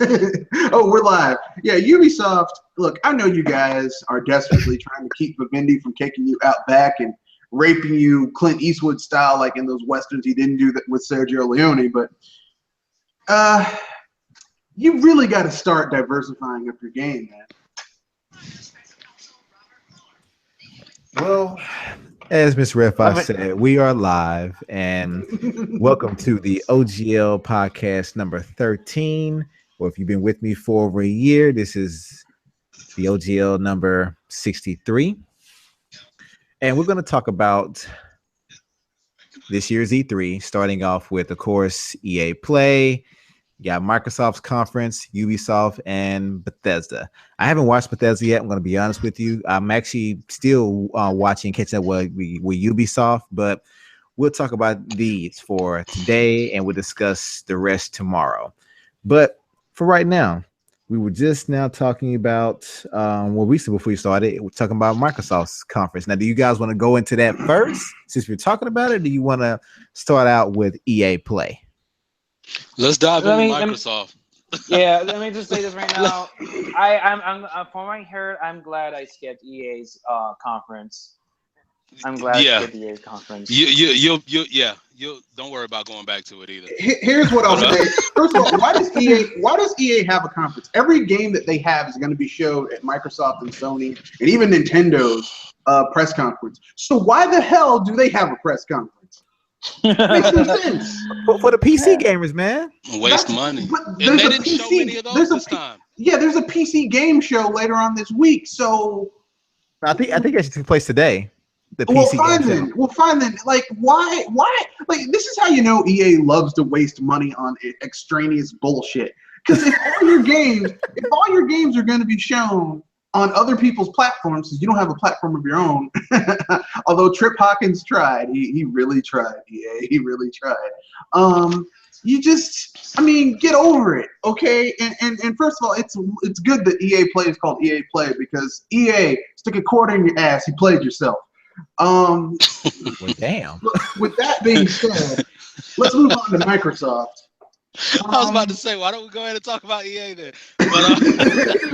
Oh, we're live. Yeah, Ubisoft. Look, I know you guys are desperately trying to keep Vivendi from taking you out back and raping you Clint Eastwood style, like in those westerns he didn't do that with Sergio Leone. But uh, you really got to start diversifying up your game, man. Well, as Miss Refa said, we are live and welcome to the OGL podcast number 13. Or if you've been with me for over a year, this is the OGL number 63. And we're going to talk about this year's E3, starting off with, of course, EA Play. You got Microsoft's conference, Ubisoft, and Bethesda. I haven't watched Bethesda yet. I'm going to be honest with you. I'm actually still catching up with Ubisoft, but we'll talk about these for today, and we'll discuss the rest tomorrow. But for right now, we were just now talking about recently before we started, we're talking about Microsoft's conference. Now, do you guys want to go into that first, since we're talking about it? Or do you want to start out with EA Play? Let's dive into Microsoft. Let me just say this right now. I'm from what I heard, I'm glad I skipped EA's conference. I'm glad I skipped EA's conference. You don't worry about going back to it either. Here's what I'll say. First of all, why does EA have a conference? Every game that they have is going to be showed at Microsoft and Sony and even Nintendo's press conference. So why the hell do they have a press conference? Makes no sense. For the PC gamers, man. Waste money. And they didn't show many of those this time. Yeah, there's a PC game show later on this week. So I think that should take place today. The PC Well, fine then. Like, why? Like, this is how you know EA loves to waste money on extraneous bullshit. Because if all your games are going to be shown on other people's platforms, because you don't have a platform of your own. Although Trip Hawkins tried, he really tried. EA, he really tried. You just, get over it, okay? And first of all, it's good that EA Play is called EA Play because EA, stick a quarter in your ass. You played yourself. Well, damn. With that being said, let's move on to Microsoft. I was about to say, why don't we go ahead and talk about EA then? But,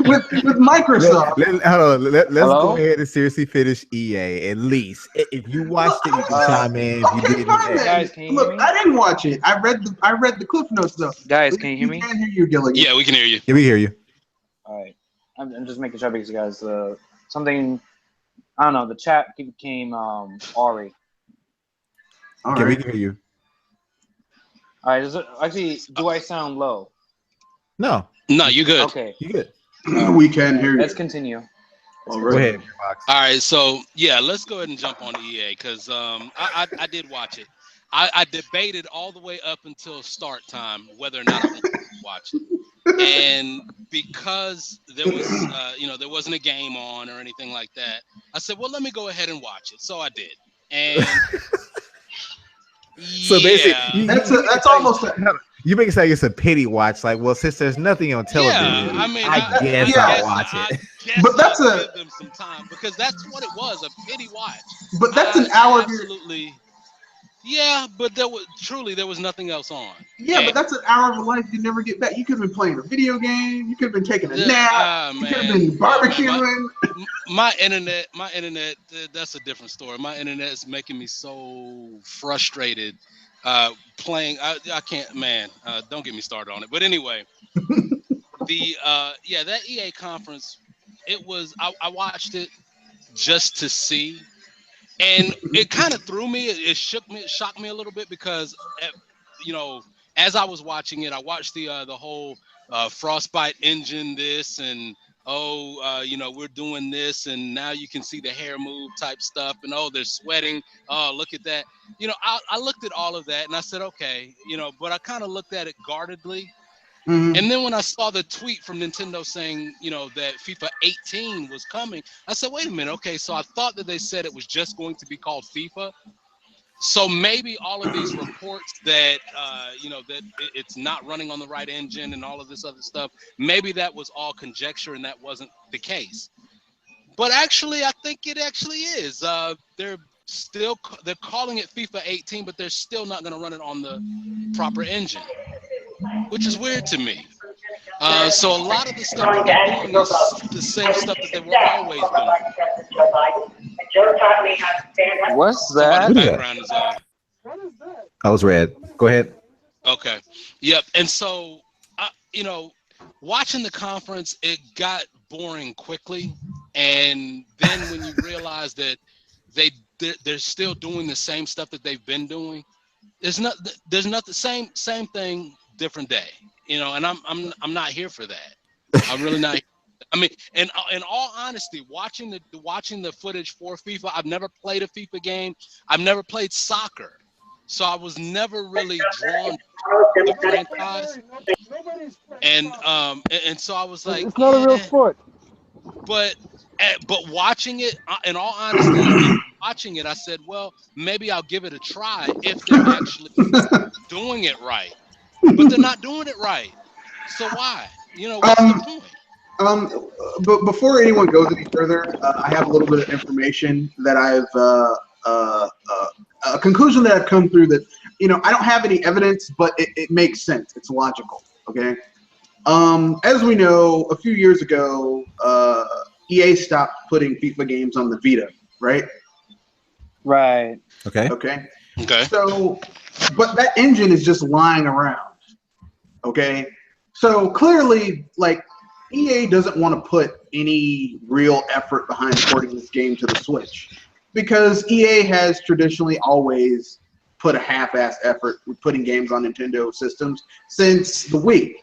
with Microsoft. Let's go ahead and seriously finish EA. At least if you watched it, you can chime in. If you didn't, guys, can you hear me? I didn't watch it. I read the cliff notes though. Guys, can you hear me? We can hear you, Gilligan. Yeah, we can hear you. Yeah, we hear you. All right, I'm just making sure because guys, something I don't know. The chat became Ari. Okay, we can hear you. All right. Do I sound low? No, you're good. Okay, you good. We can hear you. Let's continue. All right. Go ahead. All right, so let's go ahead and jump on EA because I did watch it. I debated all the way up until start time whether or not I wanted to watch it, and because there was there wasn't a game on or anything like that, I said, well, let me go ahead and watch it. So I did, and. So basically, that's almost you make it sound like it's a pity watch. Like, well, since there's nothing on television, I guess I'll watch it. But that's give them some time because that's what it was, a pity watch. But that's an hour. Absolutely. Yeah, but there was nothing else on. Yeah, but that's an hour of life you never get back. You could have been playing a video game. You could have been taking a nap. You could have been barbecuing. My internet, that's a different story. My internet is making me so frustrated playing. I can't, man. Don't get me started on it. But anyway, that EA conference, it was. I watched it just to see. And it kind of threw me. It shocked me a little bit because, as I was watching it, I watched the whole Frostbite engine this and we're doing this and now you can see the hair move type stuff and they're sweating. Oh, look at that. I looked at all of that and I said, okay, but I kind of looked at it guardedly. Mm-hmm. And then when I saw the tweet from Nintendo saying, that FIFA 18 was coming, I said, wait a minute. Okay, so I thought that they said it was just going to be called FIFA. So maybe all of these reports that, that it's not running on the right engine and all of this other stuff, maybe that was all conjecture and that wasn't the case. But actually, I think it actually is. They're calling it FIFA 18, but they're still not going to run it on the proper engine. Which is weird to me. So a lot of the stuff that they're doing is the same stuff that they were always doing. What's Somebody's that? background is I was red. Go ahead. okay. Yep. And so, watching the conference, it got boring quickly. And then when you realize that they're still doing the same stuff that they've been doing, there's not the same thing, different day. And I'm not here for that. I'm really not. I mean, in all honesty, watching the footage for FIFA, I've never played a FIFA game. I've never played soccer, so I was never really drawn to the franchise. And so I was like, It's not a real sport. But watching it, in all honesty, watching it, I said, well, maybe I'll give it a try if they're actually doing it right. But they're not doing it right. So why? What's the point? But before anyone goes any further, I have a little bit of information that a conclusion that I've come through that, I don't have any evidence, but it makes sense. It's logical. Okay. As we know, a few years ago, EA stopped putting FIFA games on the Vita, right? Right. Okay. Okay. Okay. So, but that engine is just lying around. Okay. So clearly, like, EA doesn't want to put any real effort behind porting this game to the Switch because EA has traditionally always put a half-ass effort with putting games on Nintendo systems since the Wii.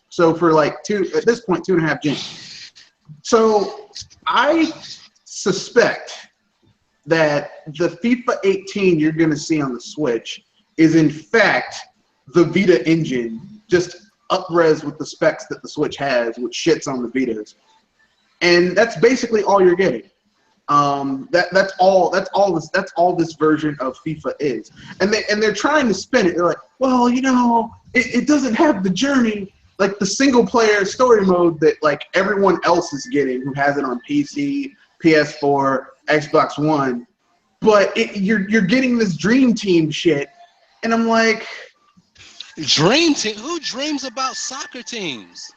So for like 2.5 gens. So I suspect that the FIFA 18 you're going to see on the Switch is in fact the Vita engine, just up-res with the specs that the Switch has, which shits on the Vitas. And that's basically all you're getting. That's all this version of FIFA is. And they're trying to spin it. They're like, well, it doesn't have the journey, like the single player story mode that like everyone else is getting who has it on PC, PS4, Xbox One. But you're getting this Dream Team shit. And I'm like, Dream Team? Who dreams about soccer teams?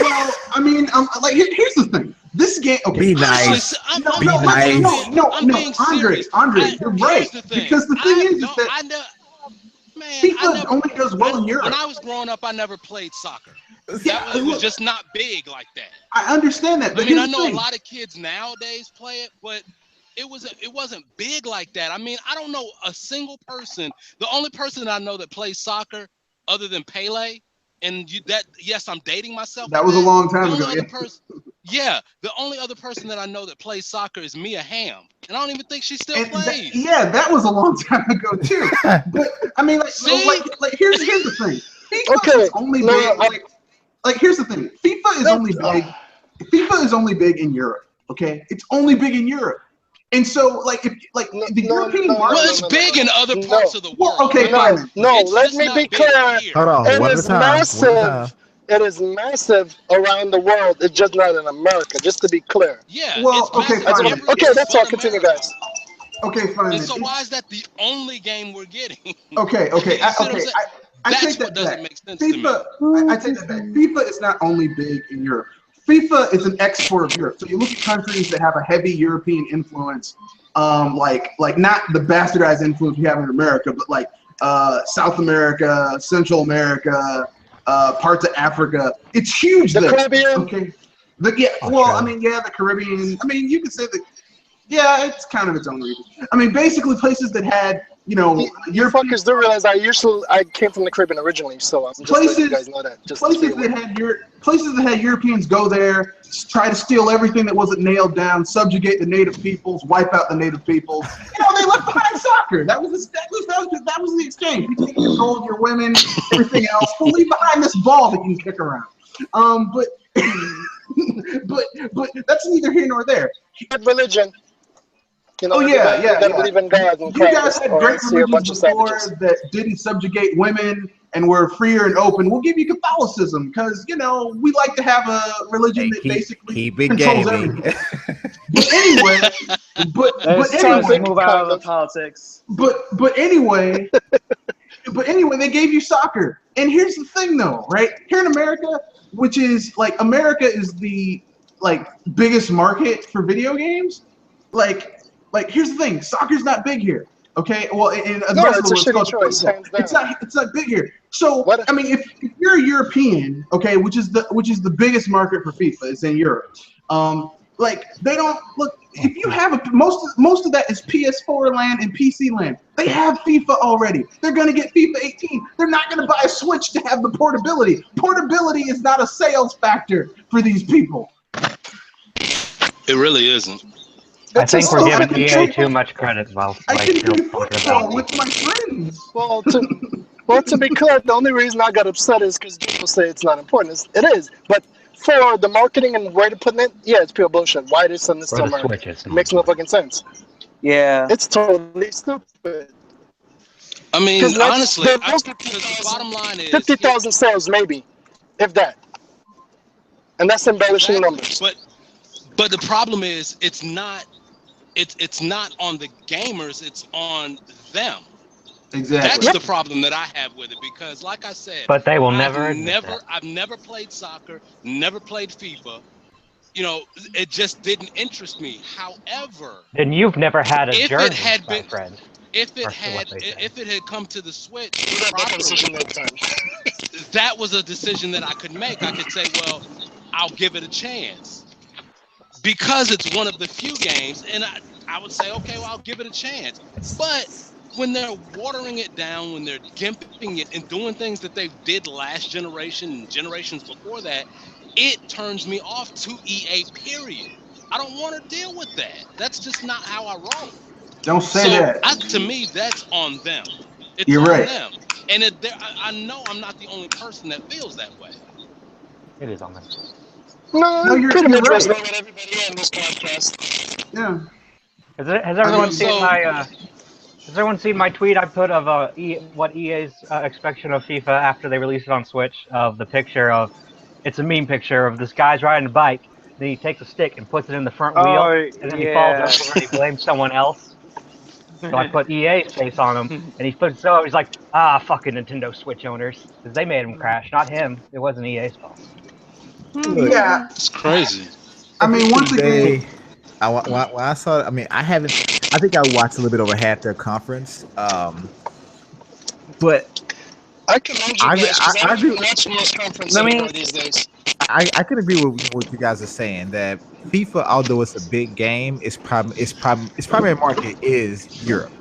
well, I mean, like here's the thing. This game, okay. Be nice. No, Andre, you're right. Because the thing is that FIFA only does well in Europe. When I was growing up, I never played soccer. Yeah, it was just not big like that. I understand that. But I know a lot of kids nowadays play it, but it wasn't big like that. I mean, I don't know a single person. The only person I know that plays soccer, other than Pele, and yes, I'm dating myself. That was a long time ago. The only other person that I know that plays soccer is Mia Hamm, and I don't even think she still plays. That was a long time ago too. But I mean, like here's the thing. FIFA is only big. Like here's the thing. FIFA is only big. FIFA is only big in Europe. Okay, it's only big in Europe. And so, like, the European market. Well, it's big in other parts of the world. Well, okay, fine. Let me be clear. Hold on. It is massive. It is massive around the world. It's just not in America. Just to be clear. Yeah. Well, okay, fine. Okay, that's all. Continue, guys. Okay, fine. And so why is that the only game we're getting? Okay. I take that doesn't back. make sense to me. I take that back. FIFA is not only big in Europe. FIFA is an export of Europe. So you look at countries that have a heavy European influence, like not the bastardized influence we have in America, but like South America, Central America, parts of Africa. It's huge there. Caribbean. Okay. The Caribbean. I mean, you could say that. Yeah, it's kind of its own region. I mean, basically places that had, you fuckers do realize I came from the Caribbean originally, so I'm just letting you guys know that. Places that had Europeans go there, try to steal everything that wasn't nailed down, subjugate the native peoples, wipe out the native peoples. They left behind soccer. That was the exchange. You take your gold, your women, everything else. We'll leave behind this ball that you can kick around. But that's neither here nor there. Religion. You believe in God and you guys had great religions before that didn't subjugate women and were freer and open. We'll give you Catholicism because we like to have a religion that basically controls everything. But anyway, move out of politics. But anyway, they gave you soccer. And here's the thing, though, right? Here in America, which is like America is the like biggest market for video games. Like here's the thing, soccer's not big here. Okay, well, in the No, rest of it's the a world, shitty it's called choice, football. hands down. It's not big here. So What? I mean, if you're a European, okay, which is the biggest market for FIFA, it's in Europe. Like they don't look. If you have most of that is PS4 land and PC land. They have FIFA already. They're gonna get FIFA 18. They're not gonna buy a Switch to have the portability. Portability is not a sales factor for these people. It really isn't. I think Also, we're I giving can EA play- too much credit while I like can still play talking football about with my friends. Well, to be clear, the only reason I got upset is because people say it's not important. It is, but for the marketing and where to put it, yeah, it's pure bullshit. Why this and this for still the market? Switches. It makes no fucking sense. Yeah. It's totally stupid. I mean, 'Cause let's- honestly, there because was the bottom line is 50,000 sales, maybe, if that, and that's embellishing numbers. But the problem is, it's not on the gamers, it's on them. Exactly. That's the problem that I have with it, because like I said, But they will never admit that. I've never played soccer, never played FIFA. You know, it just didn't interest me. However, Then you've never had a if jersey, it had my been, friend. if it Or had, what they say. if it had come to the Switch That properly, decision that time. that was a decision that I could make. I could say, well, I'll give it a chance, because it's one of the few games, and I would say, okay, well, I'll give it a chance. But when they're watering it down, when they're gimping it and doing things that they did last generation and generations before that, it turns me off to EA, period. I don't want to deal with that. That's just not how I roll. Don't say So that. to me, that's on them. It's You're on right. them. And I know I'm not the only person that feels that way. It is on them. No, you're pretty much right. was what everybody on this podcast. Yeah. Has everyone mean, seen so- my? Has everyone seen my tweet I put of what EA's expectation of FIFA after they released it on Switch? Of the picture of, it's a meme picture of this guy's riding a bike. Then he takes a stick and puts it in the front wheel, and then he falls over and he blames someone else. So I put EA's face on him, and he's like, fucking Nintendo Switch owners, because they made him crash, not him. It wasn't EA's fault. Yeah. It's crazy. I mean, once again, When I saw it, I mean, I think I watched a little bit over half their conference. But I commend you guys because I don't watch most conferences anymore these days. I can agree with what you guys are saying, that FIFA, although it's a big game, its primary market is Europe.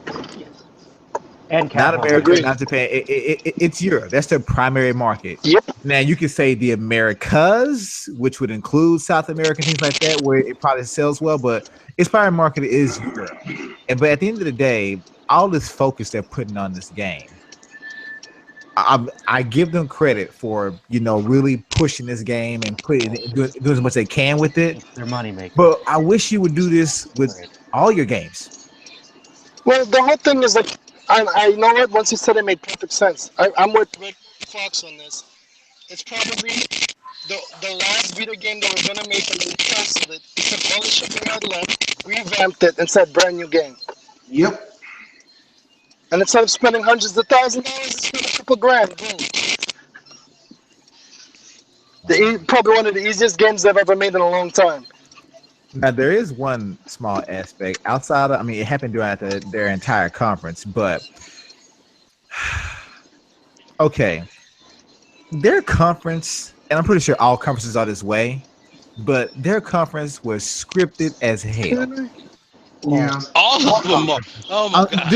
And Not America, Agreed. not Japan. It's Europe. That's their primary market. Yep. Now you can say the Americas, which would include South America and things like that, where it probably sells well, but its primary market is Europe. But at the end of the day, all this focus they're putting on this game, I give them credit for really pushing this game and doing as much as they can with it. It's their money maker. But I wish you would do this with all your games. Well, the whole thing is like, I know what. Once you said it, made perfect sense. I'm with Rick Fox on this. It's probably the last video game that we're gonna make, and we canceled it. We took all the shit we had left, revamped it, and said brand new game. yep. And instead of spending hundreds of thousands of dollars, spend a couple grand. Boom. Probably one of the easiest games I've ever made in a long time. Now there is one small aspect outside of, it happened throughout their entire conference, but okay, their conference, and I'm pretty sure all conferences are this way, but their conference was scripted as hell. Yeah. All of them are. Oh my god.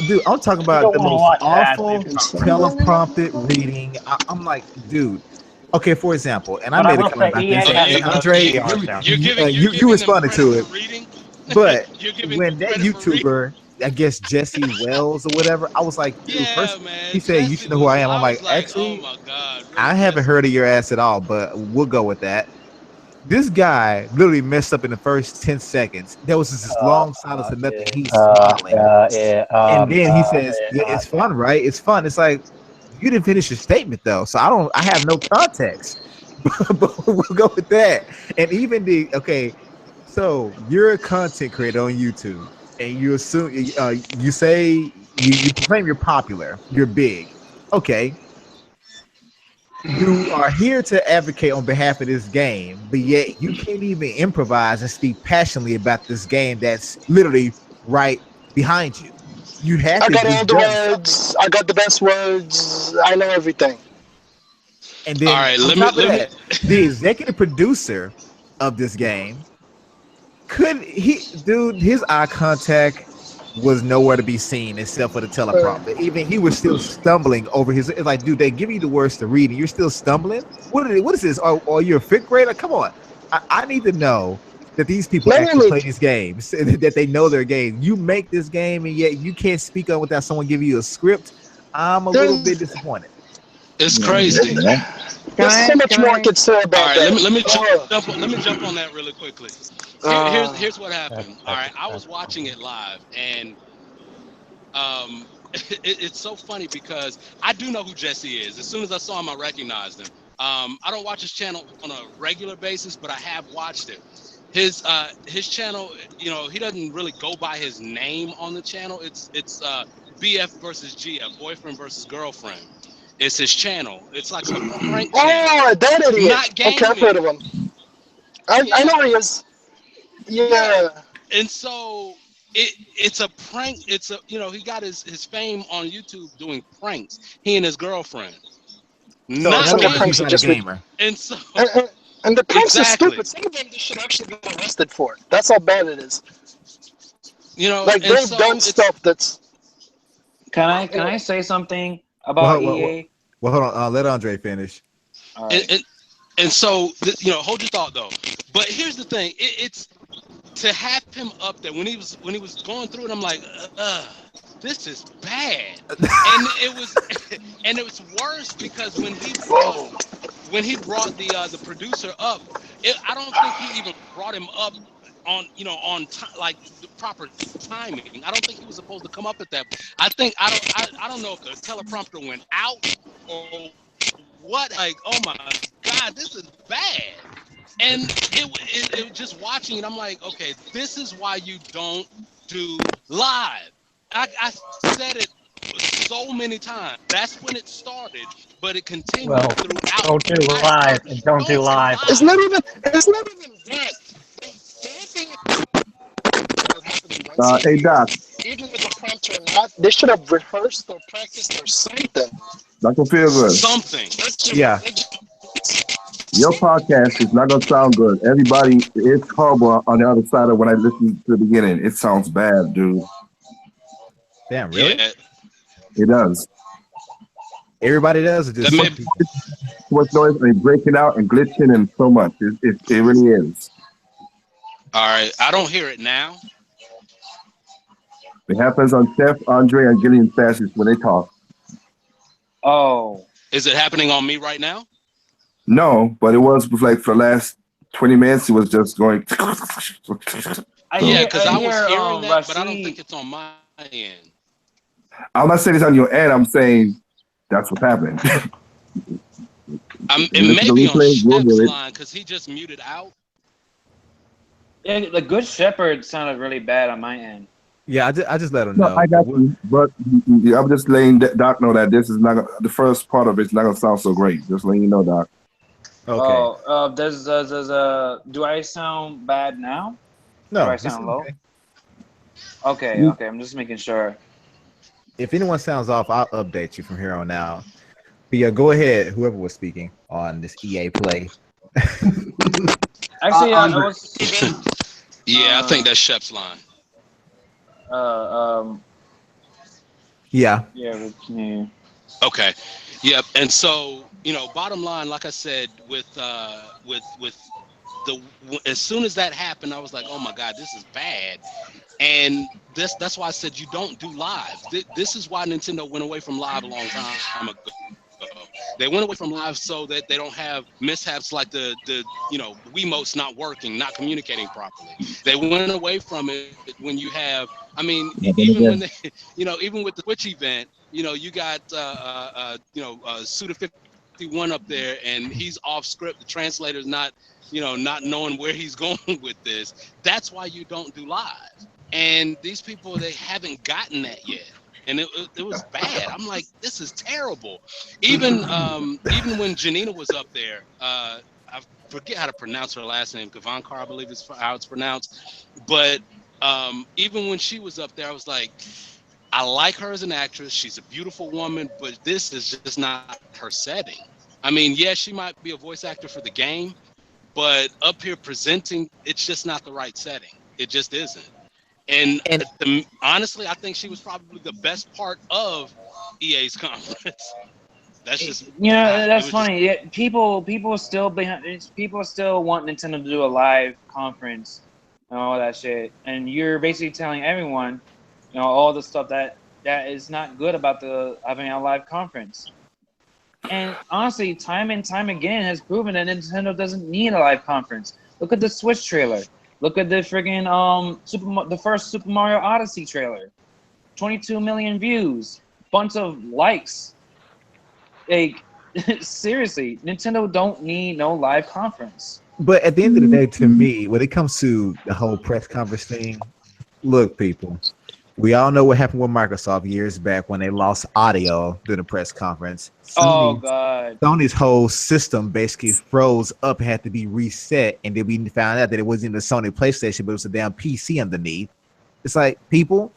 Dude, I'm talking about the most watch that, awful dude. teleprompted reading. I'm like, dude. Okay, for example, and I But I made a will comment say about EA this. has Andre, the most PR you responded to it, Reading? but You're giving when that credit for reading? YouTuber, I guess Jesse Wells or whatever, I was like, dude, Yeah, first man. he said, "You should know who I am." I'm like, was actually, oh my god. Really, I haven't heard of your ass at all, but we'll go with that. This guy literally messed up in the first 10 seconds. There was this long silence and nothing. He's smiling. And then he says, it's fun, right? It's fun. It's like, you didn't finish your statement though. So I have no context. But we'll go with that. And even so you're a content creator on YouTube and you assume you say you claim you're popular, you're big. Okay. You are here to advocate on behalf of this game, but yet you can't even improvise and speak passionately about this game that's literally right behind you. You had I to got be all the done something. words. I got the best words. I know everything. And All then right, on let me top of let me. that, the executive producer of this game could he dude his eye contact was nowhere to be seen except for the Uh, teleprompter. Even he was still stumbling over his. It's like, dude, they give you the words to read, and you're still stumbling. What is this? Are you a fifth grader? Come on, I need to know that these people not actually only play these games, that they know their game. You make this game, and yet you can't speak on without someone giving you a script. I'm a little there's bit disappointed. It's crazy. Can there's so I? much Can more I I? could say All about right, that. let me jump on that really quickly. Here's what happened. All right, I was watching it live, and it's so funny because I do know who Jesse is. As soon as I saw him, I recognized him. I don't watch his channel on a regular basis, but I have watched it. His channel, you know, he doesn't really go by his name on the channel. It's BF versus GF, boyfriend versus girlfriend. It's his channel. It's like a prank channel, Oh, that idiot. not Okay, I've heard of gaming. him. I Yeah, know he is. yeah. Yeah. And so it's a prank. It's a, you know, he got his fame on YouTube doing pranks. He and his girlfriend, So in not other Some of the words, he's pranks are not a gaming. just gamer. And so and the pranks are exactly, stupid. Some of them they should actually get arrested for. That's how bad it is. you know, Like and they've so done it's stuff that's. Can I? Can I say something about Well, EA? hold on. Let Andre finish. All and right. and, and so you know, hold your thought though. But here's the thing: it's to have him up there when he was going through it. I'm like, this is bad, and it was and it was worse because when he brought the producer up, I don't think he even brought him up on, you know, on time, like the proper timing. I don't think he was supposed to come up at that. I don't know if the teleprompter went out or what. Like, oh my God, this is bad. And it just watching it, I'm like, okay, this is why you don't do live. I said it so many times. That's when it started, but it Well, continued throughout don't do the entire live thing. and don't do Don't do live. It's live. not even. It's not even that. The only thing that happened once a Hey year, Doc, even with the prompt or not, they should have rehearsed or practiced or something. Dr. Feelgood, Something. That's just, Yeah. your podcast is not gonna sound good. Everybody, it's horrible on the other side of when I listen to the beginning. It sounds bad, dude. Damn, really? Yeah, It does. Everybody does it. that Just Too may. some people. much noise and breaking out and glitching and so much. It really is. All right, I don't hear it now. It happens on Chef, Andre, and Gillian Sashes when they talk. Oh. Is it happening on me right now? No, but it was like for the last 20 minutes, it was just going. I So Yeah, hear. because I I was hear. hearing that, but I don't think Rashid. it's on my end. I'm not saying it's on your end. I'm saying that's what's happening. It You listen may to be on replay, Google Shep's it. line because he just muted out. Yeah, the Good Shepherd sounded really bad on my end. Yeah, I just let him No, I know. got you. But I'm just letting Doc know that this is not the first part of it's not gonna sound so great. Just letting you know, Doc. Okay. Oh, do I sound bad now? Do I No, this is sound low? okay. Okay, You, okay. I'm just making sure. If anyone sounds off, I'll update you from here on out. But yeah, go ahead. Whoever was speaking on this EA play. Actually, I Andre, was. Yeah, I think Uh, that's Shep's line. uh, um, Yeah. yeah, yeah. Okay. Yep. And so, you know, bottom line, like I said, with as soon as that happened, I was like, oh my God, this is bad. And that's why I said you don't do live. This is why Nintendo went away from live a long time ago. They went away from live so that they don't have mishaps like the you know, the Wiimotes not working, not communicating properly. They went away from it when you have, I mean, but then even when again, they, you know, even with the Twitch event, you know, you got you know, Suda 51 up there and he's off script. The translator's not, you know, not knowing where he's going with this. That's why you don't do live. And these people, they haven't gotten that yet. and it was bad. I'm like, this is terrible. Even when Janina was up there, I forget how to pronounce her last name. Gavankar, I believe is how it's pronounced. But even when she was up there, I was like, I like her as an actress. She's a beautiful woman, but this is just not her setting. I mean, yeah, she might be a voice actor for the game, but up here presenting, it's just not the right setting. It just isn't. And honestly, I think she was probably the best part of EA's conference. That's just that's funny. People still want Nintendo to do a live conference and all that shit, and you're basically telling everyone, all the stuff that is not good about having a live conference. And honestly, time and time again has proven that Nintendo doesn't need a live conference. Look at the Switch trailer. Look at the friggin' the first Super Mario Odyssey trailer. 22 million views, bunch of likes. Like, seriously, Nintendo don't need no live conference. But at the end of the day, to me, when it comes to the whole press conference thing, look, people, we all know what happened with Microsoft years back when they lost audio during the press conference. God. Sony's whole system basically froze up, had to be reset, and then we found out that it wasn't the Sony PlayStation, but it was a damn PC underneath. It's like, people,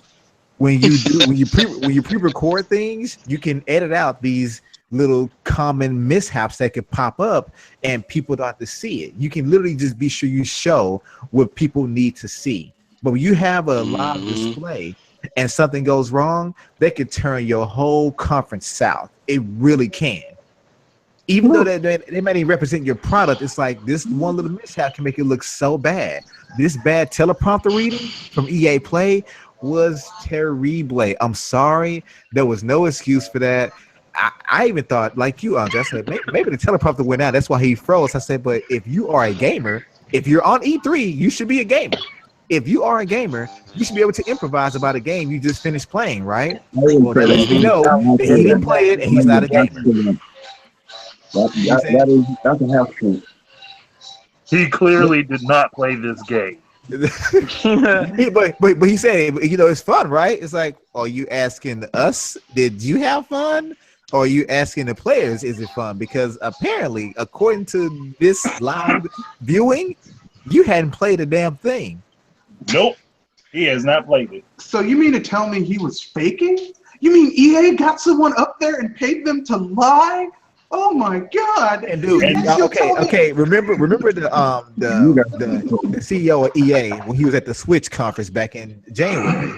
when you pre-record things, you can edit out these little common mishaps that could pop up, and people don't have to see it. You can literally just be sure you show what people need to see. But when you have a live display and something goes wrong, they could turn your whole conference south. It really can. Even though they might even represent your product, it's like this one little mishap can make it look so bad. This bad teleprompter reading from EA Play was terrible. I'm sorry. There was no excuse for that. I even thought, like you, Andre, I said, maybe the teleprompter went out. That's why he froze. I said, but if you are a gamer, if you're on E3, you should be a gamer. If you are a gamer, you should be able to improvise about a game you just finished playing, right? Well, that lets me know that he didn't play it and he's not a gamer. That's a half truth. He clearly did not play this game. but he said, it's fun, right? It's like, are you asking us, did you have fun? Or are you asking the players, is it fun? Because apparently, according to this live viewing, you hadn't played a damn thing. Nope, he has not played it. So you mean to tell me he was faking? You mean EA got someone up there and paid them to lie? Oh my God! And dude, okay. Remember the CEO of EA when he was at the Switch conference back in January,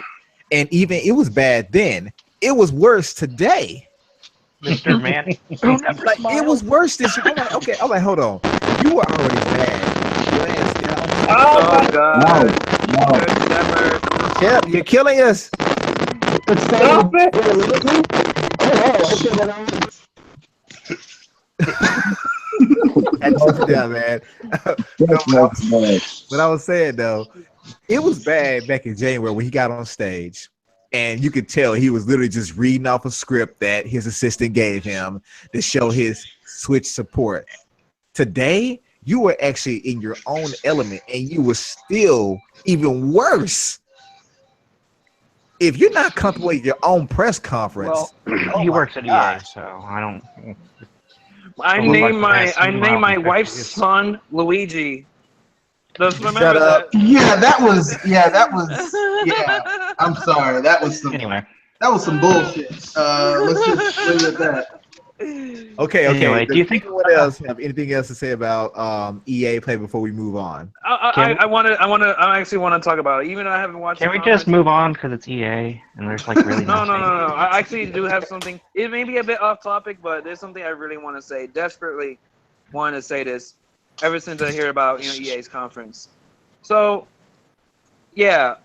and even it was bad then. It was worse today. Mr. Man, like it was worse this year. I'm like, hold on. You were already bad. Oh God! No. Yeah, you're killing us. Stop it! Down, man. What I was saying though, it was bad back in January when he got on stage, and you could tell he was literally just reading off a script that his assistant gave him to show his Switch support. Today, you were actually in your own element, and you were still even worse. If you're not comfortable with your own press conference, he works at EA, so I don't. I named my wife's son Luigi. Shut up. That was. I'm sorry. That was some. Anyway. That was some bullshit. Let's just leave it at that. Okay. Anyway, do you think anyone else have anything else to say about EA Play before we move on? I actually want to talk about it, even though I haven't watched. Can we just move on because it's EA and there's like really no. I actually do have something. It may be a bit off topic, but there's something I really want to say. Desperately want to say this. Ever since I hear about EA's conference, so yeah.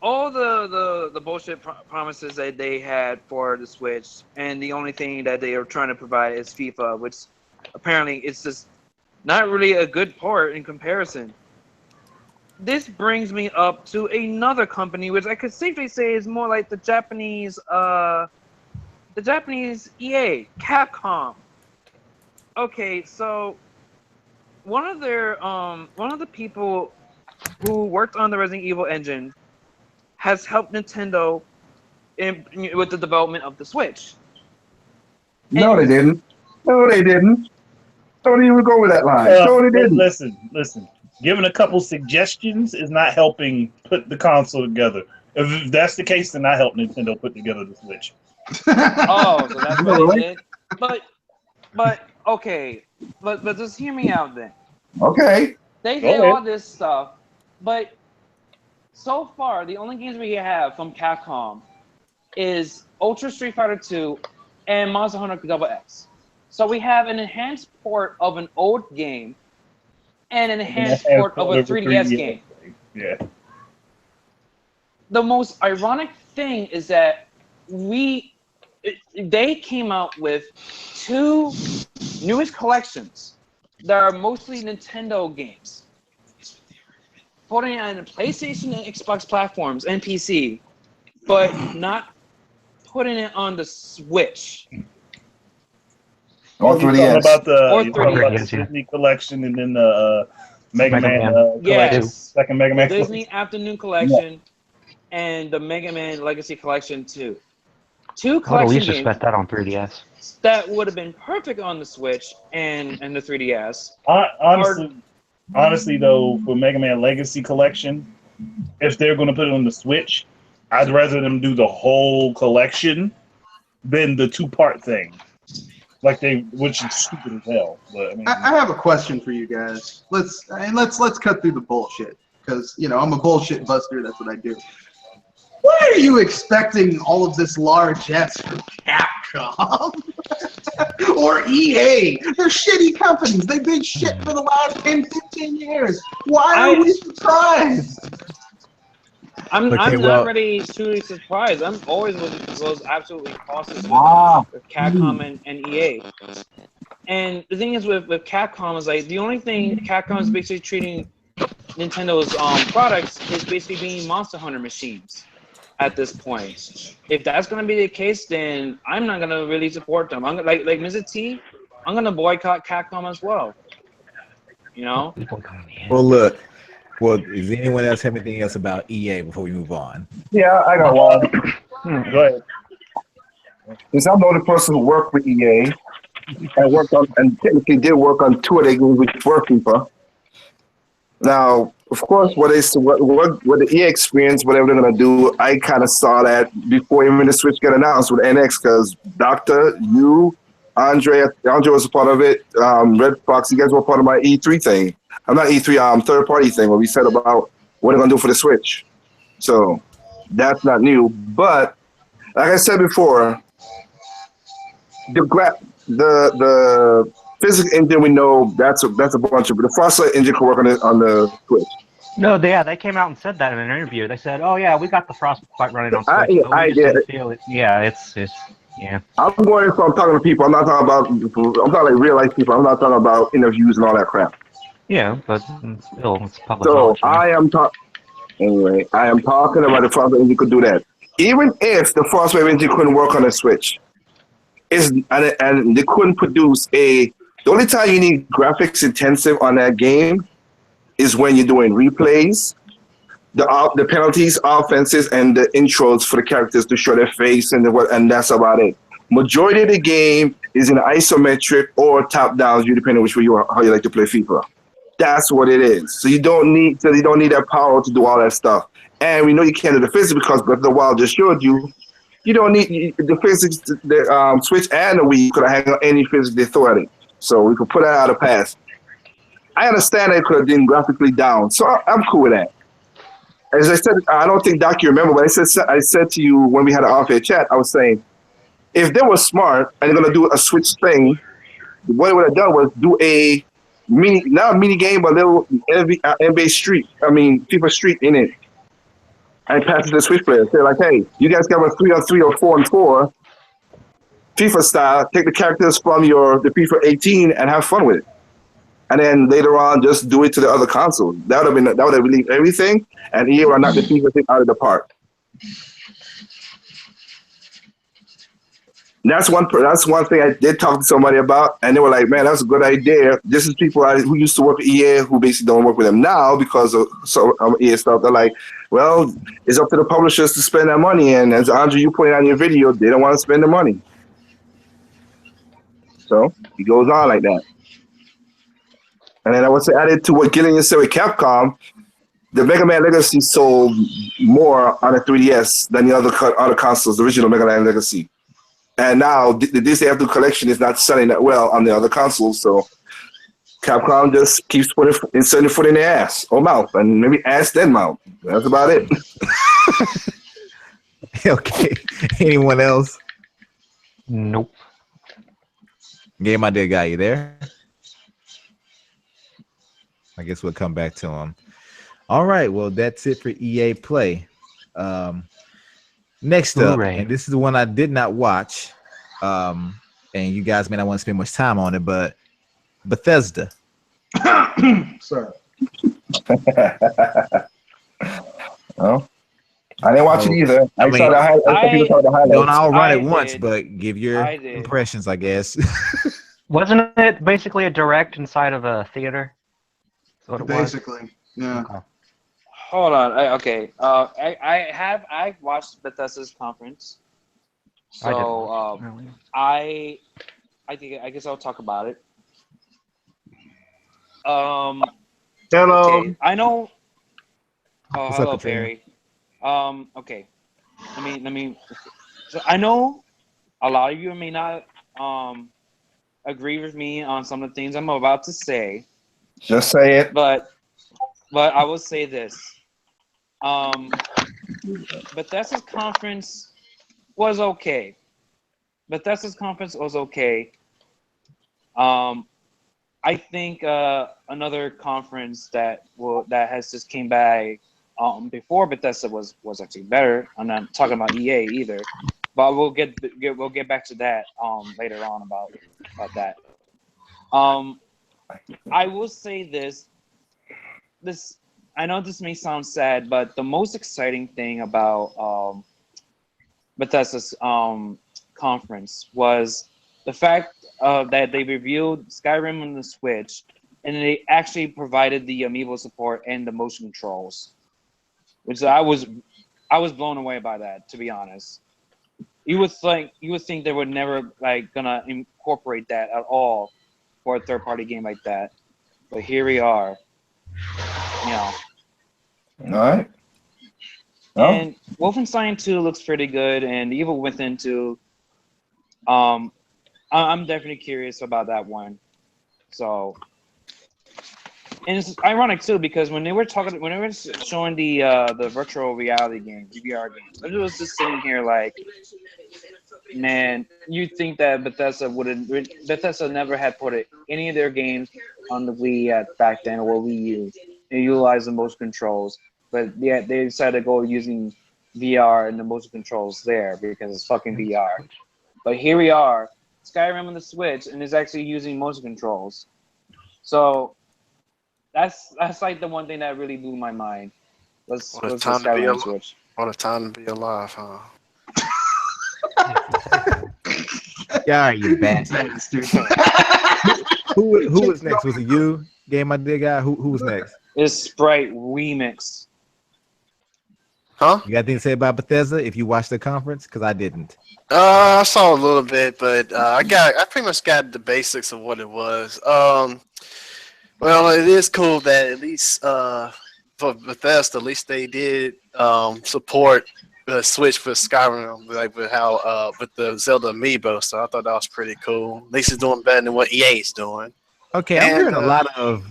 All the bullshit promises that they had for the Switch, and the only thing that they are trying to provide is FIFA, which apparently it's just not really a good port in comparison. This brings me up to another company, which I could safely say is more like the Japanese EA, Capcom. Okay, so one of the people who worked on the Resident Evil engine has helped Nintendo with the development of the Switch. No, they didn't. No, they didn't. Don't even go with that line. No, they didn't. Listen. Giving a couple suggestions is not helping put the console together. If that's the case, then I helped Nintendo put together the Switch. Oh, so that's what they did. But okay, but just hear me out then. Okay. They did all this stuff, but so far the only games we have from Capcom is Ultra Street Fighter 2 and Monster Hunter Double X. So we have an enhanced port of an old game and an enhanced port of a 3DS game. Yeah. The most ironic thing is that they came out with 2 newest collections that are mostly Nintendo games, putting it on the PlayStation and Xbox platforms and PC, but not putting it on the Switch. Or 3DS. About the 3DS, Disney collection and then the Mega Man collection. Yes. Second Mega Man Disney Afternoon Collection and the Mega Man Legacy Collection 2. 2 collection games spent that on 3DS. that would have been perfect on the Switch and the 3DS. Honestly, though, for Mega Man Legacy Collection, if they're going to put it on the Switch, I'd rather them do the whole collection than the 2-part thing. Which is stupid as hell. But I mean, I have a question for you guys. Let's cut through the bullshit, because I'm a bullshit buster. That's what I do. Why are you expecting all of this largesse from Capcom or EA? They're shitty companies. They've been shit for the last 10, 15 years. Why are we surprised? I'm not really truly surprised. I'm always was absolutely cautious with Capcom and EA. And the thing is with Capcom is the only thing Capcom is basically treating Nintendo's products is basically being Monster Hunter machines at this point. If that's gonna be the case, then I'm not gonna really support them. I'm like Mr. T, I'm gonna boycott Capcom as well. Well, look. Well, does anyone else have anything else about EA before we move on? Yeah, I got one. Go ahead. Since I'm the only person who worked with EA, and technically did work on 2 of their games, which were FIFA. Now, of course, what the EA experience, whatever they're gonna do, I kind of saw that before even the Switch got announced with NX, because Doctor, you, Andre was a part of it. Red Fox, you guys were part of my E3 thing. I'm not E3, third party thing where we said about what they're gonna do for the Switch. So that's not new. But like I said before, the physics engine, we know that's a bunch of, the Frostlight engine can work on the Switch. No, they came out and said that in an interview. They said, "Oh yeah, we got the Frostbite running on Switch." I get it. Feel it. Yeah, it's yeah. I'm talking to people. I'm not talking about. I'm talking like real life people. I'm not talking about interviews and all that crap. Yeah, but still, it's public So knowledge. I am talking about the Frostbite engine could do that. Even if the Frostbite engine couldn't work on a Switch, and they couldn't produce the only time you need graphics intensive on that game is when you're doing replays, the penalties, offenses, and the intros for the characters to show their face and that's about it. Majority of the game is in isometric or top down, depending on how you like to play FIFA. That's what it is. So you don't need that power to do all that stuff. And we know you can't do the physics because Breath of the Wild just showed you don't need the physics. The Switch and the Wii could have hang on any physics they throw at it. So we could put that out of pass. I understand that it could have been graphically down, so I'm cool with that. As I said, I don't think Doc you remember, but I said to you when we had an off-air chat, I was saying, if they were smart and they're gonna do a Switch thing, what they would have done was do a not a mini game, but a little NBA Street. FIFA Street in it, and pass it to the Switch players. They're like, hey, you guys got a 3-on-3 or 4-on-4 FIFA style. Take the characters from the FIFA 18 and have fun with it. And then later on, just do it to the other consoles. That would have relieved everything, and EA would not the FIFA thing out of the park. That's one thing I did talk to somebody about, and they were like, "Man, that's a good idea." This is people who used to work at EA who basically don't work with them now because of EA stuff. They're like, "Well, it's up to the publishers to spend that money," and as Andre, you put it on your video, they don't want to spend the money. So it goes on like that. And then I would say, added to what Gillian said with Capcom, the Mega Man Legacy sold more on the 3DS than the other consoles, the original Mega Man Legacy. And now the Disney After Collection is not selling that well on the other consoles, so Capcom just keeps inserting foot in their ass or mouth, and maybe ass then mouth. That's about it. Okay. Anyone else? Nope. Game My Dear Guy, you there? I guess we'll come back to him. All right. Well, that's it for EA Play. Next up, and this is the one I did not watch, and you guys may not want to spend much time on it, but Bethesda. Sorry. Well, I didn't watch it either. I saw the highlights. Don't all run it once, but give your impressions, I guess. Wasn't it basically a direct inside of a theater? Basically, yeah. Okay. Hold on. I've watched Bethesda's conference, so I guess I'll talk about it. Hello. Okay. I know. Oh, hello, Perry. Okay. Let me. So I know a lot of you may not agree with me on some of the things I'm about to say. Just say it. But I will say this. Bethesda's conference was okay. I think another conference that has just came back before Bethesda was actually better. I'm not talking about EA either, but we'll get back to that later on about that. I will say this. I know this may sound sad, but the most exciting thing about Bethesda's conference was the fact that they revealed Skyrim on the Switch, and they actually provided the amiibo support and the motion controls, which I was blown away by that, to be honest. You would think they were never gonna incorporate that at all for a third-party game like that, but here we are. All right. And Wolfenstein 2 looks pretty good, and Evil Within 2. I'm definitely curious about that one. So, and it's ironic too because when they were showing the virtual reality game, VR games, I was just sitting here like, man, you think that Bethesda never had put any of their games on the Wii back then or Wii U and utilize the motion controls, but yeah, they decided to go using VR and the motion controls there because it's fucking VR. But here we are, Skyrim on the Switch, and it's actually using motion controls. So that's like the one thing that really blew my mind. Was the Skyrim on the Switch. What a time to be alive, huh? Yeah, you bastard. Who was next? Was it you, Game My Dear Guy? Who was next? It's Sprite Remix. Huh? You got anything to say about Bethesda if you watched the conference? Because I didn't. I saw a little bit, but I pretty much got the basics of what it was. Well, it is cool that at least for Bethesda, at least they did support the Switch for Skyrim, like with how with the Zelda amiibo. So I thought that was pretty cool. At least it's doing better than what EA is doing. Okay, I'm hearing a lot of,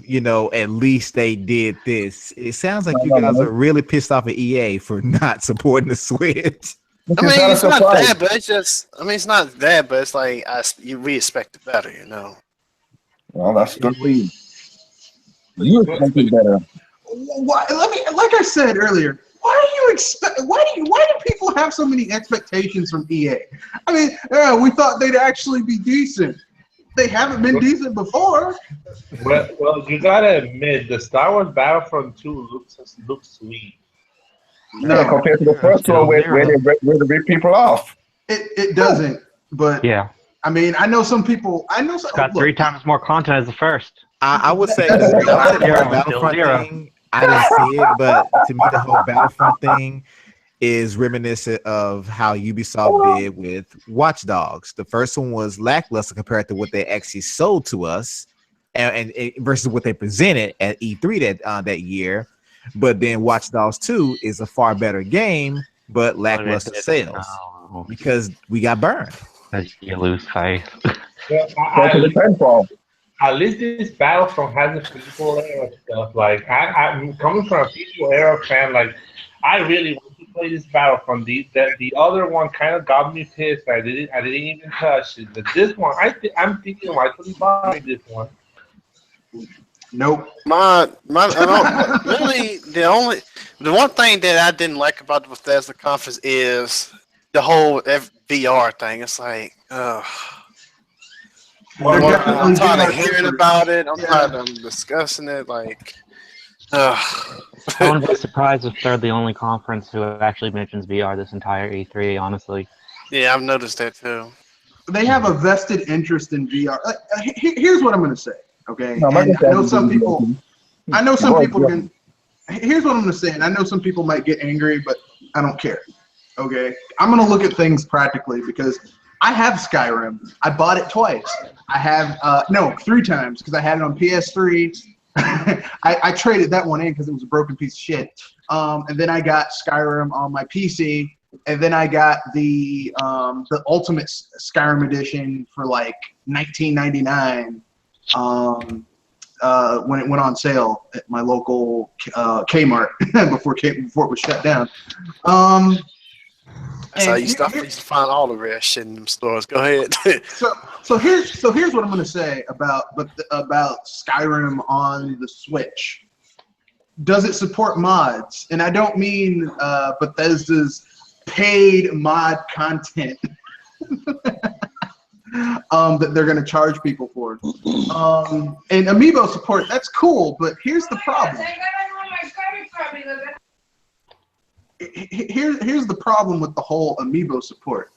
at least they did this. It sounds like you guys are really pissed off at EA for not supporting the Switch. I mean, it's not bad, but it's just, it's not bad, but it's like, we expect it better, Well, that's good for you. You expect it better. Why, like I said earlier, why do people have so many expectations from EA? I mean, we thought they'd actually be decent. They haven't been decent before. Well, you gotta admit, the Star Wars Battlefront 2 looks sweet. No, compared to the first one where they rip people off. It doesn't. But Yeah. I mean, I know some people. I know some. It's got Look, 3 times more content as the first. I would say because Still I would say the zero, whole still Battlefront zero. thing, I didn't see it, but to me, the whole Battlefront thing is reminiscent of how Ubisoft did with Watch Dogs. The first one was lackluster compared to what they actually sold to us, and versus what they presented at E3 that year. But then Watch Dogs 2 is a far better game, but lackluster sales No, because we got burned. because you lose faith. Well, That's the Penfall. at least this Battlefront has a people era stuff. Like I'm coming from a people era fan. Like I really want to play this Battlefront. The other one kind of got me pissed. I didn't even touch it. But this one, I'm thinking of actually buying this one. nope. I don't, really, the one thing that I didn't like about the Bethesda conference is the whole VR thing. It's like, They're I'm definitely tired doing of it hearing different. about it. I'm Yeah. tired of discussing it. Like, I wouldn't be surprised if they're the only conference who actually mentions VR this entire E3, honestly. yeah, I've noticed that too. They have a vested interest in VR. Here's what I'm going to say. Okay, No, and I know some Microsoft- people. I know some Go people ahead. can. Here's what I'm going to say, and I know some people might get angry, but I don't care. Okay, I'm going to look at things practically because I have Skyrim. I bought it twice. I have no 3 times because I had it on PS3. I traded that one in because it was a broken piece of shit. And then I got Skyrim on my PC, and then I got the Ultimate Skyrim edition for like $19.99 when it went on sale at my local Kmart before it was shut down. That's how And you used to find all the rare shit in them stores. Go ahead. So here's what I'm going to say about Skyrim on the Switch. Does it support mods? And I don't mean Bethesda's paid mod content that they're going to charge people for. And Amiibo support, that's cool, but here's the problem. Here's the problem with the whole Amiibo support.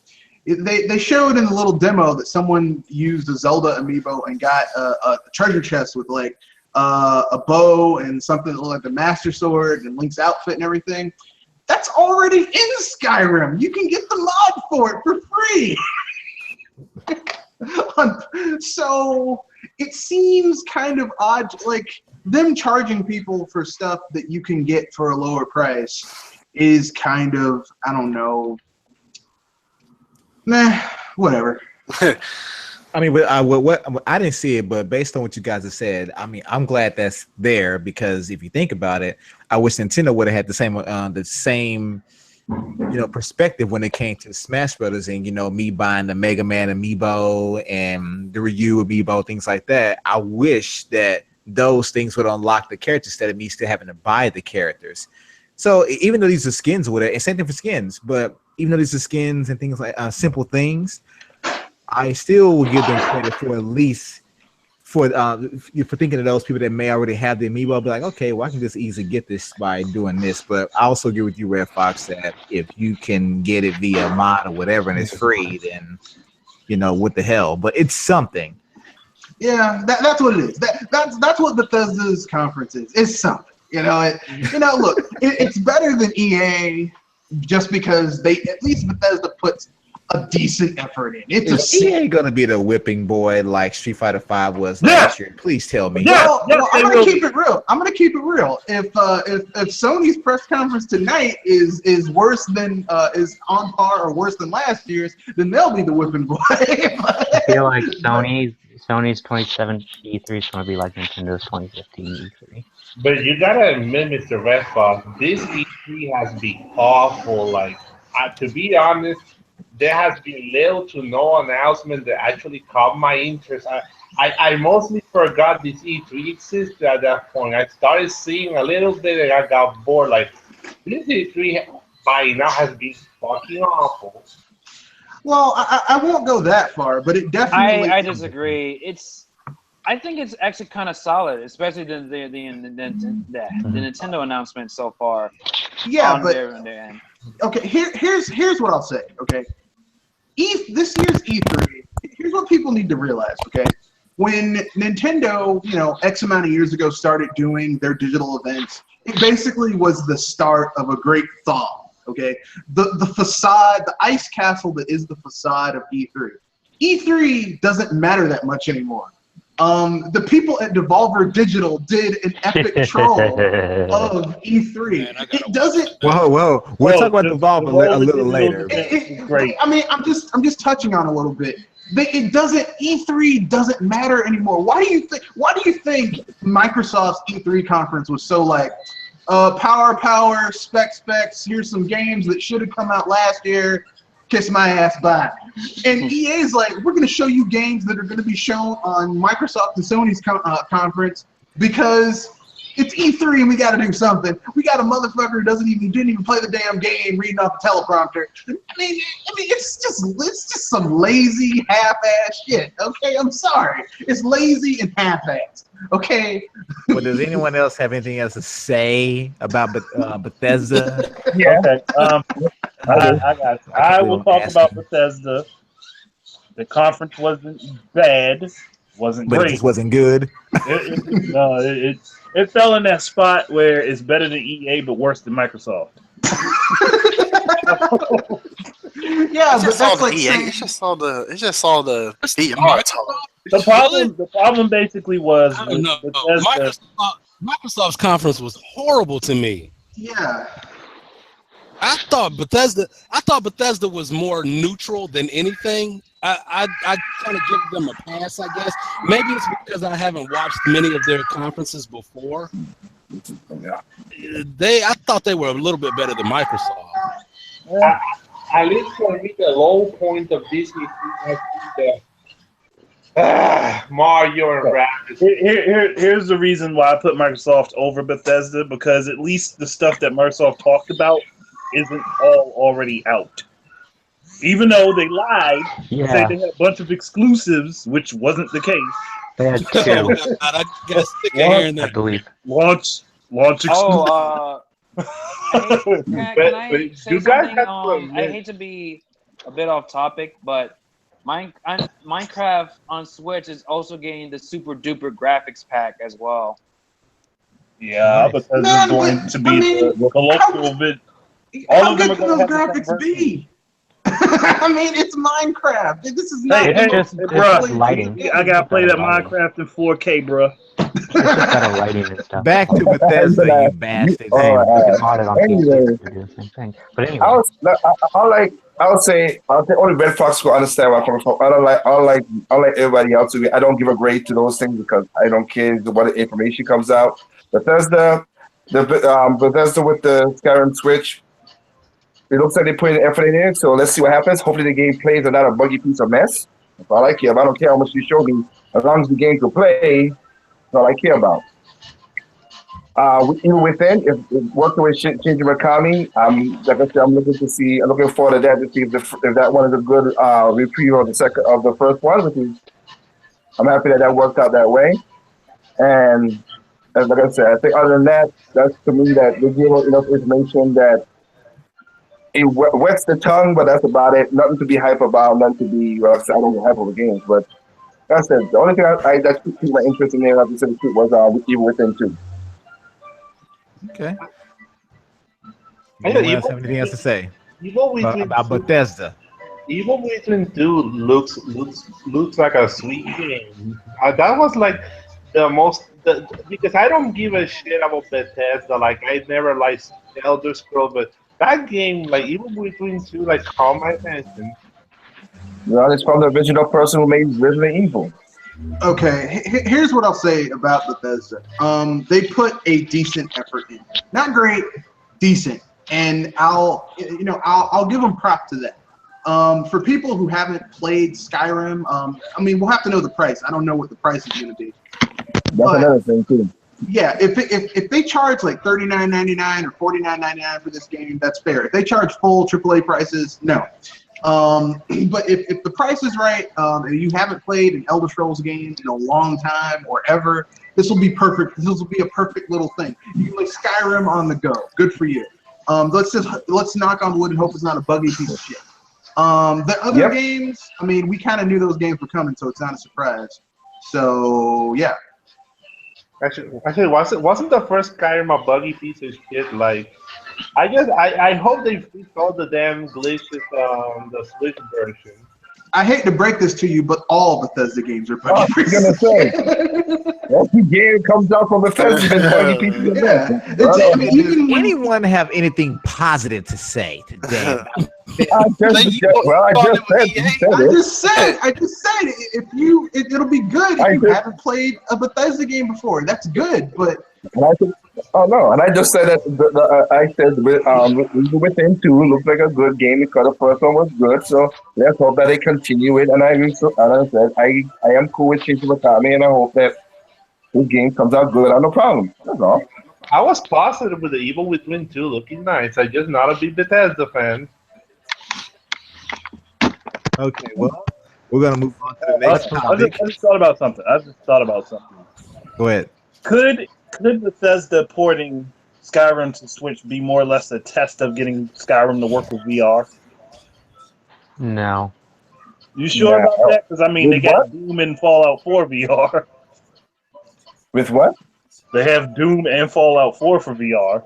They showed in the little demo that someone used a Zelda Amiibo and got a treasure chest with like a bow and something like the Master Sword and Link's outfit and everything. That's already in Skyrim. You can get the mod for it for free. So it seems kind of odd, like them charging people for stuff that you can get for a lower price is kind of, I don't know. Nah, whatever. I mean, but I didn't see it, but based on what you guys have said, I mean, I'm glad that's there because if you think about it, I wish Nintendo would have had the same perspective when it came to Smash Brothers and me buying the Mega Man Amiibo and the Ryu Amiibo, things like that. I wish that those things would unlock the characters instead of me still having to buy the characters. So even though these are skins or whatever, and same thing for skins, but even though these are skins and things like simple things, I still will give them credit for at least for thinking of those people that may already have the Amiibo. I'll be like, okay, well, I can just easily get this by doing this. But I also agree with you, Red Fox, that if you can get it via mod or whatever and it's free, then what the hell? But it's something. Yeah, that's what it is. That's what Bethesda's conference is. It's something. Look, it's better than EA just because at least Bethesda puts a decent effort in. Is EA gonna be the whipping boy like Street Fighter V was last year? Please tell me. Well, I'm gonna keep it real. If Sony's press conference tonight is worse than is on par or worse than last year's, then they'll be the whipping boy. I feel like Sony's 2017 E3 is gonna be like Nintendo's 2015 E3. But you gotta admit, Mr. Redfox, this E3 has been awful. Like, to be honest, there has been little to no announcement that actually caught my interest. I mostly forgot this E3 existed at that point. I started seeing a little bit and I got bored. Like, this E3 by now has been fucking awful. Well, I won't go that far, but it definitely. I disagree. I think it's actually kind of solid, especially the Nintendo announcement so far. Yeah, but their end. Okay, here's what I'll say. Okay, This year's E3, here's what people need to realize, okay? When Nintendo, X amount of years ago started doing their digital events, it basically was the start of a great thaw, okay? The facade, the ice castle that is the facade of E3. E3 doesn't matter that much anymore. The people at Devolver Digital did an epic troll of E3. Man, It doesn't. Well, we'll talk about Devolver a little later. Great. I mean, I'm just touching on a little bit. It doesn't. E3 doesn't matter anymore. Why do you think Microsoft's E3 conference was so like, power, specs? Here's some games that should have come out last year. Kiss my ass, bye. And EA's like, we're going to show you games that are going to be shown on Microsoft and Sony's conference because it's E3 and we got to do something. We got a motherfucker who didn't even play the damn game, reading off the teleprompter. I mean, it's just some lazy half-ass shit. Okay, I'm sorry. It's lazy and half-assed. Okay. Well, does anyone else have anything else to say about Bethesda? Yeah. Okay. I will talk about Bethesda. The conference wasn't bad, wasn't but great. It just wasn't good. It fell in that spot where it's better than EA but worse than Microsoft. Yeah, but that's like EA. saying, It's just all the The problem basically was I don't know. Bethesda. Microsoft's conference was horrible to me. yeah. I thought Bethesda was more neutral than anything. I kind of give them a pass, I guess. Maybe it's because I haven't watched many of their conferences before. I thought they were a little bit better than Microsoft. At least for me, the low point of this has been the Mario and Rabbids. Here's the reason why I put Microsoft over Bethesda, because at least the stuff that Microsoft talked about isn't all already out. Even though they lied, say they had a bunch of exclusives, which wasn't the case. They had two. I got sick of hearing that. I believe. Launch exclusives. Can I say something? I hate to be a bit off topic, but Minecraft on Switch is also getting the super duper graphics pack as well. Yeah, because it's going to be the local bit. How good can those graphics be? I mean, it's Minecraft. This is not. It's just lighting. I gotta play that Minecraft in 4K, bro. It's just kind of lighting and stuff. Back to Bethesda, you bastard. But anyway, I would say only Red Fox will understand where I'm coming from. I don't like everybody else. I don't give a grade to those things because I don't care what information comes out. Bethesda with the Skyrim Switch, it looks like they're putting effort in it. So let's see what happens. Hopefully the game plays are not a buggy piece of mess. That's all I care about. I don't care how much you show me. As long as the game can play, that's all I care about. Even within, if working with Shinji Mikami, like I said, I'm looking forward to that to see if that one is a good reprieve of the first one, which is, I'm happy that worked out that way. And as like I said, I think other than that, that's to me that they give enough information that it wets the tongue, but that's about it. Nothing to be hype about, nothing to be, I don't get hype over games, but that's it. The only thing that piqued my interest in there, like I said, was Even Within 2. Okay. Anyone else have anything else to say about Bethesda? Evil Within 2 looks like a sweet game. That was like the most because I don't give a shit about Bethesda. Like I never liked Elder Scrolls, but that game, like Evil Within 2, like caught my attention. Well, it's from the original person who made Resident Evil. Okay, here's what I'll say about Bethesda. They put a decent effort in. Not great, decent. And I'll give them props to that. For people who haven't played Skyrim, I mean, we'll have to know the price. I don't know what the price is going to be. That's another thing too. Yeah, if they charge like $39.99 or $49.99 for this game, that's fair. If they charge full AAA prices, no. But if the price is right, and you haven't played an Elder Scrolls game in a long time or ever, this will be perfect. This will be a perfect little thing. You can play Skyrim on the go. Good for you. Let's knock on wood and hope it's not a buggy piece of shit. The other games, I mean, we kind of knew those games were coming, so it's not a surprise. So yeah. Actually, wasn't the first Skyrim a buggy piece of shit? Like, I hope they fixed all the damn glitches on the Switch version. I hate to break this to you, but all Bethesda games are I was buggy gonna pieces. say, every game comes out from Bethesda is buggy pieces of Yeah. that. I mean, even when Anyone have anything positive to say today? I just said I just said, if you, it'll be good if you haven't played a Bethesda game before. That's good, but and I said, oh no, and I just said that I said Within 2 looks like a good game because the first one was good, so let's hope that they continue it. And I said I am cool with Shinji Mikami, and I hope that this game comes out good without no problem. That's all. I was positive with the Evil Within 2 looking nice. I just not a big Bethesda fan. Okay, well, we're gonna move on to the next topic. I just thought about something. Go ahead. Could Bethesda porting Skyrim to Switch be more or less a test of getting Skyrim to work with VR? No. You sure about that? Because I mean, they got Doom and Fallout 4 VR. With what? They have Doom and Fallout 4 for VR.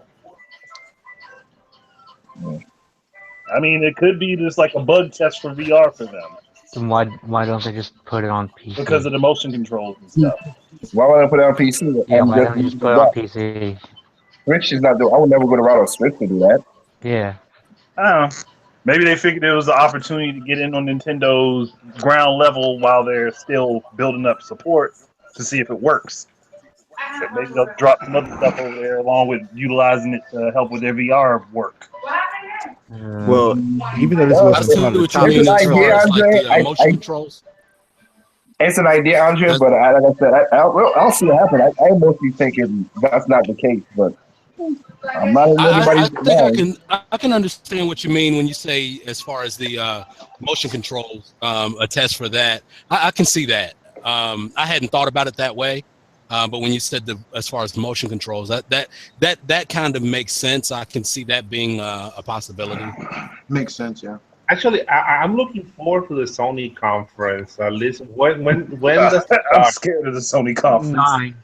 I mean, it could be just like a bug test for VR for them. Then why don't they just put it on PC? Because of the motion controls and stuff. Why would I put it on PC? Yeah, why don't you just put it on PC? Switch is not doing. I would never go to route on Switch to do that. Yeah. I don't know. Maybe they figured it was an opportunity to get in on Nintendo's ground level while they're still building up support to see if it works. And maybe they'll drop some other stuff over there along with utilizing it to help with their VR work. Well, even though this wasn't part of the topic, motion controls. It's an idea, Andre, but like I said, I'll see what happens. I mostly think that's not the case, but I'm not in anybody's mind. I can understand what you mean when you say as far as the motion controls, a test for that. I can see that. I hadn't thought about it that way. But when you said as far as the motion controls, that kind of makes sense. I can see that being a possibility. Makes sense, yeah. Actually, I'm looking forward to the Sony conference. At least when does I'm scared of the Sony conference. 9.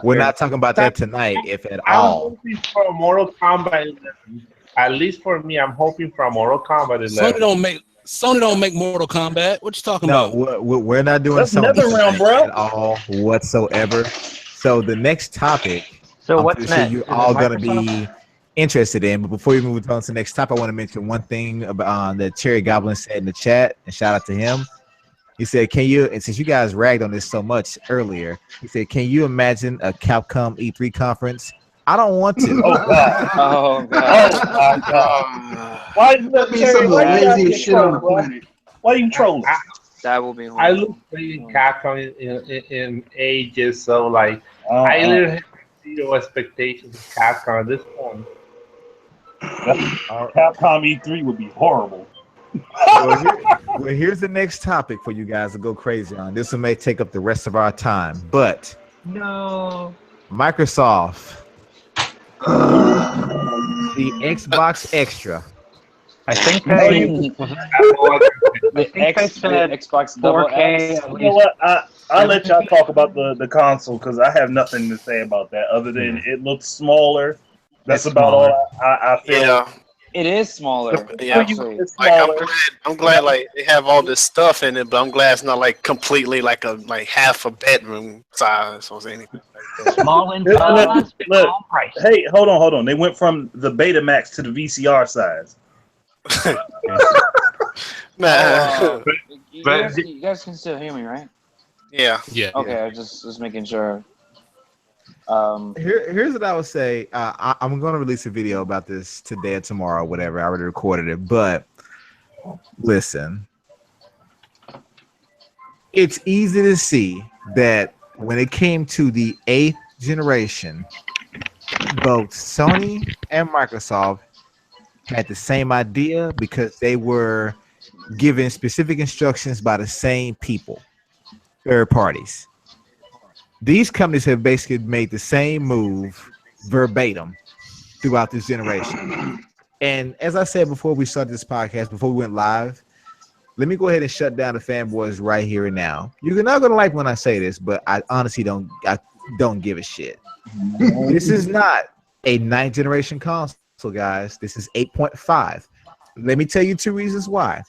We're not talking about that tonight, if at I'm all. hoping for a Mortal Kombat 11. At least for me, I'm hoping for a Mortal Kombat 11. Sony don't make Mortal Kombat. What you talking about? No, we're not doing Sony at all whatsoever. So the next topic, so what's next? You're all gonna be interested in. But before we move on to the next topic, I want to mention one thing about that Cherry Goblin said in the chat, and shout out to him. He said, "Can you?" And since you guys ragged on this so much earlier, he said, "Can you imagine a Capcom E3 conference?" I don't want to. Oh God! Oh God! Oh my God! Why is that be some of the laziest shit on the planet? Why are you trolling? That will be. I look playing Capcom in ages, so like I literally have zero expectations of Capcom at this point. Capcom E3 would be horrible. Well, here's the next topic for you guys to go crazy on. This one may take up the rest of our time, but no, Microsoft, the Xbox Extra. I think the Xbox Double X. You know what? I'll let y'all talk about the console because I have nothing to say about that other than it looks smaller. That's about all I feel. Yeah. It is smaller. Yeah, It's like, I'm glad like they have all this stuff in it, but I'm glad it's not like completely like half a bedroom size or anything. Small in size, small price. Hey, hold on. They went from the Betamax to the VCR size. You guys can still hear me, right? Yeah. Okay, I just making sure. Here's what I would say. I'm going to release a video about this today or tomorrow, whatever. I already recorded it, but listen, it's easy to see that when it came to the 8th generation, both Sony and Microsoft had the same idea because they were given specific instructions by the same people, third parties. These companies have basically made the same move verbatim throughout this generation. And as I said before we started this podcast, before we went live, let me go ahead and shut down the fanboys right here and now. You're not gonna like when I say this, but I honestly don't give a shit. This is not a 9th generation console, guys. This is 8.5. Let me tell you 2 reasons why.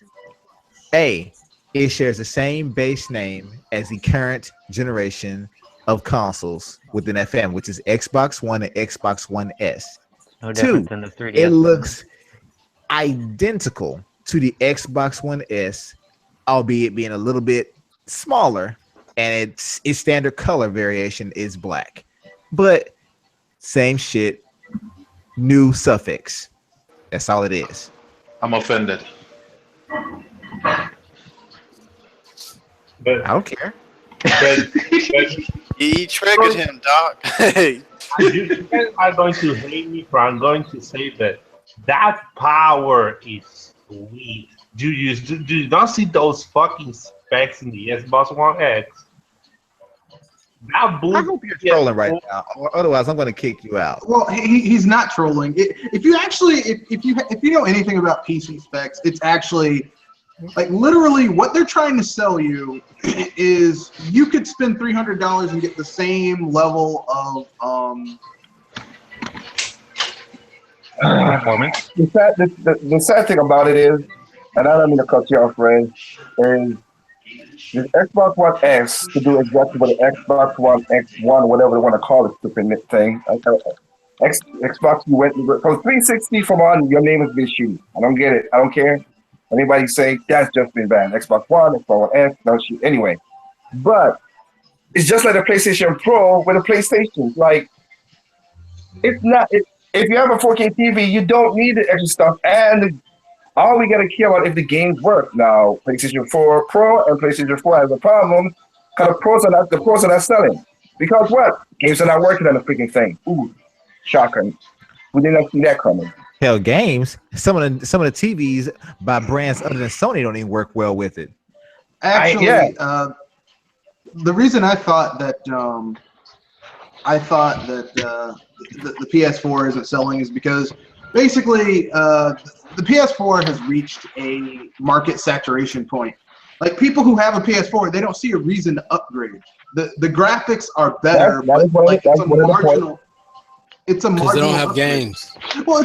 A, it shares the same base name as the current generation of consoles within that family, which is Xbox One and Xbox One S. No 2, different than the 3DS. it looks identical to the Xbox One S, albeit being a little bit smaller, and its standard color variation is black. But same shit, new suffix. That's all it is. I'm offended. But I don't care. He triggered him, Doc. you guys are going to hate me for I'm going to say that power is sweet. Do you not see those fucking specs in the Xbox One X? That blue. I hope you're trolling right now, or otherwise I'm going to kick you out. Well, he's not trolling. If you know anything about PC specs, it's actually like literally what they're trying to sell you is you could spend $300 and get the same level of performance. The sad thing about it is, and I don't mean to cut you off, Ray, is the Xbox One X to do exactly what the Xbox One X1, whatever they want to call it, stupid thing. Xbox, you went from 360 from on, your name is been shitty. I don't get it. I don't care. Anybody say that's just been bad. Xbox One, Xbox One S, no shit. Anyway, but it's just like the PlayStation Pro with a PlayStation. Like, it's not. If you have a 4K TV, you don't need the extra stuff. And all we gotta care about if the games work. Now, PlayStation 4 Pro and PlayStation 4 has a problem because the pros are not selling. Because what? Games are not working on the freaking thing. Ooh, shocking. We did not see that coming. Hell, games. Some of the TVs by brands other than Sony don't even work well with it. actually the reason I thought that the PS4 isn't selling is because basically the PS4 has reached a market saturation point. Like, people who have a PS4, they don't see a reason to upgrade. The graphics are better, but like it's a marginal. It's a because they don't have upgrade. games. Well,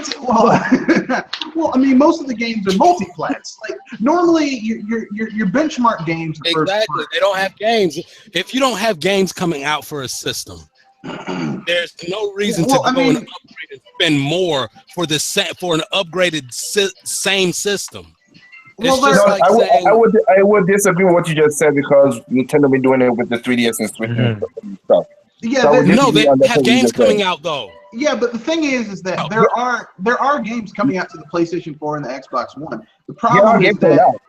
well, I mean, most of the games are multi-plats. Like, normally, your benchmark games are Exactly. They don't have games. If you don't have games coming out for a system, there's no reason to go and upgrade and spend more for an upgraded same system. Well, I would disagree with what you just said because Nintendo been doing it with the 3DS and Switch and stuff. Yeah, so they have games coming out though. Yeah, but the thing is that there are games coming out to the PlayStation 4 and the Xbox One. The problem is that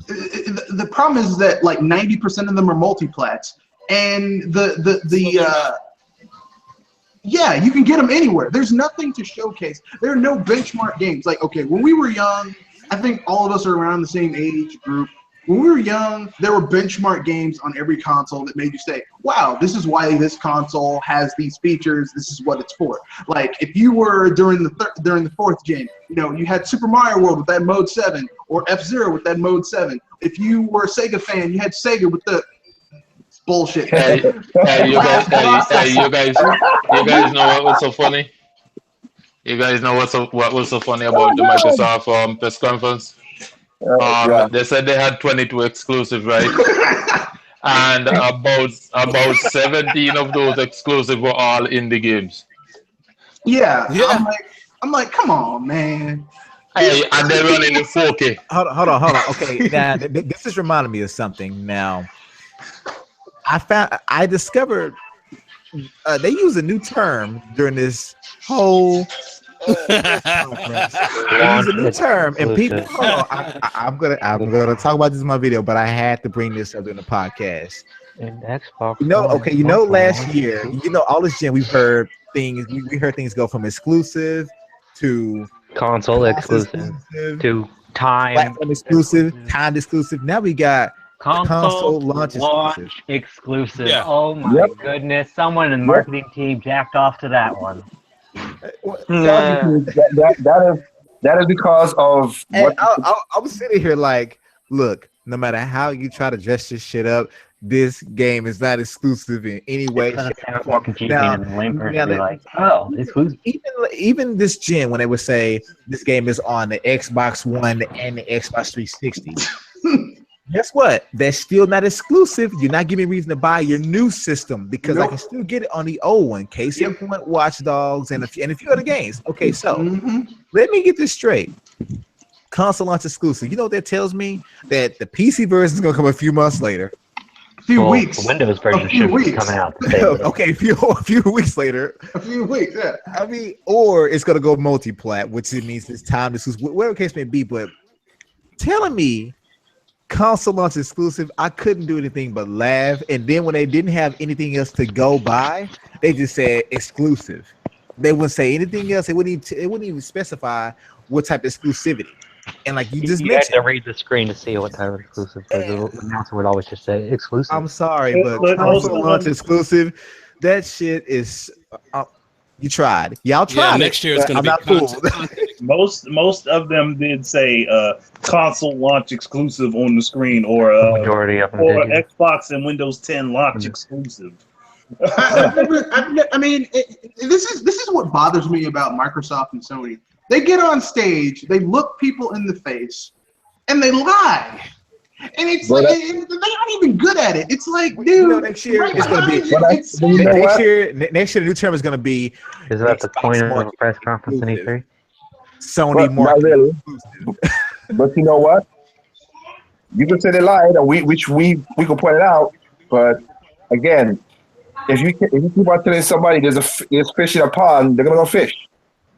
the problem is that like 90% of them are multi-plats, and yeah, you can get them anywhere. There's nothing to showcase. There are no benchmark games. Like, okay, when we were young, I think all of us are around the same age group. When we were young, there were benchmark games on every console that made you say, wow, this is why this console has these features. This is what it's for. Like, if you were during the fourth gen, you had Super Mario World with that Mode 7 or F-Zero with that Mode 7. If you were a Sega fan, you had Sega with the bullshit. Hey, you guys know what was so funny? You guys know what was so funny about the Microsoft press conference? They said they had 22 exclusive, right? And about 17 of those exclusive were all indie games. Yeah. I'm like, come on, man. Hey, and they're running in 4K. Hold on. Okay, now this is reminding me of something. Now, I discovered they use a new term during this whole conference. They use a new term, and people. Hold on, I'm gonna talk about this in my video, but I had to bring this up in the podcast. And Xbox. Last year, all this gen we've heard things. We heard things go from exclusive to console exclusive to platform exclusive, timed exclusive. Now we got console launch exclusive. Yeah. Oh my goodness! Someone in the marketing team jacked off to that one. That That is because of what. I'm sitting here like, look, no matter how you try to dress this shit up, this game is not exclusive in any way. It's gonna shape, or sound form. more confusing and the lame person be now, like, oh, exclusive. even this gen, when they would say this game is on the Xbox One and the Xbox 360, guess what? That's still not exclusive. You're not giving me reason to buy your new system because I can still get it on the old one. Case in point, Watch Dogs and a few other games. Okay, so let me get this straight. Console launch exclusive. You know what that tells me? That the PC version is gonna come a few months later. A few weeks. The Windows version should be coming out. Okay, a few weeks later. A few weeks, yeah. I mean, or it's gonna go multi-plat, which it means it's time to whatever case may be. But telling me console launch exclusive, I couldn't do anything but laugh. And then when they didn't have anything else to go by, they just said exclusive. They wouldn't say anything else. It wouldn't even specify what type of exclusivity. And like you just mentioned, had to read the screen to see what type of exclusive. Because the announcer would always just say exclusive. I'm sorry, but console launch exclusive, that shit is. You tried. Y'all tried. Yeah, next year it's going to be content. Most of them did say console launch exclusive on the screen, or majority of them or did, Xbox and Windows 10 launch exclusive. I mean, this is what bothers me about Microsoft and Sony. They get on stage, they look people in the face, and they lie. And it's like they're not even good at it. It's like, dude, next year right it's going to be next year the new term is going to be. Is that the point of a press conference in E3? Sony not really. But you know what? You can say they lied, and we can point it out. But again, if you keep on telling somebody there's fish in a pond, they're gonna go fish.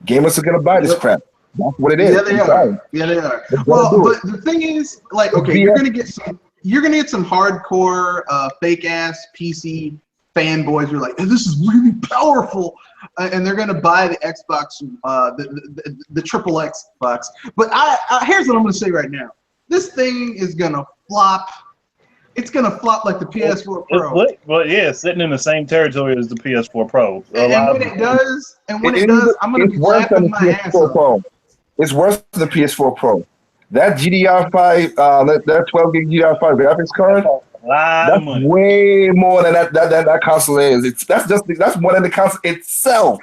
Gamers are gonna buy this crap. That's what it is. Yeah, they are. Yeah, they are. Well, but the thing is, like, okay, you're gonna get some hardcore, fake ass PC fanboys who are like, hey, this is really powerful, and they're gonna buy the Xbox, the triple Xbox. But here's what I'm gonna say right now: this thing is gonna flop. It's gonna flop like the PS4 Pro. Well, yeah, it's sitting in the same territory as the PS4 Pro. And when it does, I'm gonna be laughing my ass off. It's worse than the PS4 Pro. That GDR5, that 12 gig GDR5 graphics card, that's way more than that console is. That's more than the console itself.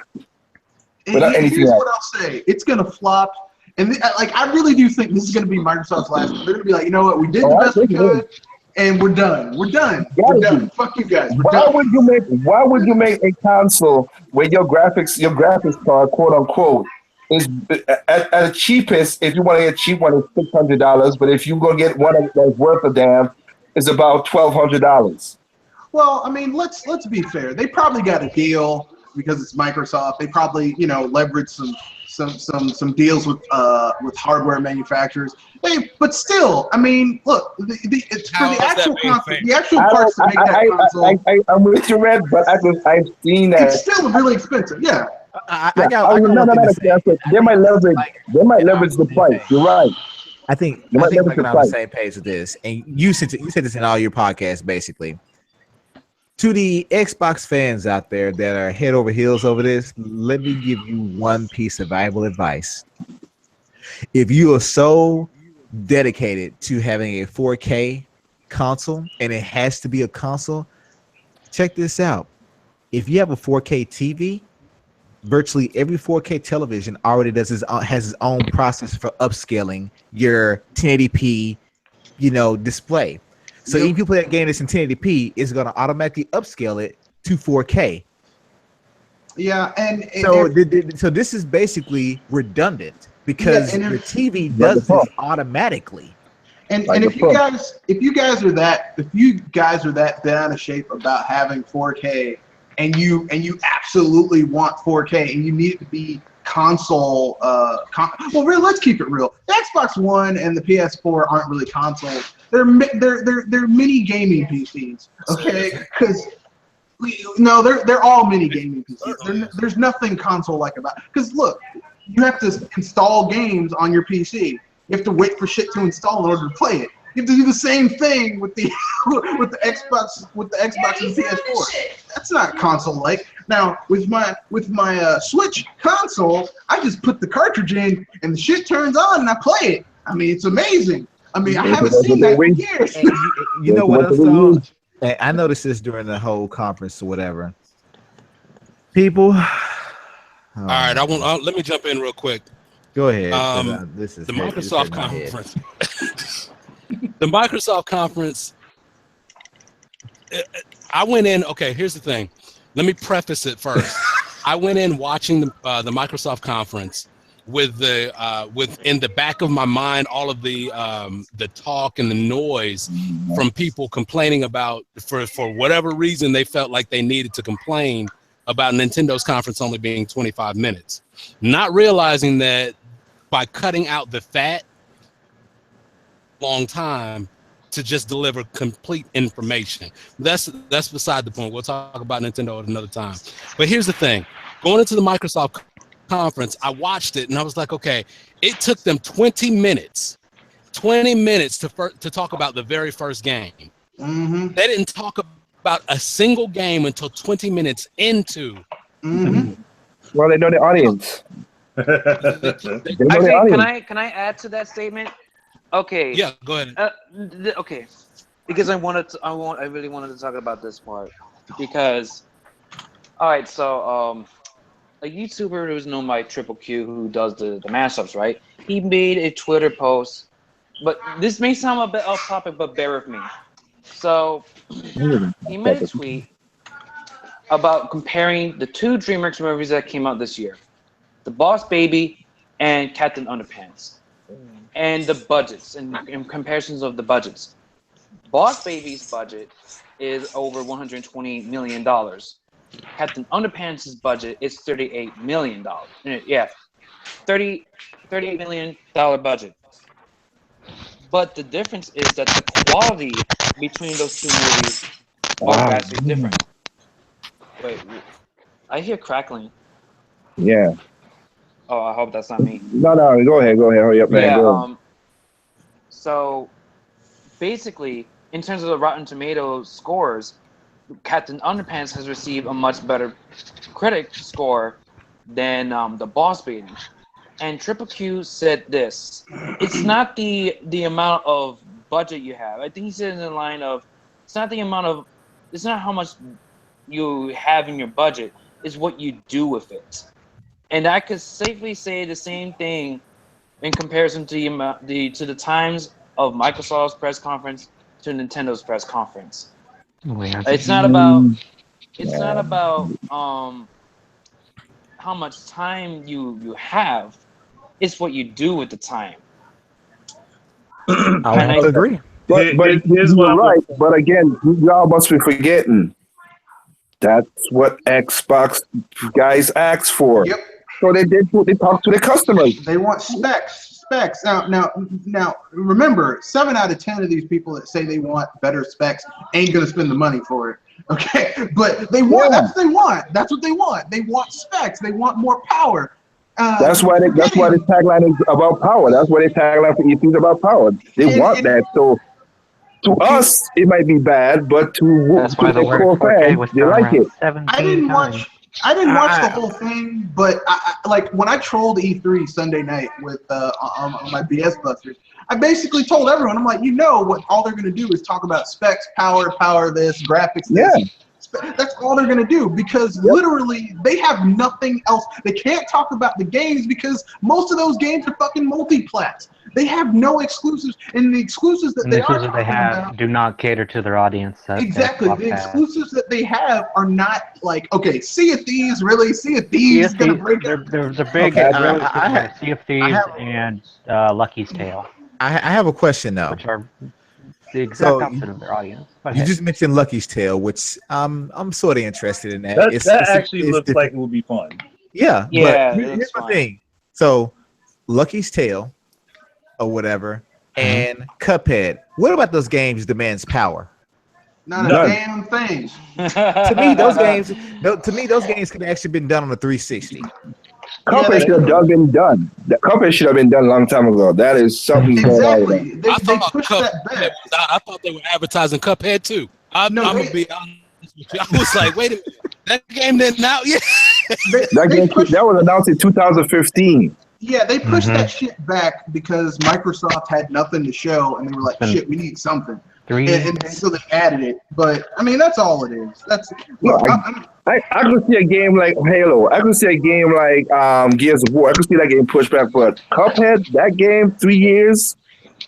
Without anything here's else. What I'll say: it's gonna flop, and I really do think this is gonna be Microsoft's last one. They're gonna be like, you know what, we did the best we could, and we're done. We're done. Fuck you guys. Why would you make a console where your graphics card, quote unquote, is at the cheapest? If you want to get a cheap one, it's $600. But if you go get one that's worth a damn, it's about $1,200. Well, I mean, let's be fair. They probably got a deal because it's Microsoft. They probably leveraged some deals with hardware manufacturers. But still, I mean, look, it's for the actual console, the actual parts to make that console. I'm with you, Red, but I've seen that. It's still really expensive. Yeah. They might leverage the price. You're right. I think we're on the same page with this, and you said this in all your podcasts, basically. To the Xbox fans out there that are head over heels over this, let me give you one piece of valuable advice. If you are so dedicated to having a 4K console, and it has to be a console, check this out. If you have a 4K TV, virtually every 4K television already has its own process for upscaling your 1080p, display. So if you play a game that's in 1080p, it's going to automatically upscale it to 4K. Yeah, and so this is basically redundant because your TV does this automatically. And if you guys are that down of shape about having 4K, and you absolutely want 4K, and you need it to be console. Well, really, let's keep it real. The Xbox One and the PS4 aren't really consoles. They're mini gaming PCs. Okay, because they're all mini gaming PCs. There's nothing console-like about it. Because look, you have to install games on your PC. You have to wait for shit to install in order to play it. You have to do the same thing with the Xbox and the PS4. That's not console-like. Now with my Switch console, I just put the cartridge in and the shit turns on and I play it. I mean, it's amazing. I mean, I haven't seen that in years. You know what else though? I noticed this during the whole conference or whatever. People. All right, let me jump in real quick. Go ahead. This is the Microsoft conference. The Microsoft conference. I went in. Okay, here's the thing. Let me preface it first. I went in watching the Microsoft conference with in the back of my mind all of the talk and the noise from people complaining about for whatever reason they felt like they needed to complain about Nintendo's conference only being 25 minutes, not realizing that by cutting out the fat, long time to just deliver complete information. That's beside the point. We'll talk about Nintendo at another time. But here's the thing. Going into the Microsoft conference, I watched it and I was like, okay, it took them 20 minutes to talk about the very first game. Mm-hmm. They didn't talk about a single game until 20 minutes into. Mm-hmm. Well, they know the audience. Actually, can I add to that statement? Okay. Yeah, go ahead. Okay, because I really wanted to talk about this part because, all right, so a YouTuber who's known by Triple Q who does the mashups, right? He made a Twitter post, but this may sound a bit off topic, but bear with me. So he made a tweet about comparing the two DreamWorks movies that came out this year, The Boss Baby and Captain Underpants, and the budgets and comparisons of the budgets. Boss Baby's budget is over $120 million. Captain Underpants' budget is $38 million. Yeah, $38 million budget. But the difference is that the quality between those two movies was vastly different. Wait, I hear crackling. Yeah. Oh, I hope that's not me. No, go ahead. Hurry up, man. Yeah. So basically, in terms of the Rotten Tomatoes scores, Captain Underpants has received a much better critic score than The Boss Baby. And Triple Q said this: it's not the amount of budget you have. I think he said in the line of, it's not how much you have in your budget, it's what you do with it. And I could safely say the same thing in comparison to the times of Microsoft's press conference to Nintendo's press conference. It's not about how much time you have. It's what you do with the time. I agree. But here's you're right. But again, y'all must be forgetting that's what Xbox guys ask for. Yep. So they talk to the customers. They want specs. Now, remember, 7 out of 10 of these people that say they want better specs ain't gonna spend the money for it. Okay, but they want. That's what they want. That's what they want. They want specs. They want more power. That's why the tagline is about power. That's why the tagline for E3 is about power. They want that. So to us, it might be bad, but to the core fans, they like it. I didn't watch the whole thing, but I like when I trolled E3 Sunday night with on my BS Busters, I basically told everyone, I'm like, what all they're gonna do is talk about specs, power this, graphics this. Yeah. That's all they're gonna do because literally they have nothing else. They can't talk about the games because most of those games are fucking multi-plats. They have no exclusives, and the exclusives that they have do not cater to their audience. Exactly, the exclusives that they have are not like, okay, Sea of Thieves, really? Sea of Thieves is gonna break it? They're big. Sea of Thieves and Lucky's Tale. I have a question though. Which are the exact opposite of their audience. You just mentioned Lucky's Tale, which I'm sort of interested in that. That actually looks like it would be fun. Yeah, but here's my thing. So, Lucky's Tale, or whatever, and Cuphead. What about those games demands power? Not a damn thing. To me, those games could have actually been done on a 360. Cuphead should have been done. The Cuphead should have been done a long time ago. That is something. Exactly. They pushed that back. I thought they were advertising Cuphead too. I'm gonna be honest with you. I was like, wait a minute. That game didn't out yet. That was announced in 2015. Yeah, they pushed that shit back because Microsoft had nothing to show, and they were like, "Shit, we need something." And so they added it. But I mean, that's all it is. That's look. I could see a game like Halo. I could see a game like Gears of War. I could see that getting pushed back. But Cuphead, that game, 3 years,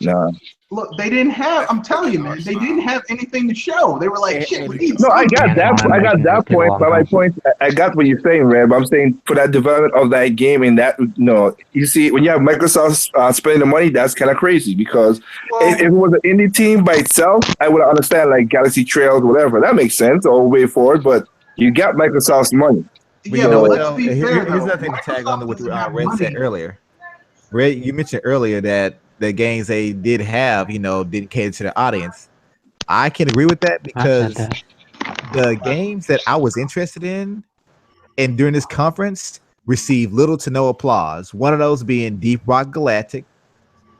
nah. Look, they didn't have. I'm telling you, man, they didn't have anything to show. They were like, "Shit, we need." No, I something. got that. I got that point. But my point, I got what you're saying, Red. But I'm saying for that development of that game and that, you see, when you have Microsoft spending the money, that's kind of crazy. Because if it was an indie team by itself, I would understand like Galaxy Trails, whatever. That makes sense all the way forward. But you got Microsoft's money. Yeah, but let's be fair. Here's another thing to tag on to what Red said earlier. Red, you mentioned earlier that the games they did have, didn't cater to the audience. I can agree with that because the games that I was interested in and during this conference received little to no applause. One of those being Deep Rock Galactic.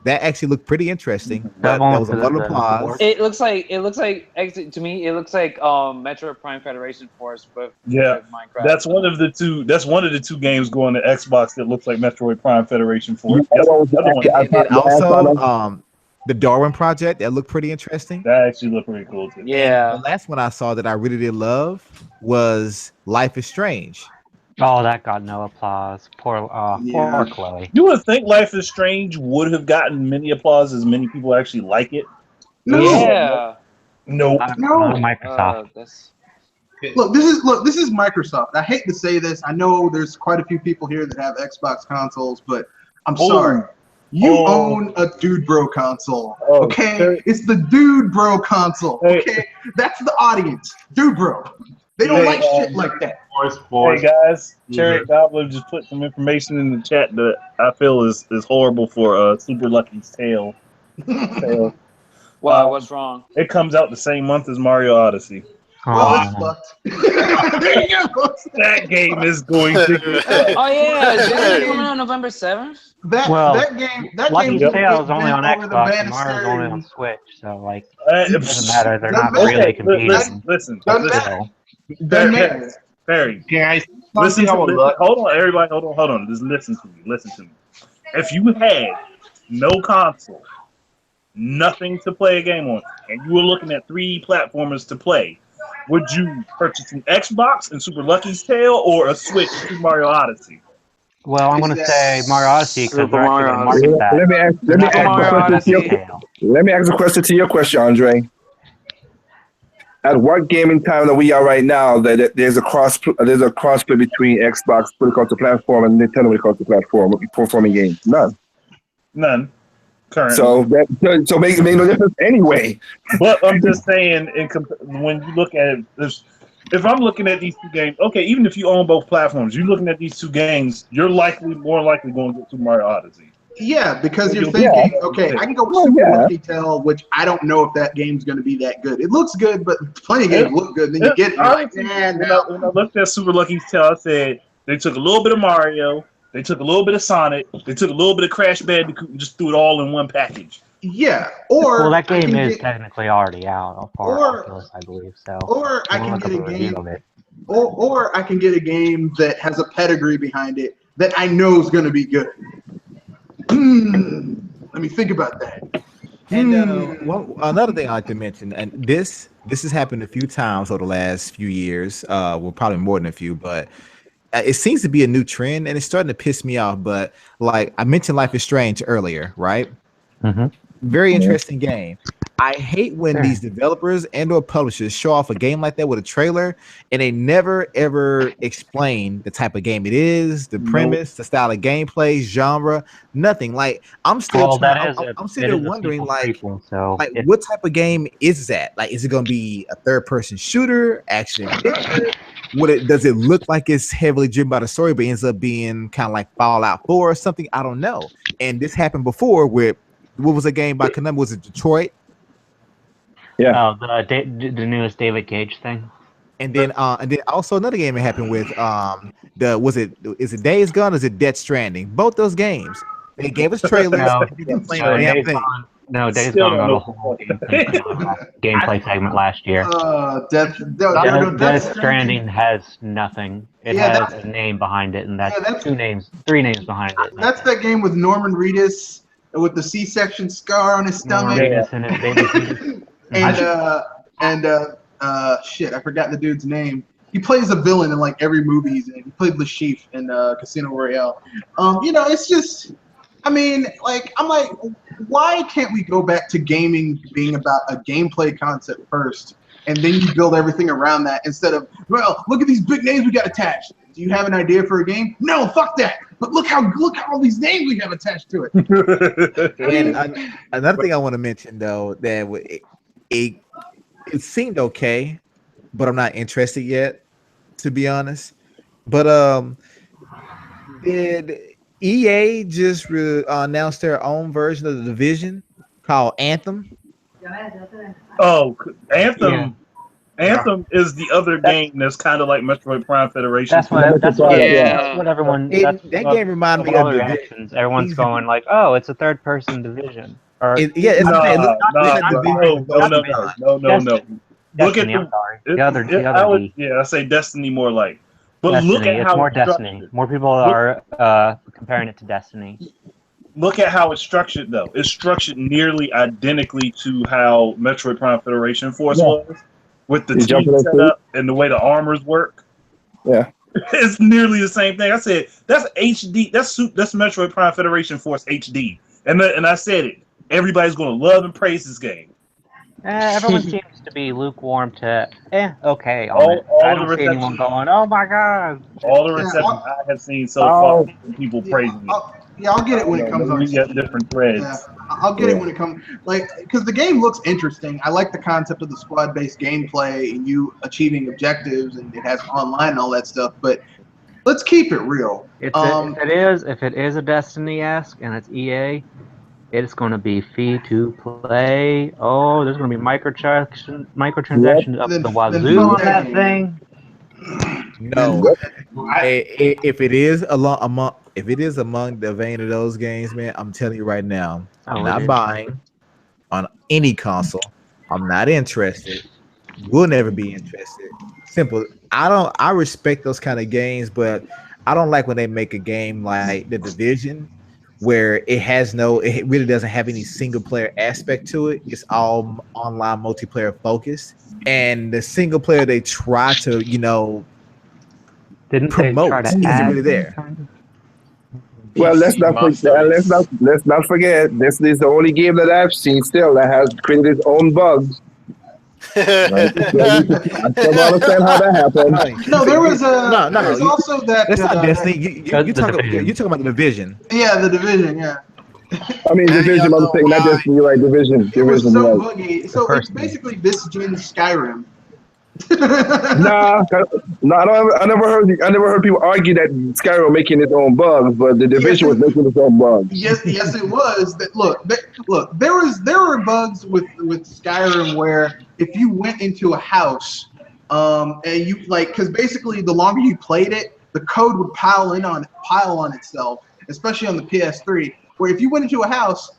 That actually looked pretty interesting, but there was a lot of applause. It looks like to me it looks like Metro Prime Federation Force, but Yeah, Minecraft. that's one of the two. That's one of the two games going to Xbox that looks like Metroid Prime Federation Force. Yeah, That's and also, the Darwin Project that looked pretty interesting. That actually looked pretty cool too. Yeah. And the last one I saw that I really did love was Life is Strange. Oh, that got no applause. Poor Chloe. You would think Life is Strange would have gotten many applause as many people actually like it. No. Yeah. Nope. No. Microsoft. Look, this is Microsoft. I hate to say this. I know there's quite a few people here that have Xbox consoles, but I'm sorry. You own a Dude Bro console. Okay? It's the Dude Bro console. Okay? That's the audience. Dude Bro. They don't like shit like that. Hey guys, Cherry Gobbler just put some information in the chat that I feel is horrible for Super Lucky's Tale. Wow, what's wrong? It comes out the same month as Mario Odyssey. Well, it's fucked. There you go. That game is going to. Oh yeah, is it coming out November 7th? That game. Lucky's Tale is only on Xbox and Mario's only on Switch, so like it doesn't matter. They're not really competing. Listen. Barry, can I listen to me? Hold on, everybody. Hold on. Just listen to me. Listen to me. If you had no console, nothing to play a game on, and you were looking at 3 platformers to play, would you purchase an Xbox and Super Lucky's Tale or a Switch Super Mario Odyssey? Well, I'm going to say Mario Odyssey because they're actually going to market that. Let me ask a question to your question, Andre. At what gaming time that we are right now that there's a crossplay between Xbox when it comes to platform and Nintendo when it comes to platform performing games? None. Currently. So make no difference anyway. But I'm just saying, when you look at it, if I'm looking at these two games, okay, even if you own both platforms, you're looking at these two games, you're more likely going to get Super Mario Odyssey. Yeah, because you're thinking, okay, I can go with Super Lucky Tale, which I don't know if that game's going to be that good. It looks good, but plenty of games look good. And then you get it, you're like, man. When I looked at Super Lucky Tale, I said they took a little bit of Mario, they took a little bit of Sonic, they took a little bit of Crash Bandicoot, and just threw it all in one package. Yeah, or that game is technically already out for Oculus, I believe. So, or I can get a game, or I can get a game that has a pedigree behind it that I know is going to be good. Let me think about that. And another thing I like to mention, and this has happened a few times over the last few years. Well, probably more than a few, but it seems to be a new trend, and it's starting to piss me off. But like I mentioned, Life is Strange earlier, right? Mm-hmm. Very interesting game. I hate when these developers and/or publishers show off a game like that with a trailer, and they never ever explain the type of game it is, the premise, the style of gameplay, genre, nothing. Like I'm still, I'm sitting there wondering, like what type of game is that? Like, is it going to be a third-person shooter, action adventure? Does it look like it's heavily driven by the story, but ends up being kind of like Fallout 4 or something? I don't know. And this happened before with what was a game by Konami? Was it Detroit? Yeah. Oh, the newest David Cage thing. And then also another game that happened with is it Days Gone or is it Death Stranding? Both those games. They gave us trailers. No, Days Still Gone don't got a know. whole gameplay segment last year. Death Death Stranding has nothing. It Yeah, has that's- a name behind it, and that's, yeah, that's- 3 names behind it. That's that game with Norman Reedus with the C-section scar on his stomach. Norman Reedus and his baby fetus. Shit, I forgot the dude's name. He plays a villain in like every movie he's in. He played the Chief in Casino Royale. It's just, I'm like, why can't we go back to gaming being about a gameplay concept first, and then you build everything around that instead of, well, look at these big names we got attached. Do you have an idea for a game? No, fuck that. But look how all these names we have attached to it. And another thing I want to mention though, that it seemed okay, but I'm not interested yet, to be honest. But did EA just announce their own version of the Division called Anthem? Oh, Anthem. Yeah. Anthem is the other game that's kind of like Metroid Prime Federation. That's what everyone. That game reminded me of the reactions. Everyone's going like, "Oh, it's a third-person Division." Or No. Look at the other D. Yeah, I say Destiny more like. But Destiny. look at It's how more it's Destiny. structured. More people are comparing it to Destiny. Look at how it's structured, though. It's structured nearly identically to how Metroid Prime Federation Force was, with the team setup and the way the armors work. Yeah, it's nearly the same thing. I said that's HD. That's Metroid Prime Federation Force HD, and I said it. Everybody's going to love and praise this game. Everyone seems to be lukewarm to okay. I don't see anyone going, "Oh my god!" All the reception I have seen so far, people praising it. I'll get it when it comes on. We get different threads. Yeah, I'll get it when it comes. Because the game looks interesting. I like the concept of the squad-based gameplay and you achieving objectives, and it has online and all that stuff. But let's keep it real. If it is a Destiny-esque and it's EA, it's going to be free to play. Oh, there's going to be microtransactions up the wazoo on that thing. No, if it is among the vein of those games, man, I'm telling you right now, I'm not buying on any console. I'm not interested. Will never be interested. Simple. I respect those kind of games, but I don't like when they make a game like The Division, where it really doesn't have any single player aspect to it. It's all online multiplayer focused, and the single player they try to promote isn't really there. Well, let's not forget. This is the only game that I've seen still that has created its own bugs. I still don't understand how that happened. No, there was also that. That's not Destiny. You talking about the Division? Yeah, the Division. Yeah. I mean, Division. I'm saying not Destiny, right? Division. It was Division. so buggy. So it's basically this gen Skyrim. I never heard people argue that Skyrim was making its own bugs, but the Division was making its own bugs. Yes, it was. There were bugs with Skyrim where if you went into a house, and you because basically the longer you played it, the code would pile on itself, especially on the PS3. Where if you went into a house,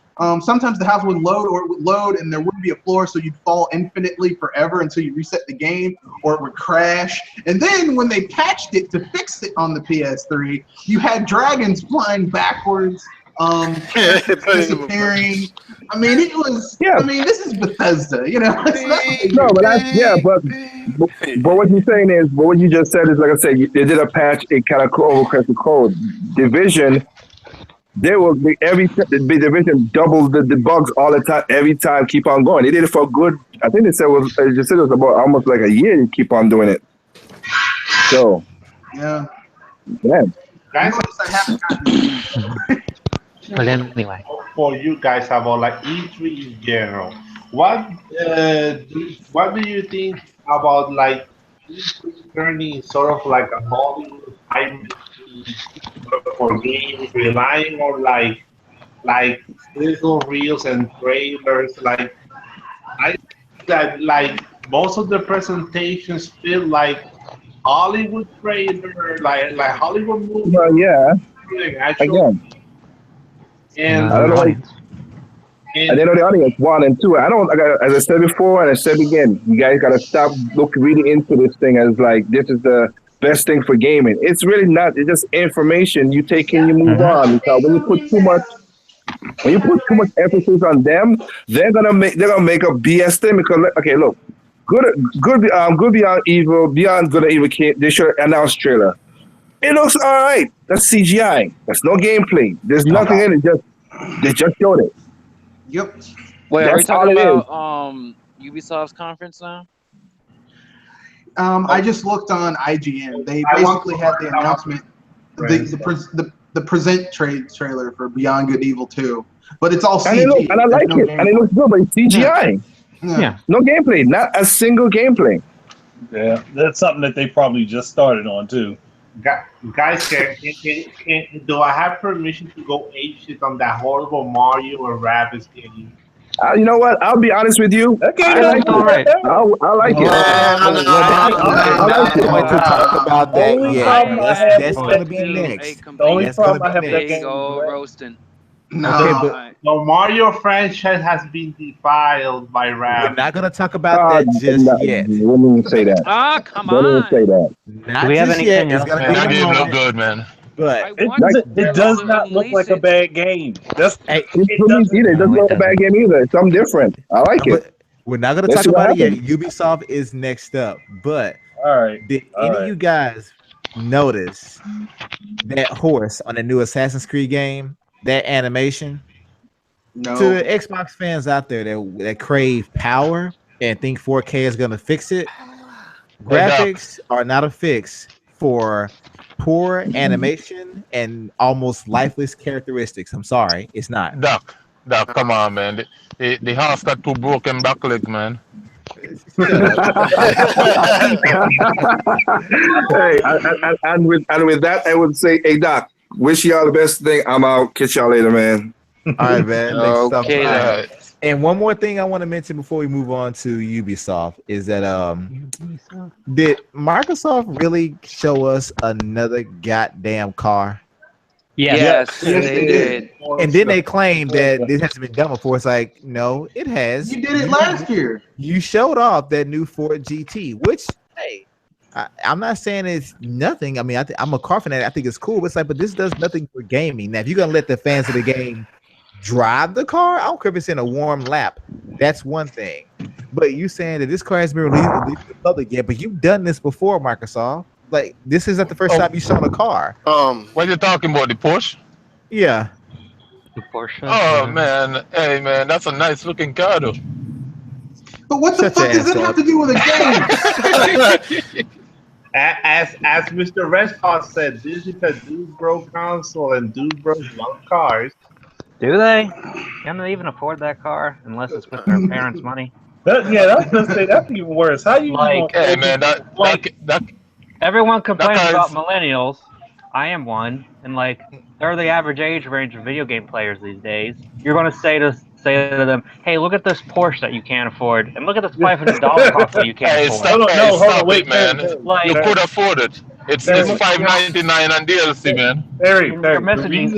sometimes the house would load and there wouldn't be a floor, so you'd fall infinitely forever until you reset the game, or it would crash. And then when they patched it to fix it on the PS3, you had dragons flying backwards, disappearing. I mean, it was. Yeah. I mean, this is Bethesda, No, but what you're saying is, what you just said is, like I said, they did a patch. It kind of overcorrected code. Division. There will be the Division doubles the bugs all the time, every time, keep on going. They did it for good. I think they said it was about almost like a year. You keep on doing it. So, yeah. Guys, but anyway, for you guys about like E3 in general, what do you think about like E3 turning sort of like a Hollywood type for games, relying on like little reels and trailers? Like I think that like most of the presentations feel like Hollywood trailer, like Hollywood movie. Well, yeah. Actually, Again. and I don't know. And then the audience 1 and 2. As I said before, and I said again, you guys got to stop really into this thing as like this is the best thing for gaming. It's really not. It's just information. You take in, you move on. Because when you put too much emphasis on them, they're gonna make a BS thing. Because okay, look, good Beyond Evil, Beyond Good and Evil came. They should announce trailer. It looks all right. That's CGI. That's no gameplay. There's nothing in it. They just showed it. Yep. Wait, are we That's all talking it about Ubisoft's conference now? I just looked on IGN. They basically had the announcement, the present trailer for Beyond Good and Evil 2, but it's all CG. And I like it, and it looks good, but it's CGI. Yeah. No gameplay, not a single gameplay. Yeah, that's something that they probably just started on too. Guys, do I have permission to go apeshit on that horrible Mario and Rabbids game? You know what? I'll be honest with you. I like it. Right. I like it. We're not going to talk about that yet. That's going to be next. The only problem I have that There game. you go, roasting. No. The Mario franchise has been defiled by Rabbids. We're not going to talk about that just yet. Wouldn't even say that. Ah, come Don't even say on. that. Not Do we have just anything yet. It's else? going to Man, be that in a game look moment. good, man. But It does not look like a bad game. That's It doesn't look a bad game either. It's something different. I like it. we're not going to Let's talk see what about it yet. happens. Ubisoft is next up. But all right. did any of you guys notice that horse on the new Assassin's Creed game? That animation? No. To the Xbox fans out there that crave power and think 4K is going to fix it, graphics are not a fix for poor animation and almost lifeless characteristics. I'm sorry, it's not. Doc, come on, man. The horse got 2 broken back legs, man. Hey, and with that, I would say, hey Doc, wish y'all the best thing. I'm out. Catch y'all later, man. All right, man. Okay, then. And one more thing I want to mention before we move on to Ubisoft is that did Microsoft really show us another goddamn car? Yes, they did. And then they claim that this hasn't been done before. It's like, no, it has. You did it last year. You showed off that new Ford GT, which, hey, I'm not saying it's nothing. I mean, I'm a car fan. I think it's cool. But it's like, but this does nothing for gaming. Now, if you're gonna let the fans of the game drive the car, I don't care if it's in a warm lap. That's one thing. But you saying that this car has been released to the public yet, but you've done this before, Microsoft. Like, this isn't the first time you saw a car. What you talking about, the Porsche? Yeah. The Porsche. Oh man, hey man, that's a nice looking car though. But what the fuck does it have to do with a game? As Mr. Redpaw said, this is a dude bro console and dude bros love cars. Do they? Can they even afford that car unless it's with their parents' money? That's even worse. How you Hey man, that everyone complains that about guy's- millennials. I am one, and like they're the average age range of video game players these days. You're going to say to them, "Hey, look at this Porsche that you can't afford, and look at this $500 car that you can't afford." Stop it, man. Like, you could afford it. It's $5.99 on DLC, man. Barry, You're the messaging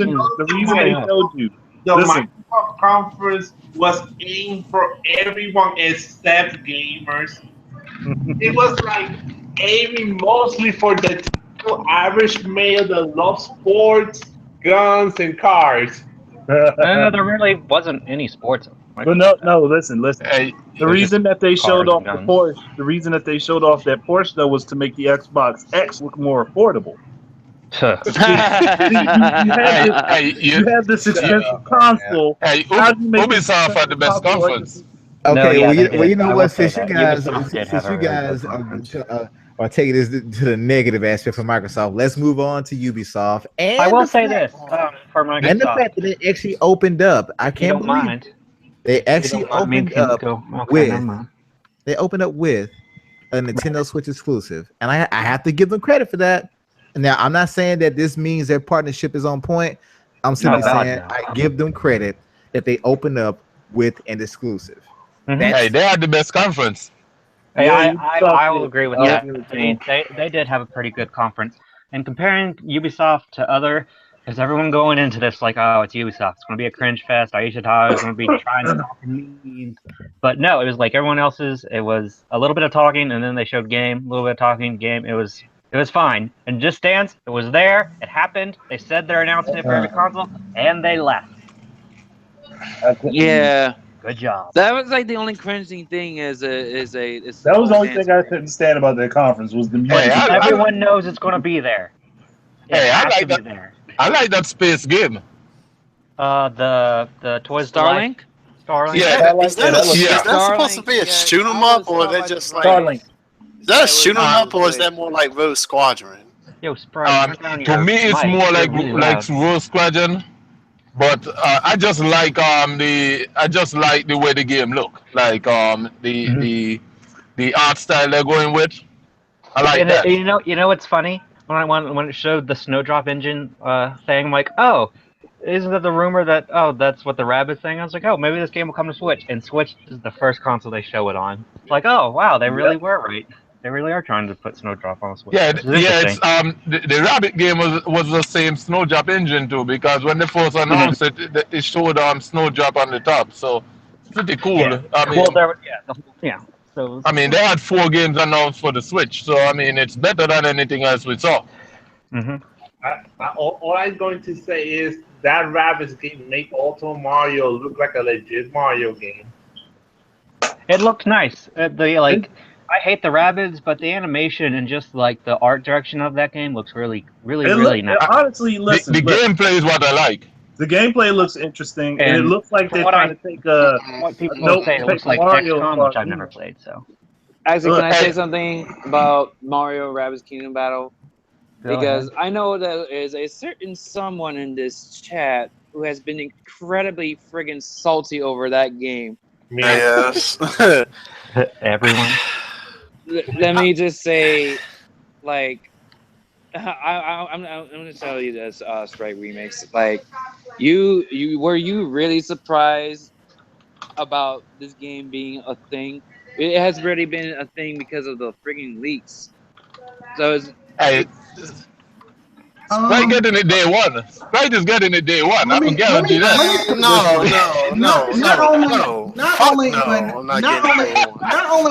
reason they told you. The Listen. Microsoft conference was aimed for everyone except gamers. It was like aiming mostly for the typical average male that loves sports, guns, and cars. no, there really wasn't any sports. But no, listen. Hey, The reason that they showed cars off and the guns. Porsche, the reason that they showed off that Porsche though was to make the Xbox X look more affordable. You have this expensive console. Hey, How do you make this Ubisoft had the best console like conference. No, Okay, yeah, well, they did. you know I what? will say Since you that. guys, Ubisoft did since have a you really guys good conference. are taking this to the negative aspect for Microsoft, let's move on to Ubisoft. And I will the say fact- this for Microsoft. and the fact that it actually opened up. I you can't don't believe mind. they actually You don't mind me opened up go. Okay, with. never mind. They opened up with a Nintendo Switch exclusive, and I have to give them credit for that. Now, I'm not saying that this means their partnership is on point. I'm simply God, saying no. I give them credit that they opened up with an exclusive. Mhm. Hey, they had the best conference. Hey, Yeah, I will agree with that. Ubisoft I mean, they did have a pretty good conference. And comparing Ubisoft to other Is everyone going into this like, oh, it's Ubisoft? It's going to be a cringe fest. Aisha Tyler is going to be trying to talk in memes. But no, it was like everyone else's. It was a little bit of talking, and then they showed game. A little bit of talking, game. It was fine. And Just Dance, it was there. It happened. They said they're announcing it for every console, and they left. Yeah. Good job. That was like the only cringing thing is that was the only thing I couldn't stand about that conference was the music. Hey, everyone knows it's going to be there. Hey, I like that. There. I like that space game. The Toys Starlink. Starlink. Yeah, is that supposed to be a shoot 'em up, or is that just like Starlink? Is that a shoot 'em up, or is that more like Rogue Squadron? Yo, Sprite. To me, it's more like Rogue Squadron. But I just like the way the game look, like the art style they're going with. I like that. You know what's funny? When it showed the Snowdrop engine thing, I'm like, oh, isn't that the rumor that that's what the Rabbids thing? I was like, oh, maybe this game will come to Switch, and Switch is the first console they show it on. It's like, oh wow, they really were right. They really are trying to put Snowdrop on Switch. Yeah, it's the Rabbit game was the same Snowdrop engine too, because when they first announced it showed Snowdrop on the top, so pretty cool. Yeah. I mean, So I mean, they had 4 games announced for the Switch, so I mean, it's better than anything else we saw. All I'm going to say is that Rabbids game make Ultimate Mario look like a legit Mario game. It looked nice. I hate the Rabbids, but the animation and just like the art direction of that game looks really nice. Honestly, listen, the gameplay is what I like. The gameplay looks interesting, and it looks like they're trying to take what people say it looks like XCOM, which I've never played. So, actually, can I say something about Mario Rabbids Kingdom Battle? Because I know that there is a certain someone in this chat who has been incredibly friggin' salty over that game. Yes. Everyone. Let me just say, like, I'm gonna tell you this, Strike Remix. Like, were you really surprised about this game being a thing? It has already been a thing because of the frigging leaks. So Sprite getting it day one. Sprite is getting it day one. I can guarantee that. Not only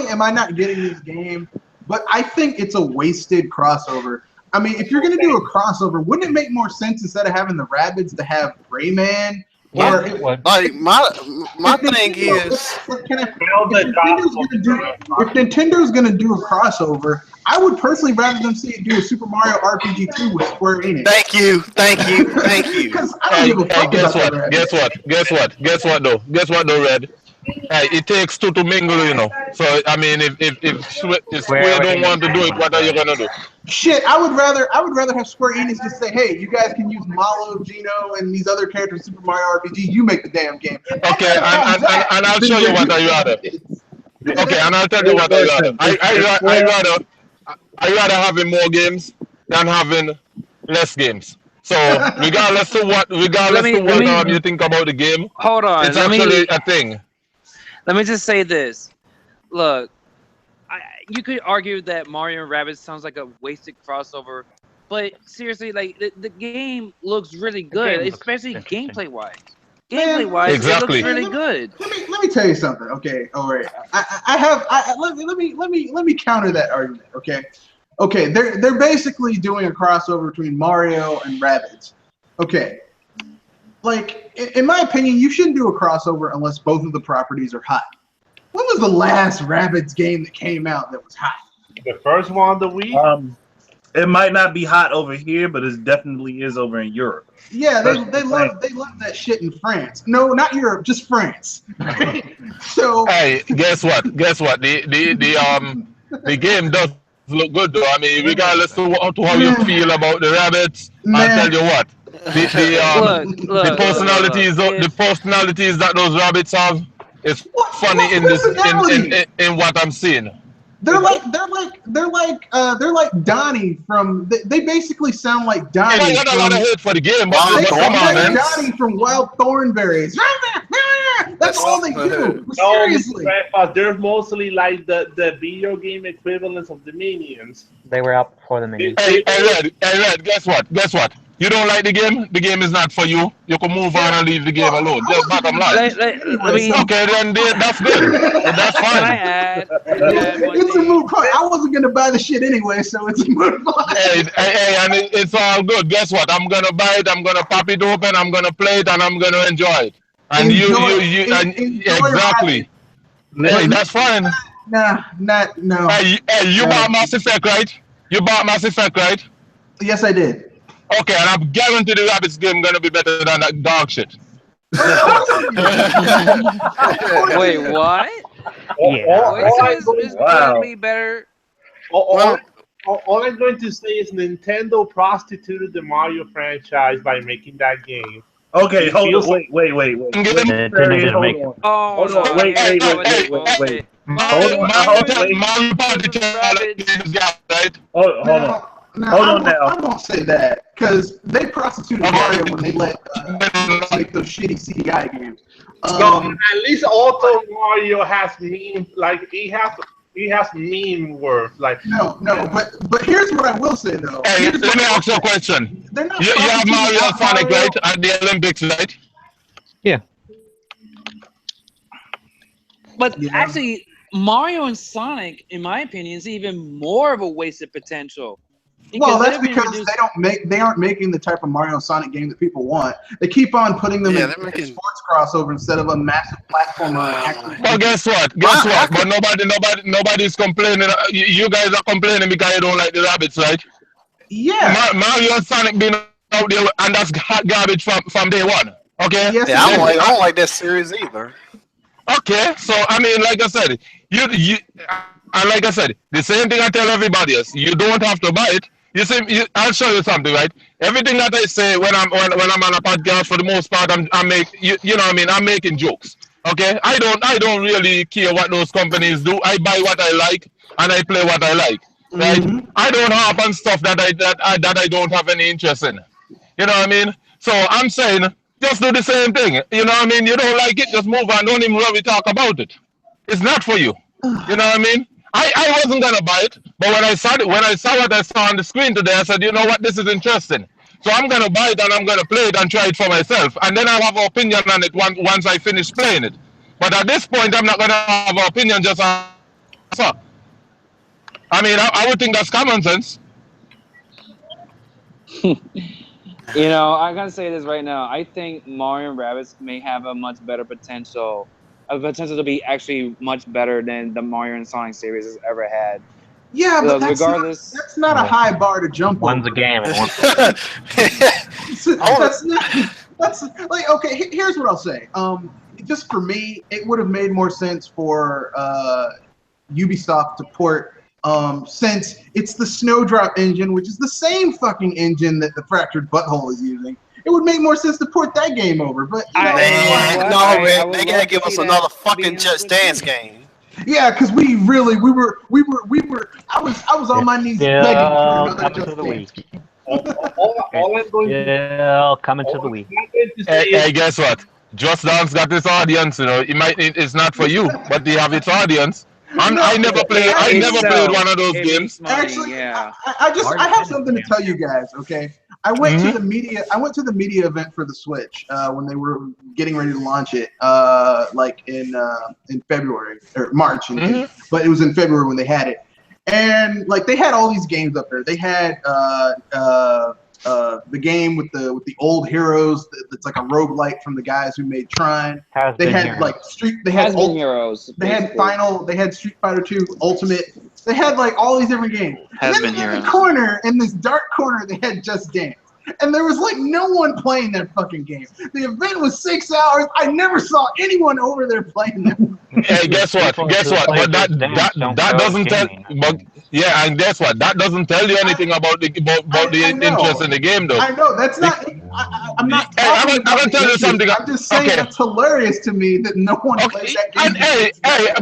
am I not getting this game, but I think it's a wasted crossover. I mean, if you're gonna do a crossover, wouldn't it make more sense instead of having the Rabbids to have Rayman? Or like my thing is, if Nintendo's gonna do a crossover, I would personally rather them see it do a Super Mario RPG 2 with Square Enix. Thank you. Guess what though, Red? Hey, it takes 2 to mingle, you know. So I mean, if Square don't want to do it, what are you gonna do? Shit, I would rather have Square Enix just say, hey, you guys can use Malo, Gino, and these other characters in Super Mario RPG. You make the damn game. Okay, and I'll show you what I rather. Okay, and I'll tell you what I rather. I rather having more games than having less games. So regardless of what you think about the game, hold on, it's actually a thing. Let me just say this. Look, you could argue that Mario and Rabbids sounds like a wasted crossover, but seriously, like the game looks really good, especially gameplay-wise. Gameplay-wise, it looks really good. Let me tell you something. Okay, all right. Let me counter that argument. Okay, they're basically doing a crossover between Mario and Rabbids. Okay, like in my opinion, you shouldn't do a crossover unless both of the properties are hot. When was the last Rabbids game that came out that was hot? The first one on the Wii. It might not be hot over here, but it definitely is over in Europe. Yeah, they love that shit in France. No, not Europe, just France. So hey, guess what? The game does look good though. I mean, regardless to how you feel about the Rabbids, I'll tell you what. The personalities that those rabbits have is funny in what I'm seeing. They're like Donnie from. They basically sound like Donnie. I got a lot of hate for the game, but come on, man. Donnie from Wild Thornberries. That's all they do. Seriously, they're mostly like the video game equivalents of the Minions. They were out before the Minions. Hey, Red, guess what? You don't like the game is not for you. You can move on and leave the game alone. I Just wasn't bottom gonna buy line. this shit anyway, me- so Okay, then that's good. That's Can I fine. add one it's a thing? moot point. I wasn't gonna buy the shit anyway, so it's a moot point. Hey, and it's all good. Guess what? I'm gonna buy it. I'm gonna pop it open. I'm gonna play it, and I'm gonna enjoy it. And and Enjoy exactly. Rabbit, Hey, but that's fine. no. Hey, you bought Mass Effect, right? You bought Mass Effect, right? Yes, I did. Okay, and I'm guaranteed the Rabbits game gonna be better than that dog shit. Wait, what? Yeah. Wait, is going to be better. All I'm going to say is Nintendo prostituted the Mario franchise by making that game. Okay, It hold feels on. Wait. Nintendo Barry, didn't hold make it. on. Oh, Hold no, on. Wait. here we go with this bullshit. Mario Party Rabbids. right? Hold on. Hold on now. I won't say that because they prostituted Mario when they let make those shitty CDI games. No, at least Auto Mario has meme, like he has meme worth. Like No, but here's what I will say though. Hey, let me ask you a question. They're not You have Mario and Sonic, Mario. right? At the Olympics, right? Yeah. But actually, Mario and Sonic, in my opinion, is even more of a wasted potential. Well, that's because they aren't making the type of Mario and Sonic game that people want. They keep on putting them in sports crossover instead of a massive platformer. Well, guess what? But nobody's complaining. You guys are complaining because you don't like the rabbits, right? Yeah. Mario and Sonic being out there, and that's hot garbage from day one. Okay. Yes, Yeah, I don't like that series either. Okay, so I mean, like I said, and like I said, the same thing I tell everybody else. You don't have to buy it. You see, I'll show you something, right? Everything that I say when I'm on a podcast, for the most part, I'm you know what I mean, I'm making jokes. Okay, I don't really care what those companies do. I buy what I like and I play what I like. Right? I don't harp on stuff that I don't have any interest in. You know what I mean? So I'm saying, just do the same thing. You know what I mean? You don't like it, just move on. Don't even really talk about it. It's not for you. You know what I mean? I wasn't gonna buy it, but when I saw what I saw on the screen today, I said, you know what, this is interesting. So I'm gonna buy it and I'm gonna play it and try it for myself, and then I'll have an opinion on it once I finish playing it. But at this point, I'm not gonna have an opinion just on so. I mean, I would think that's common sense. You know, I gotta say this right now. I think Mario and Rabbids may have a much better potential to be actually much better than the Mario and Sonic series has ever had. Yeah, but regardless, that's not a high bar to jump on. One's a game. That's like, okay. Here's what I'll say. Just for me, it would have made more sense for Ubisoft to port. Since it's the Snowdrop engine, which is the same fucking engine that the Fractured Butthole is using, it would make more sense to port that game over. But man, they gotta give us another fucking Just Dance game. Yeah, because we were. I was on my knees begging for another Just Dance. All I'm going to coming to the week. Hey, guess what? Just Dance got this audience. You know, it's not for you, but they have its audience. I never played one of those games. Actually, yeah. I have something to tell you guys. Okay, I went to the media event for the Switch when they were getting ready to launch it, like in February or March, but it was in February when they had it, and like they had all these games up there. They had the game with the old heroes that's like a roguelike from the guys who made Trine. They had like Heroes. They had They had Street Fighter 2 Ultimate. They had like all these different games. And then in the corner, in this dark corner, they had Just Dance. And there was like no one playing that fucking game. The event was 6 hours. I never saw anyone over there playing that. Hey, guess what? But that doesn't tell. But yeah, and guess what? That doesn't tell you anything about the interest in the game, though. I know that's not. I'm not. Hey, I'm gonna tell you something. I'm just saying it's hilarious to me that no one plays that game. And hey,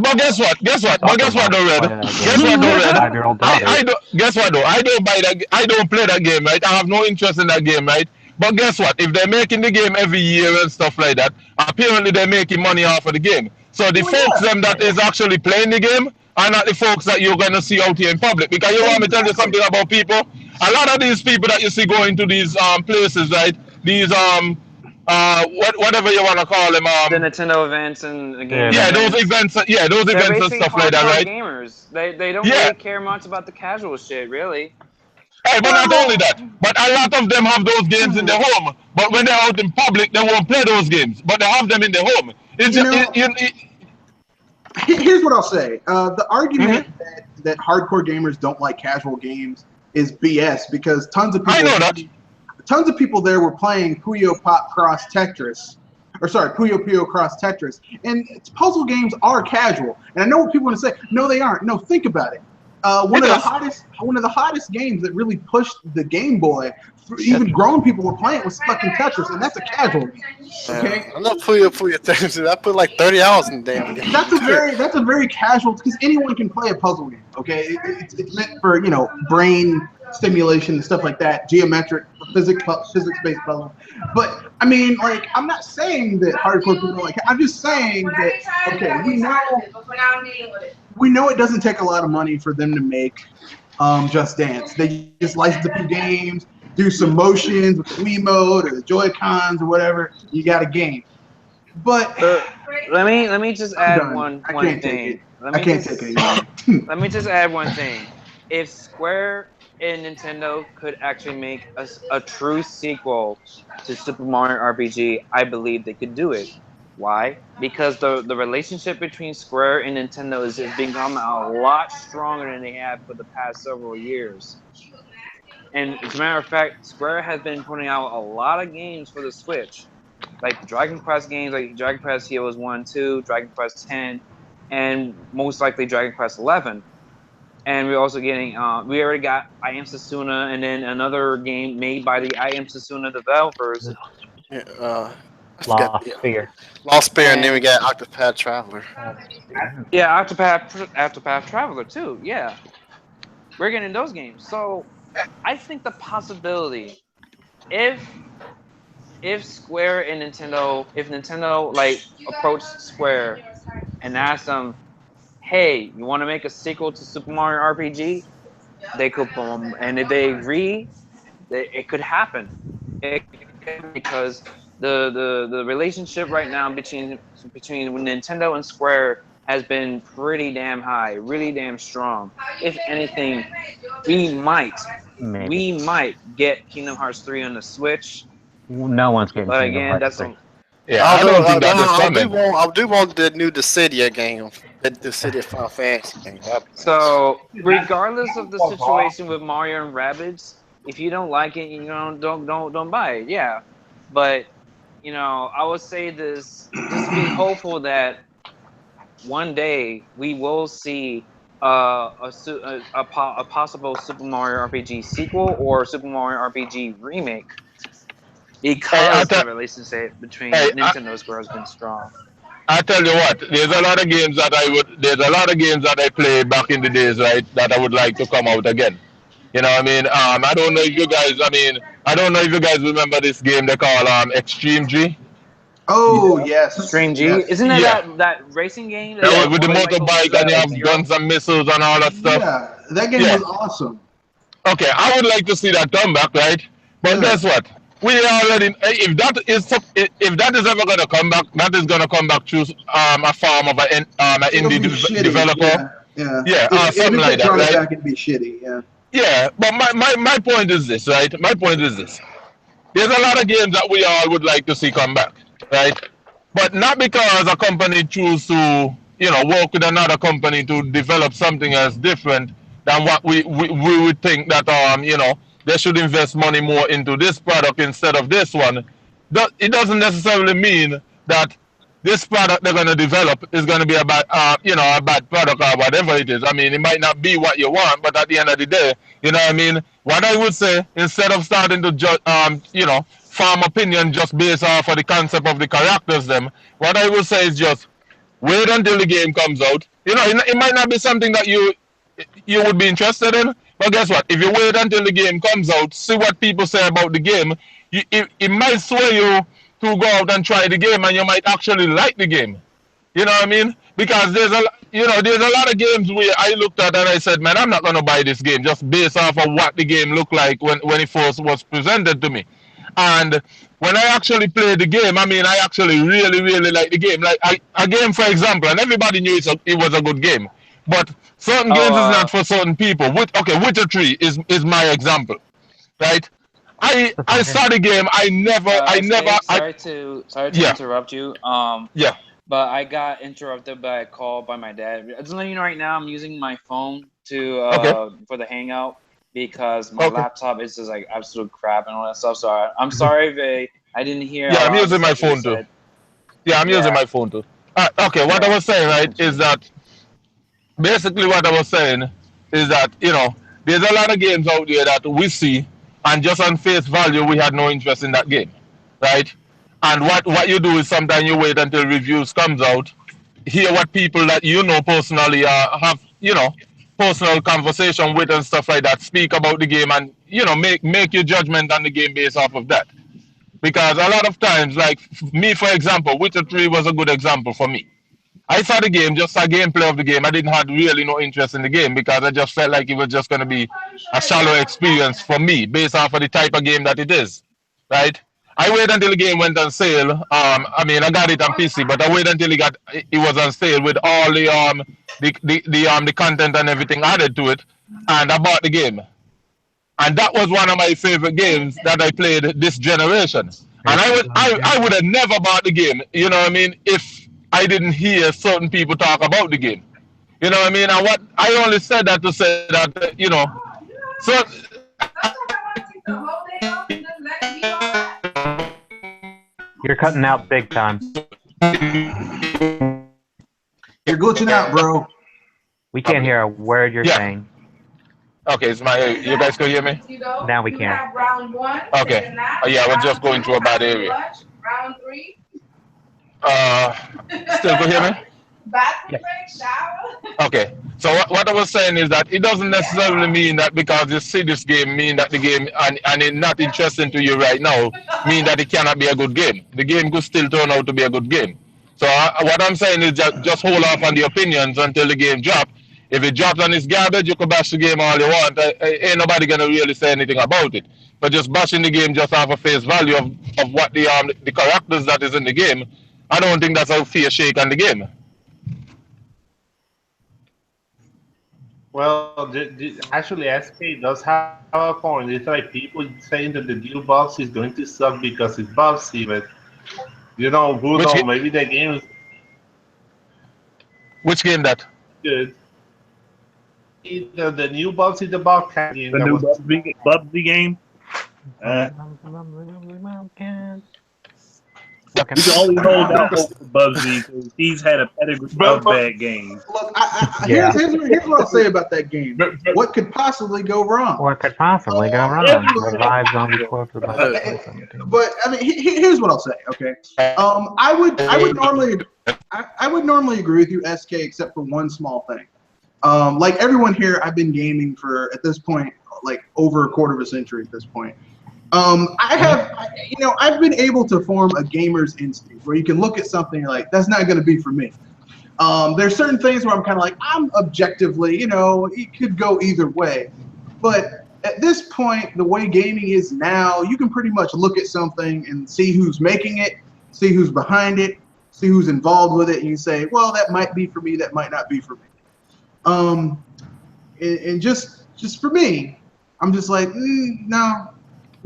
but guess what? But guess what, though, Red? Guess what, though, Red? I don't. Guess what, though? I don't buy that. I don't play that game, right? I have no interest in that game, right? But guess what? If they're making the game every year and stuff like that, apparently they're making money off of the game. So the folks that is actually playing the game are not the folks that you're gonna see out here in public. Because you want me to tell you something about people? a lot of these people that you see going to these places, right? These whatever you want to call them, The Nintendo events and the gaming yeah, events. those events, yeah, those They're events and basically stuff like that, hardcore right? gamers. They don't Yeah. really care much about the casual shit, really. Hey, but not only Well, that, but a lot of them have those games in their home. But when they're out in public, they won't play those games. But they have them in their home. It's you just, know, here's what I'll say. The argument that hardcore gamers don't like casual games is BS because tons of I people know that. tons of people there were playing Puyo Pop Cross Tetris. Or sorry, Puyo Puyo Cross Tetris. And puzzle games are casual. And I know what people want to say. No, they aren't. No, think about it. One of the hottest games that really pushed the Game Boy, even grown people were playing, was fucking Tetris, and that's a casual game. Okay, I'm not Puyo Tetris. I put like 30 hours in the damn game. that's a very casual because anyone can play a puzzle game. Okay, it's meant for brain stimulation and stuff like that, geometric, physics-based puzzle. But I mean, like, I'm not saying that hardcore people don't like it. I'm just saying that we know it doesn't take a lot of money for them to make Just Dance. They just license a few games, do some motions with the Wiimote or the Joy-Cons or whatever. You got a game. But let me just add one thing. I can't take it anymore. Let me just add one thing. If Square and Nintendo could actually make a true sequel to Super Mario RPG, I believe they could do it. Why? Because the relationship between Square and Nintendo has become a lot stronger than they have for the past several years. And as a matter of fact, Square has been putting out a lot of games for the Switch. Like Dragon Quest games, like Dragon Quest Heroes 1, 2, Dragon Quest 10, and most likely Dragon Quest 11. And we're also getting, we already got I Am Setsuna, and then another game made by the I Am Setsuna developers. Lost Sphere. Lost Sphere, and then we got Octopath Traveler. Yeah, Octopath Traveler too. Yeah, we're getting those games. So I think the possibility, if Square and Nintendo, if Nintendo like approached Square and asked them, hey, you want to make a sequel to Super Mario RPG? They could, and if they agree, it could happen. Because the relationship right now between Nintendo and Square has been pretty damn high, really damn strong. If anything, we might get Kingdom Hearts 3 on the Switch. No one's getting But Kingdom again, Hearts that's 3. Yeah, I don't think that is coming. I do want the new Dissidia game, the Dissidia Final Fantasy game. So, regardless of the situation with Mario and Rabbids, if you don't like it, don't buy it. Yeah, but I would say this: just be hopeful that one day we will see a possible Super Mario RPG sequel or Super Mario RPG remake. Because the relationship between Nintendo and Square has been strong. I tell you what, there's a lot of games that I played back in the days, right? That I would like to come out again. You know what I mean? I don't know if you guys remember this game they call Extreme G. Oh yes, Extreme G. Yes. Isn't that that racing game? Yeah, with the motorbike and you have guns and missiles and all that stuff. Yeah, that game was awesome. Okay, I would like to see that come back, right? But guess what? We already, if that is ever gonna come back, that is gonna come back through a form of an indie developer. Something like that, right? Back and be shitty, yeah. Yeah, but my point is this, right? My point is this: there's a lot of games that we all would like to see come back, right? But not because a company choose to, work with another company to develop something else different than what we would think that they should invest money more into this product instead of this one. It doesn't necessarily mean that this product they're going to develop is going to be a bad product or whatever it is. I mean, it might not be what you want, but at the end of the day, you know what I mean? What I would say, instead of starting to form opinion just based off of the concept of the characters, what I would say is just wait until the game comes out. It might not be something that you would be interested in, but guess what? If you wait until the game comes out, see what people say about the game, it might sway you to go out and try the game, and you might actually like the game. You know what I mean? Because there's there's a lot of games where I looked at and I said, man, I'm not gonna buy this game just based off of what the game looked like when it first was presented to me. And when I actually played the game, I mean, I actually really, really like the game. Like a game, for example, and everybody knew it was a good game. But certain games is not for certain people. Witcher 3 is my example, right? I saw the game. I never. Sorry to Yeah. interrupt you. Yeah. But I got interrupted by a call by my dad. Just letting you know right now, I'm using my phone for the Hangout because my laptop is just like absolute crap and all that stuff. So I'm sorry if I didn't hear. Yeah, I'm using my phone too. Yeah, I'm using my phone too. Okay, what I was saying, right, is that basically what I was saying is that, there's a lot of games out there that we see, and just on face value, we had no interest in that game, right? And what you do is sometimes you wait until reviews comes out, hear what people that you know personally have, personal conversation with and stuff like that, speak about the game, and make your judgment on the game based off of that. Because a lot of times, like me, for example, Witcher 3 was a good example for me. I saw the game, just saw gameplay of the game. I didn't have really no interest in the game because I just felt like it was just going to be a shallow experience for me based off of the type of game that it is, right? I waited until the game went on sale. I mean, I got it on PC, but I waited until it was on sale with all the content and everything added to it, and I bought the game. And that was one of my favorite games that I played this generation. And I would have never bought the game, you know what I mean, if I didn't hear certain people talk about the game. You know what I mean? And what I only said that to say that, so You're cutting out big time. You're glitching out, bro. We can't hear a word you're saying. Okay, you guys can hear me? Now we can. Okay. Yeah, we're just going through a bad area. Round 3. Still can hear me? Bathroom break, shower. Okay. So what I was saying is that it doesn't necessarily mean that because you see this game mean that the game and it's not interesting to you right now mean that it cannot be a good game. The game could still turn out to be a good game. So what I'm saying is just hold off on the opinions until the game drops. If it drops and it's garbage, you can bash the game all you want. Ain't nobody gonna really say anything about it. But just bashing the game just off a face value of what the characters that is in the game, I don't think that's a fair shake on the game. Well, actually, SK does have a point. It's like people saying that the new box is going to suck because it's boxy, but who knows? Maybe the game is Which game that? good. Either the new Bubsy the Bobcat game. The new Bubsy game. We can only hold out for Bubsy because he's had a pedigree of bad games. Look, here's what I'll say about that game. What could possibly go wrong? What could possibly go wrong? Revive zombie corpses. But I mean, here's what I'll say. Okay, I would normally agree with you, SK, except for one small thing. Like everyone here, I've been gaming for at this point like over a quarter of a century at this point. I've been able to form a gamer's instinct where you can look at something and you're like, that's not going to be for me. There's certain things where I'm kind of like, I'm objectively, it could go either way. But at this point, the way gaming is now, you can pretty much look at something and see who's making it, see who's behind it, see who's involved with it, and you say, well, that might be for me, that might not be for me. And just for me, I'm just like, no.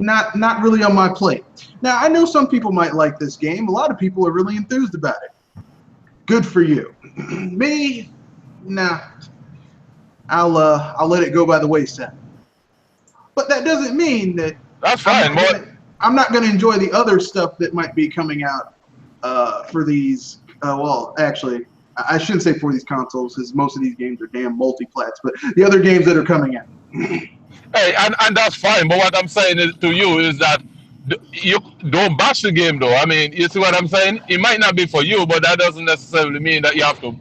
Not really on my plate. Now, I know some people might like this game. A lot of people are really enthused about it. Good for you. Me, nah. I'll let it go by the wayside. But that doesn't mean that that's fine. I'm not going to enjoy the other stuff that might be coming out for these. Well, actually, I shouldn't say for these consoles, because most of these games are damn multi-plats. But the other games that are coming out. Hey, and that's fine. But what I'm saying to you is that you don't bash the game, though. I mean, you see what I'm saying? It might not be for you, but that doesn't necessarily mean that you have to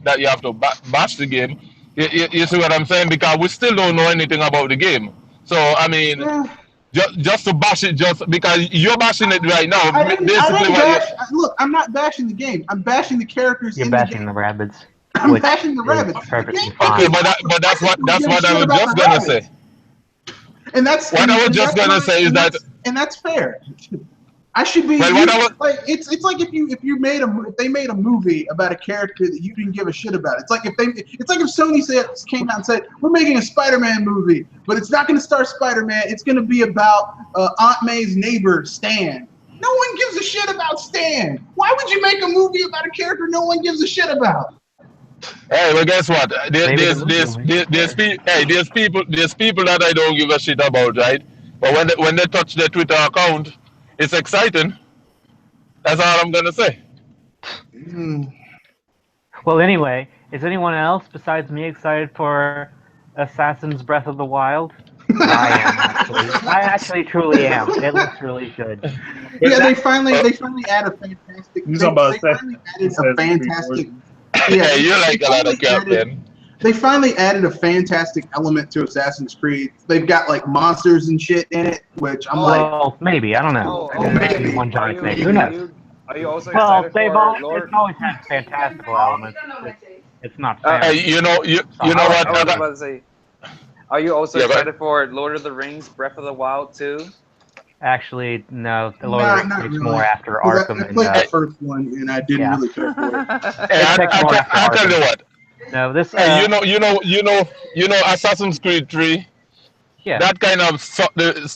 bash the game. You see what I'm saying? Because we still don't know anything about the game. So I mean, just to bash it, just because you're bashing it right now. Look, I'm not bashing the game. I'm bashing the characters. You're bashing the rabbits. I'm which bashing the is rabbits. perfectly Okay, fine. but that's what Give a I shit was about just the gonna rabbits. say. And that's What I was just that's gonna my, say is that and that's fair. I should be well, what I was like it's like if they made a movie about a character that you didn't give a shit about. It's like if Sony came out and said we're making a Spider-Man movie, but it's not going to star Spider-Man. It's going to be about Aunt May's neighbor Stan. No one gives a shit about Stan. Why would you make a movie about a character no one gives a shit about? Hey, well, guess what? There's people that I don't give a shit about, right? But when they touch their Twitter account, it's exciting. That's all I'm gonna say. Well, anyway, is anyone else besides me excited for Assassin's Breath of the Wild? I am actually. I actually truly am. It looks really good. Yeah, they finally added a fantastic. You talking about they finally added a Assassin's Creed fantastic. Origins? Yeah, You like a lot of crap, then. They finally added a fantastic element to Assassin's Creed. They've got like monsters and shit in it, which I'm Well, maybe I don't know. Maybe one giant thing. Who knows? Are you also Well, excited for Lord? it's always had fantastical elements. It's not Hey, fair. you know I what? was about to say. Are you also Yeah, go excited for Lord of the Rings: Breath of the Wild 2? Actually, no. The Lord of the Rings takes really. more after 'Cause Arkham. I played the first one and I didn't really care for it. Hey, I tell you what. No, this. Hey, you know, Assassin's Creed 3. Yeah. That kind of sucked the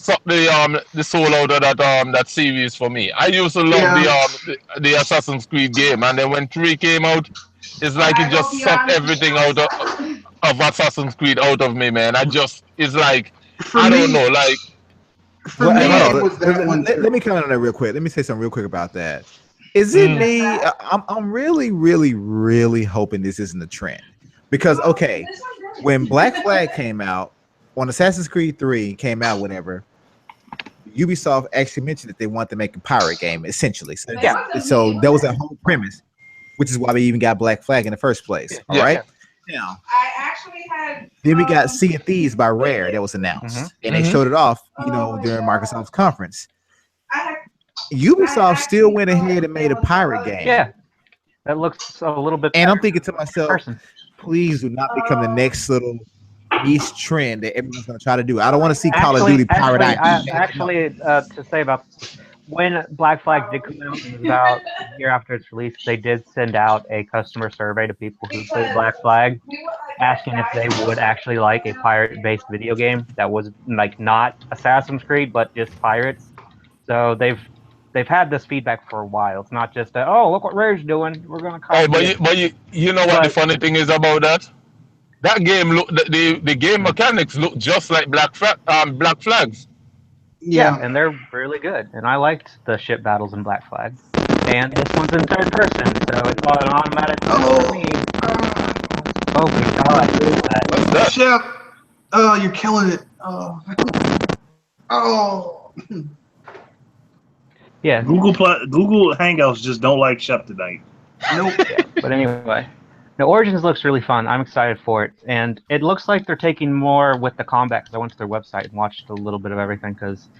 soul out of that series for me. I used to love the Assassin's Creed game, and then when 3 came out, it's like it just sucked everything out of Assassin's Creed out of me, man. It's like I don't know, like. For me, hold it on. was that one. Let me comment on that real quick. Let me say something real quick about that. Is it me? I'm really, really, really hoping this isn't a trend because okay, when Black Flag came out, when Assassin's Creed 3 came out, whatever, Ubisoft actually mentioned that they want to make a pirate game, essentially. So, so that was that whole premise, which is why we even got Black Flag in the first place. All right. Now, I actually had. then we got Sea of Thieves by Rare that was announced, and they showed it off, during Microsoft's conference. Ubisoft still went ahead and made a pirate game. Yeah, that looks a little bit. And I'm thinking to myself, please do not become the next little niche trend that everyone's going to try to do. I don't want to see Call of Duty pirate to say about when Black Flag did come out, it was about a year after its release, they did send out a customer survey to people who played Black Flag, asking if they would actually like a pirate-based video game that was like not Assassin's Creed, but just pirates. So they've had this feedback for a while. It's not just that, oh, look what Rare's doing. We're going to call it. But you know what the funny thing is about that? That game the game mechanics look just like Black Flags. Yeah, and they're really good. And I liked the ship battles in Black Flag. And this one's in third person, so it's an automatic for me. Oh my god. What's that? Shep. Oh, you're killing it. Oh. Yeah. Google Hangouts just don't like Shep tonight. Nope. But anyway. Now, Origins looks really fun. I'm excited for it. And it looks like they're taking more with the combat, because I went to their website and watched a little bit of everything, because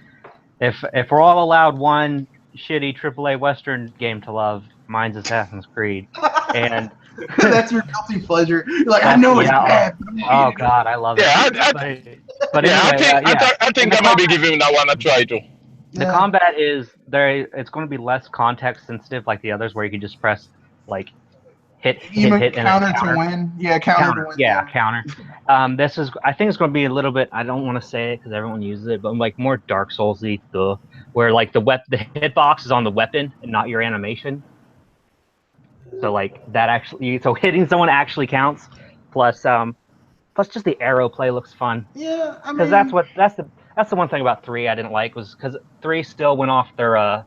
if we're all allowed one shitty AAA Western game to love, mine's Assassin's Creed. And that's your guilty pleasure. You're like, I know it's bad. Oh god, I love it. But anyway, I think I might be giving that one a try too. The combat is there. It's going to be less context sensitive like the others, where you can just press like hit, counter and to win. Yeah, counter to win. Yeah, counter. This is. I think it's going to be a little bit. I don't want to say it because everyone uses it, but like more Dark Souls-y, where like the hitbox is on the weapon and not your animation. So like that actually, so hitting someone actually counts. Plus just the arrow play looks fun. Yeah, I mean, because that's the one thing about 3 I didn't like, was because 3 still went off their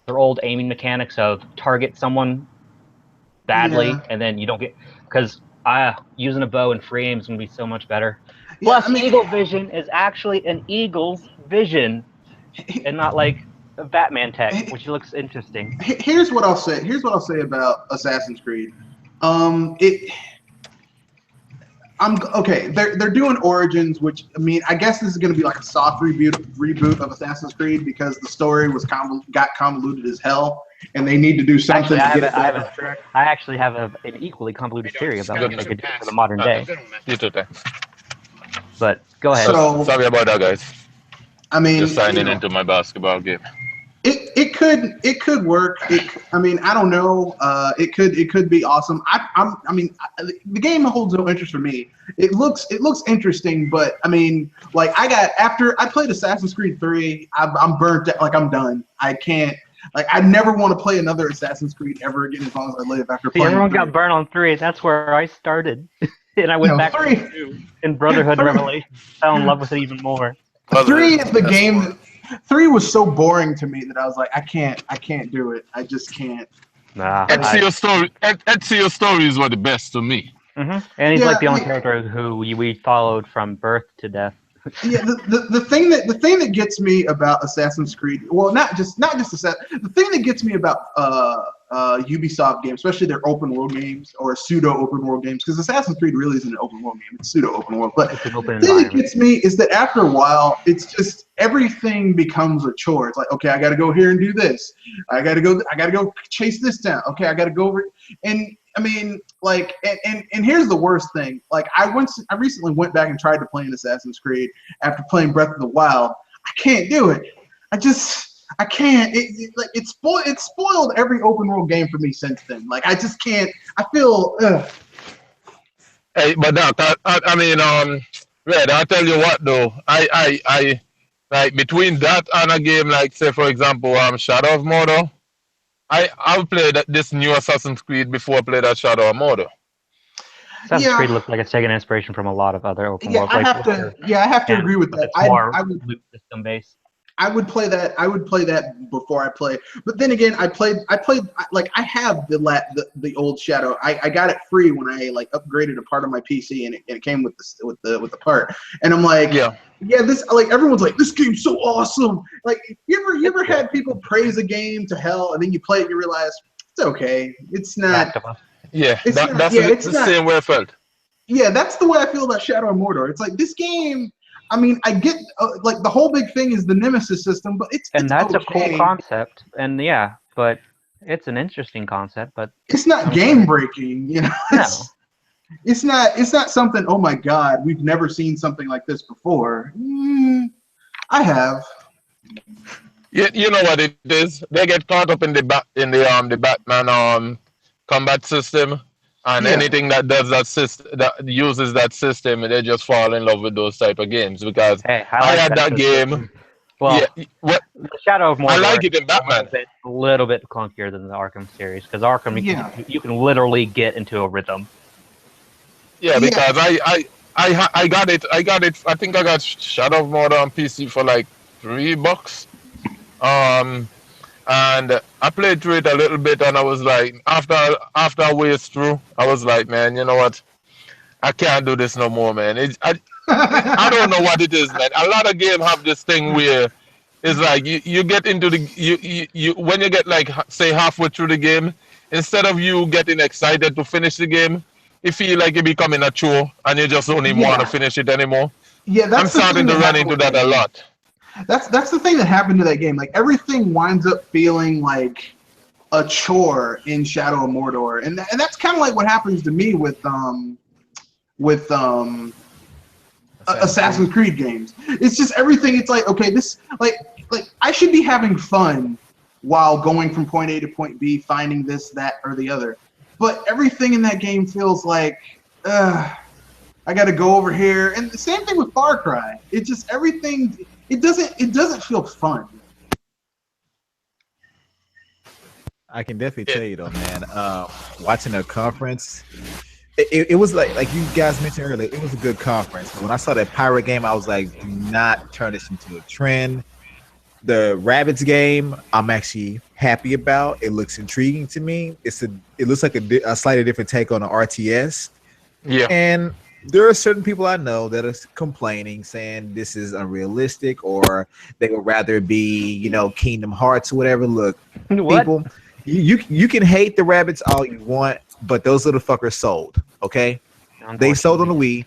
old aiming mechanics of target someone badly and then you don't get, because using a bow and free aim is going to be so much better. Plus, eagle vision is actually an eagle's vision and not like a Batman tech, which looks interesting. Here's what I'll say. Here's what I'll say about Assassin's Creed. Okay. They're doing Origins, which I mean, I guess this is going to be like a soft reboot of Assassin's Creed because the story got convoluted as hell. and they need to do something Actually, to get it better. I actually have an equally convoluted theory about what they could do for the modern day. You too, thanks. But go ahead. So, Sorry about that, guys. I mean, Just signing into my basketball game. It could work. I mean, I don't know. It could be awesome. The game holds no interest for me. It looks interesting, but I mean, like after I played Assassin's Creed 3, I'm burnt. Like I'm done. I can't. Like I never want to play another Assassin's Creed ever again as long as I live. After playing, everyone 3. got burnt on 3. That's where I started, and I went back to 2 in Brotherhood and Revelation. Fell in love with it even more. 3 is the game. 3 was so boring to me that I was like, I can't do it. I just can't. Nah. Ezio's stories were the best to me. Mm-hmm. And he's like the only character who we followed from birth to death. Yeah, the thing that gets me about Assassin's Creed, well, not just Assassin's, the thing that gets me about Ubisoft games, especially their open world games or pseudo open world games, because Assassin's Creed really isn't an open world game; it's pseudo open world. But the thing that gets me is that after a while, it's just everything becomes a chore. It's like, okay, I got to go here and do this. I got to go chase this down. Okay, I got to go over, and I mean, like, and here's the worst thing. Like, I recently went back and tried to play an Assassin's Creed after playing Breath of the Wild. I can't do it. I can't. It spoiled every open world game for me since then. Like, I just can't. I feel. Hey, but Doc, I mean, Red, I'll tell you what though. I like between that and a game like, say, for example, Shadow of Mordor. I'll play this new Assassin's Creed before I play that Shadow of Mordor. Assassin's Creed looks like it's taking inspiration from a lot of other open world. I have to agree with that. I would loop system based. I would play that before I play. But then again, I have the old Shadow. I got it free when I like upgraded a part of my PC, and it came with the part. And I'm like, yeah, this, like, everyone's like, this game's so awesome. Like, you ever had people praise a game to hell, and then you play it and you realize it's okay. It's not. Yeah, that's the same way I felt. Yeah, that's the way I feel about Shadow of Mordor. It's like, this game. I mean, I get like the whole big thing is the Nemesis system, but that's a cool concept, and yeah, but it's an interesting concept, but it's not game breaking, you know. It's not something. Oh my God, we've never seen something like this before. I have. Yeah, you know what it is. They get caught up in the Batman combat system. And anything that does that system, that uses that system, they just fall in love with those type of games. Because I had that game. Well, the Shadow of Mordor. I like it in Batman. A little bit clunkier than the Arkham series, because Arkham, you can literally get into a rhythm. Yeah, because I got it. I think I got Shadow of Mordor on PC for like $3. And I played through it a little bit, and I was like, after I waste through, I was like, man, you know what? I can't do this no more, man. I don't know what it is, man. A lot of games have this thing where it's like you get into the when you get like, say, halfway through the game, instead of you getting excited to finish the game, you feel like you're becoming a chore, and you just don't even want to finish it anymore. Yeah, I'm starting to run into that a lot. That's the thing that happened to that game. Like, everything winds up feeling like a chore in Shadow of Mordor, and that's kind of like what happens to me with Assassin's Creed games. It's just everything. It's like, okay, this like I should be having fun while going from point A to point B, finding this, that, or the other. But everything in that game feels like, I got to go over here, and the same thing with Far Cry. It's just everything. It doesn't feel fun. I can definitely tell you though, man. Watching a conference, it was like you guys mentioned earlier. It was a good conference. But when I saw that pirate game, I was like, do not turn this into a trend. The Rabbids game, I'm actually happy about. It looks intriguing to me. It looks like a slightly different take on an RTS. Yeah, and there are certain people I know that are complaining, saying this is unrealistic, or they would rather be, Kingdom Hearts or whatever. Look, people, you can hate the Rabbids all you want, but those little fuckers sold. Okay, they sold on the Wii,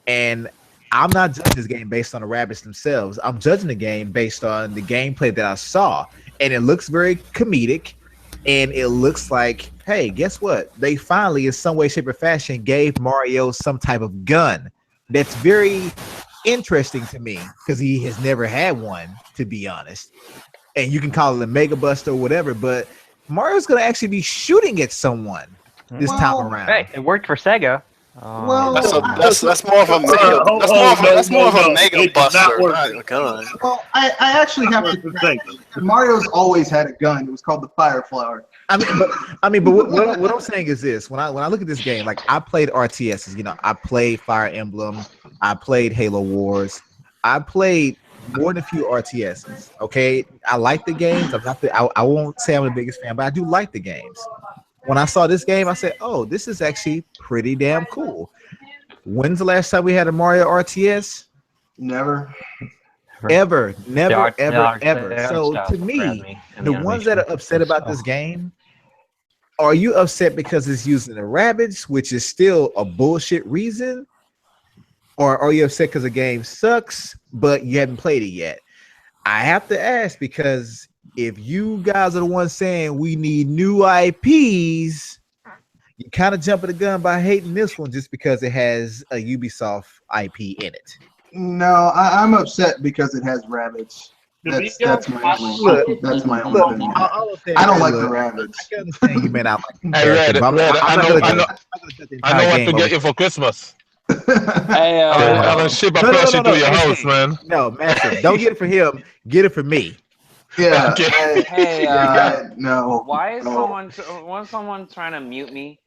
and I'm not judging this game based on the Rabbids themselves. I'm judging the game based on the gameplay that I saw, and it looks very comedic. And it looks like, hey, guess what? They finally, in some way, shape, or fashion, gave Mario some type of gun. That's very interesting to me because he has never had one, to be honest. And you can call it a Mega Buster or whatever, but Mario's going to actually be shooting at someone this time around. Hey, it worked for Sega. Well, that's more of a mega. That's more of a Mega Buster, not a gun. Well, I actually have to. Mario's always had a gun. It was called the Fire Flower. But what I'm saying is this: when I look at this game, like I played RTSs, you know, I played Fire Emblem, I played Halo Wars, I played more than a few RTSs. Okay, I like the games. I won't say I'm the biggest fan, but I do like the games. When I saw this game, I said, "Oh, this is actually pretty damn cool." When's the last time we had a Mario RTS? Never. Ever. Never, ever. The So art to style me, grabbed me, and the the ones that are animation upset was about this game, are you upset because it's using the rabbits, which is still a bullshit reason? Or are you upset because the game sucks, but you haven't played it yet? I have to ask, because if you guys are the ones saying we need new IPs, you kind of jumping the gun by hating this one just because it has a Ubisoft IP in it. No, I'm upset because it has rabbits. That's my only. That's my only thing. I don't like the rabbits. I can understand you may not like the Hey, character, Red, but I know what to game get you for Christmas. Hey, I'm gonna ship a plushie to your house, man. No, Massive, don't get it for him. Get it for me. Yeah. Okay. Hey, no. why is someone trying to mute me?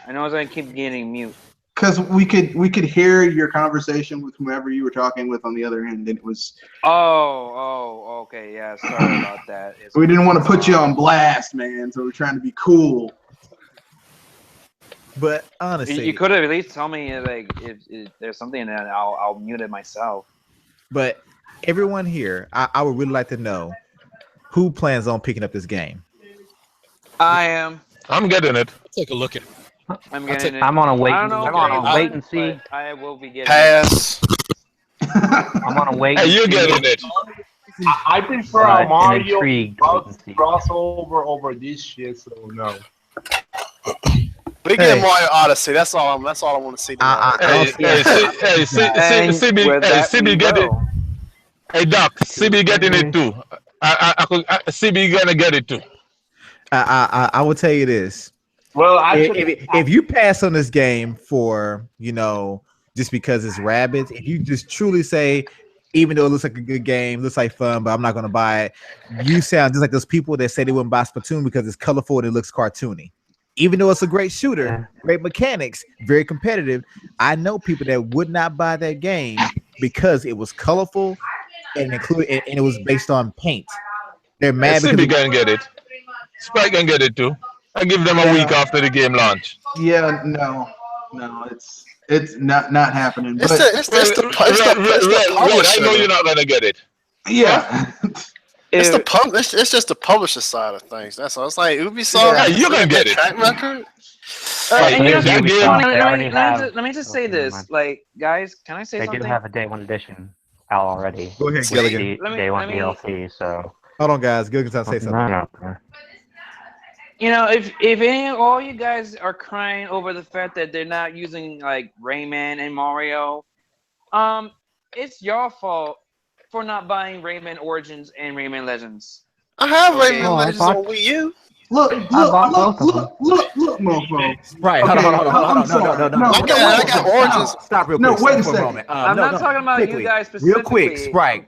I know I keep getting mute. Because we could hear your conversation with whomever you were talking with on the other end, and it was. Oh, okay, yeah. Sorry about that. We didn't want to put you on blast, man. So we're trying to be cool. But honestly, you could have at least told me like if there's something that I'll mute it myself. But everyone here, I would really like to know who plans on picking up this game. I am. I'm getting it. Take a look at it. I'm getting it. I'm on a wait. I don't know. I'm on a wait and see. I will be getting Pass. I'm on a wait. Hey, you're getting it. I prefer a Mario intrigued. crossover over this shit, so no. We get Mario Odyssey. That's all I want to see. CB get it. Hey Doc, CB getting it too. CB gonna get it too. I will tell you this. Well, actually, if you pass on this game for, you know, just because it's rabbits, if you just truly say, even though it looks like a good game, looks like fun, but I'm not going to buy it, you sound just like those people that say they wouldn't buy Splatoon because it's colorful and it looks cartoony. Even though it's a great shooter, great mechanics, very competitive, I know people that would not buy that game because it was colorful and it was based on paint. They're mad because CB gonna get it. Sprite gonna get it too. I give them a week after the game launch. Yeah, no, it's not happening. It's the publisher. I know you're not gonna get it. Yeah, it's just the publisher side of things. That's all. It's like Ubisoft. Yeah, you're gonna get it. Track record. Let me just say this, like, guys, can I say something? They do have a day one edition out already. Go ahead, Gilligan. Day one DLC. So hold on, guys. Gilligan's say something. No. You know, if all you guys are crying over the fact that they're not using like Rayman and Mario, it's your fault for not buying Rayman Origins and Rayman Legends. I have Rayman Legends on Wii U. Look, mofo. Right, hold on. No. I got Origins. Stop real quick. No, wait a for second. moment. I'm not talking about quickly. You guys specifically. Real quick, Sprite.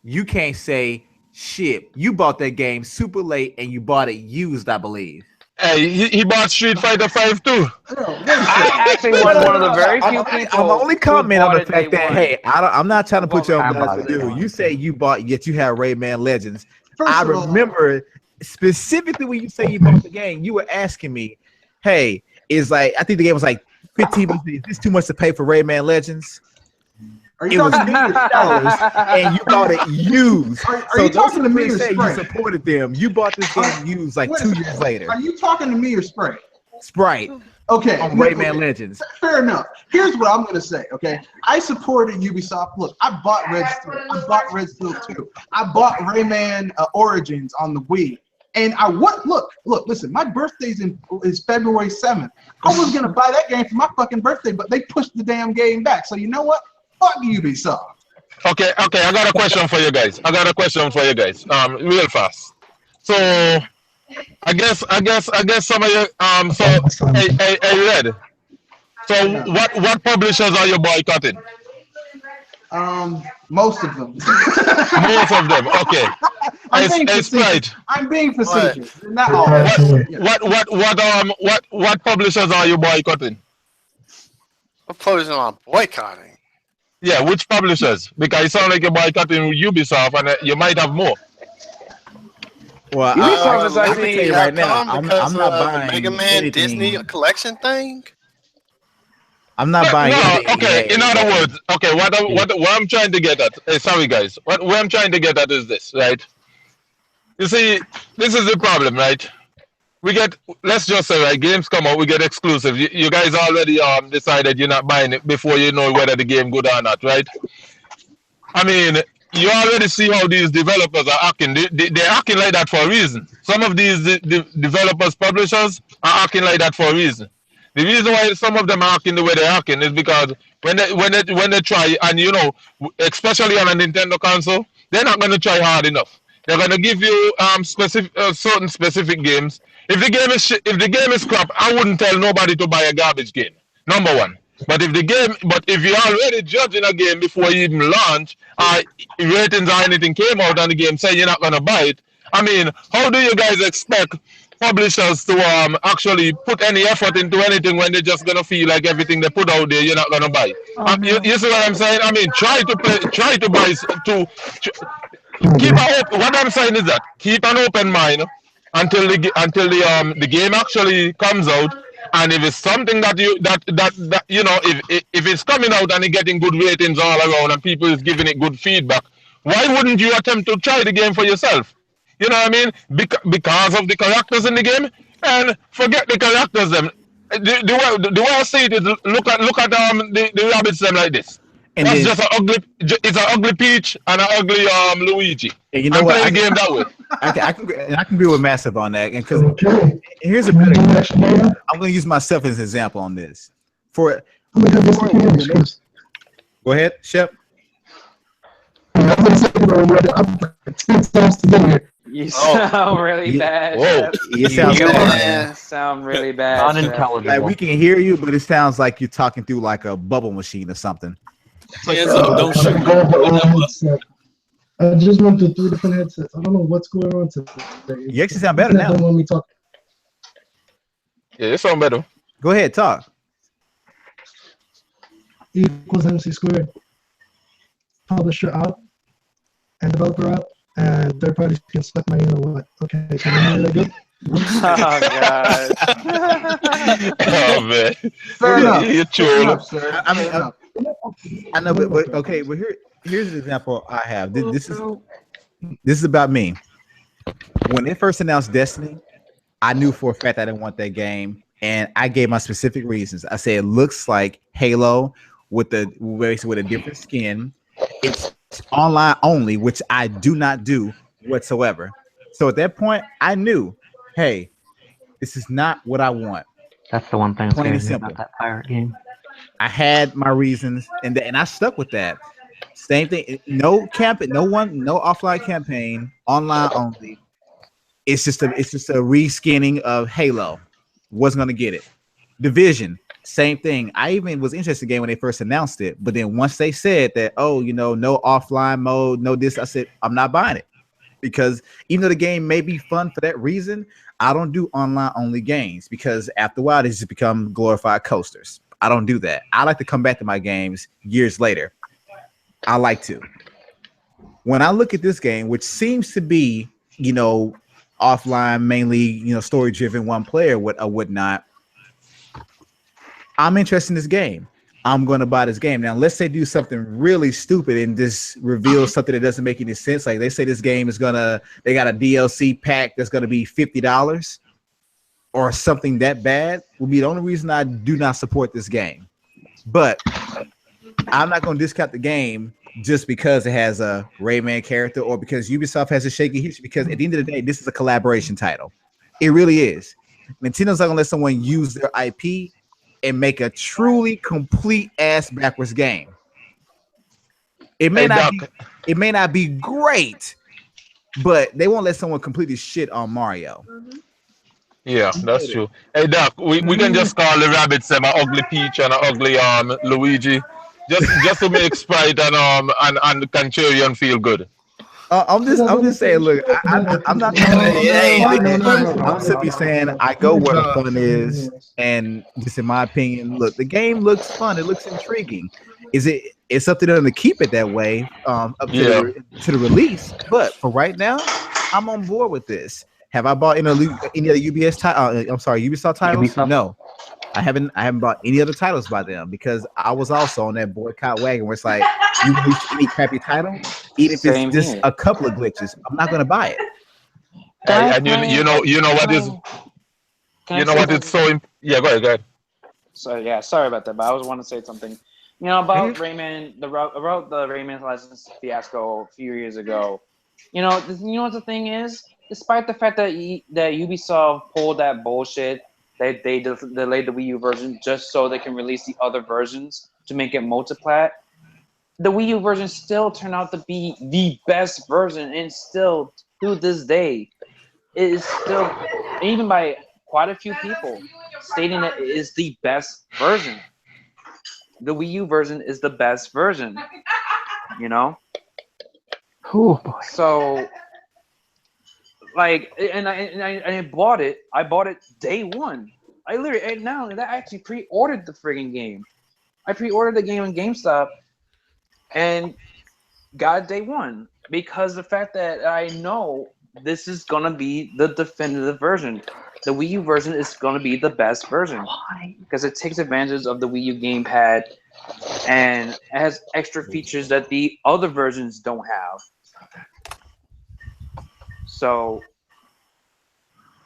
You can't say shit. You bought that game super late and you bought it used, I believe. Hey, he bought Street Fighter 5 too. I actually was one of the very few people. I'm only commenting on the fact that, hey, I'm not trying to put you on blast. You say you bought, yet you have Rayman Legends. I remember specifically when you say you bought the game, you were asking me, hey, is like, I think the game was like $15. Is this too much to pay for Rayman Legends? It was $50 and you bought it used. Are you talking to me or Sprite? You supported them. You bought this game used like 2 years later. Are you talking to me or Sprite? Sprite. Okay. On Rayman Legends. Fair enough. Here's what I'm going to say, okay? I supported Ubisoft. Look, I bought Red Steel. I bought Red Steel 2. I bought Rayman Origins on the Wii. And I want listen. My birthday's is February 7th. I was gonna buy that game for my fucking birthday, but they pushed the damn game back. So you know what? Fuck Ubisoft. Okay. I got a question for you guys. Real fast. So I guess some of you hey Red. So what publishers are you boycotting? Most of them. Most of them. Okay. I'm being facetious. Not all. What publishers are you boycotting? What publishers am I boycotting? Yeah, which publishers? Because it sounds like you're boycotting Ubisoft, and you might have more. Well, Ubisoft is I can tell you right now, I'm not buying the Mega Man anything. Disney collection thing. I'm not buying anything. Okay, in other words, okay, what I'm trying to get at, sorry guys, what I'm trying to get at is this, right? You see, this is the problem, right? We get, let's just say, right, games come out, we get exclusive. You guys already decided you're not buying it before you know whether the game good or not, right? I mean, you already see how these developers are acting. They're acting like that for a reason. Some of these developers, publishers, are acting like that for a reason. The reason why some of them are acting the way they're acting is because when they try, and you know, especially on a Nintendo console, they're not going to try hard enough. They're going to give you certain specific games. If the game is crap, I wouldn't tell nobody to buy a garbage game. Number one. But if you're already judging a game before you even launch, ratings or anything came out on the game saying you're not going to buy it, I mean, how do you guys expect publishers to actually put any effort into anything when they're just gonna feel like everything they put out there you're not gonna buy? You see what I'm saying? I mean, try to buy keep what I'm saying is that keep an open mind until the game actually comes out, and if it's something that you know, if it's coming out and it's getting good ratings all around and people is giving it good feedback, why wouldn't you attempt to try the game for yourself? You know what I mean? Because of the characters in the game, and forget the characters. Them the way I see it is look at the rabbits them like this. And that's just it's an ugly Peach and an ugly Luigi. And you know what? Play the game that way. I can agree with Massive on that. And because here's a better question. I'm going to use myself as an example on this. Go ahead, Shep. You sound really bad. Whoa. You sound really bad. Unintelligible. Like, we can hear you, but it sounds like you're talking through like a bubble machine or something. Don't shoot. I just went through 3 different headsets. I don't know what's going on today. You actually sound better now. Don't want me talk. Yeah, you sound better. Go ahead, talk. Equals MC squared. Publisher out and developer out, and third parties can split my what? Okay, can you hear that good? Oh god. Oh man. Fair enough. You're true. I know, but okay. Well, here's an example I have. This is about me. When they first announced Destiny, I knew for a fact I didn't want that game, and I gave my specific reasons. I said it looks like Halo with a different skin. It's online only, which I do not do whatsoever. So at that point, I knew, hey, this is not what I want. That's the one thing Plain and that's simple. about that pirate game. I had my reasons, and I stuck with that. Same thing. No offline campaign, online only. It's just a reskinning of Halo. Wasn't gonna get it. Division, same thing. I even was interested in the game when they first announced it, but then once they said that, no offline mode, no this, I said I'm not buying it, because even though the game may be fun for that reason, I don't do online only games, because after a while they just become glorified coasters. I don't do that. I like to come back to my games years later. I like to. When I look at this game, which seems to be, offline, mainly, story driven, one player, or whatnot, I'm interested in this game. I'm going to buy this game. Now, let's say do something really stupid and just reveal something that doesn't make any sense. Like they say this game they got a DLC pack that's going to be $50 or something that bad, would be the only reason I do not support this game. But I'm not going to discount the game just because it has a Rayman character or because Ubisoft has a shaky history. Because at the end of the day, this is a collaboration title. It really is. Nintendo's not gonna let someone use their IP and make a truly complete ass backwards game. It may not be great, but they won't let someone completely shit on Mario. Yeah, that's true. Hey Doc, we can just call the rabbits an ugly Peach and an ugly Luigi, just to make Sprite and Contrarian feel good. I'm just saying. Look, I'm not. I'm simply saying I go where the fun is, and just in my opinion, look, the game looks fun. It looks intriguing. It's up to them to keep it that way up to the release. But for right now, I'm on board with this. Have I bought any other Ubisoft titles? Ubisoft? No, I haven't bought any other titles by them because I was also on that boycott wagon where it's like, you release any crappy title, even if it's just a couple of glitches, I'm not gonna buy it. And you know what is so yeah, go ahead. So yeah, sorry about that, but I was want to say something. You know about Rayman, the Rayman Legends fiasco a few years ago. You know what the thing is? Despite the fact that that Ubisoft pulled that bullshit, they delayed the Wii U version just so they can release the other versions to make it multiplat. The Wii U version still turned out to be the best version, and still to this day, it is still, even by quite a few people, stating that it is the best version. The Wii U version is the best version, you know? Oh boy. So, like, and I bought it. I bought it day one. I actually pre-ordered the friggin' game. I pre-ordered the game in GameStop and got it day one because the fact that I know this is gonna be the definitive version. The Wii U version is gonna be the best version. Why? Because it takes advantage of the Wii U gamepad and it has extra features that the other versions don't have. So,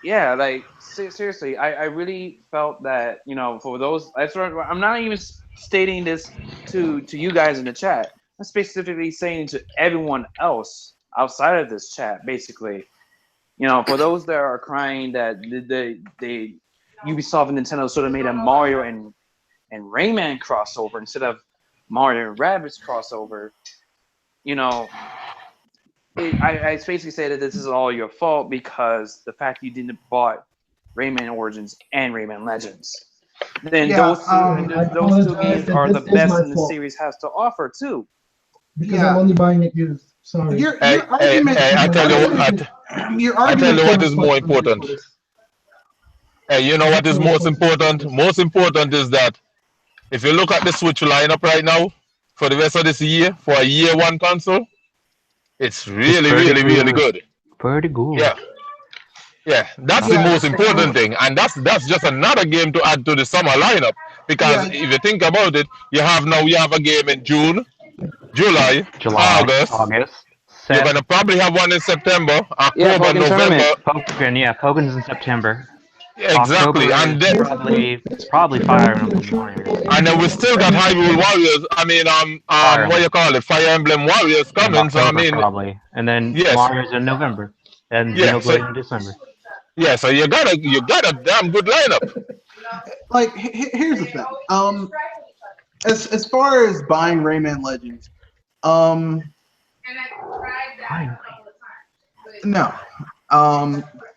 yeah, like seriously, I really felt that, you know, for those, I'm not even stating this to you guys in the chat. I'm specifically saying to everyone else outside of this chat, basically. You know, for those that are crying that the Ubisoft and Nintendo sort of made a Mario and Rayman crossover instead of Mario and Rabbids crossover, you know, I basically say that this is all your fault because the fact you didn't bought Rayman Origins and Rayman Legends. Then those two games are the best in the series has to offer too. Because I'm only buying it used. Sorry. I tell you what is more important. Hey, you know what is most important? Most important is that if you look at the Switch lineup right now for the rest of this year, for a year one console, it's really good. Pretty good. Yeah, that's the most important thing, and that's just another game to add to the summer lineup. Because if you think about it, you have a game in June, July, August. You're gonna probably have one in September, October, November. Poken's in September. Exactly, and then probably Fire Emblem Warriors. And then we still got Hyrule Warriors. I mean, what you call it, Fire Emblem Warriors coming. So I mean, probably, and then Warriors in November, and Xenoblade in December. Yeah, so you got a damn good lineup. Like, here's the thing. As far as buying Rayman Legends, no.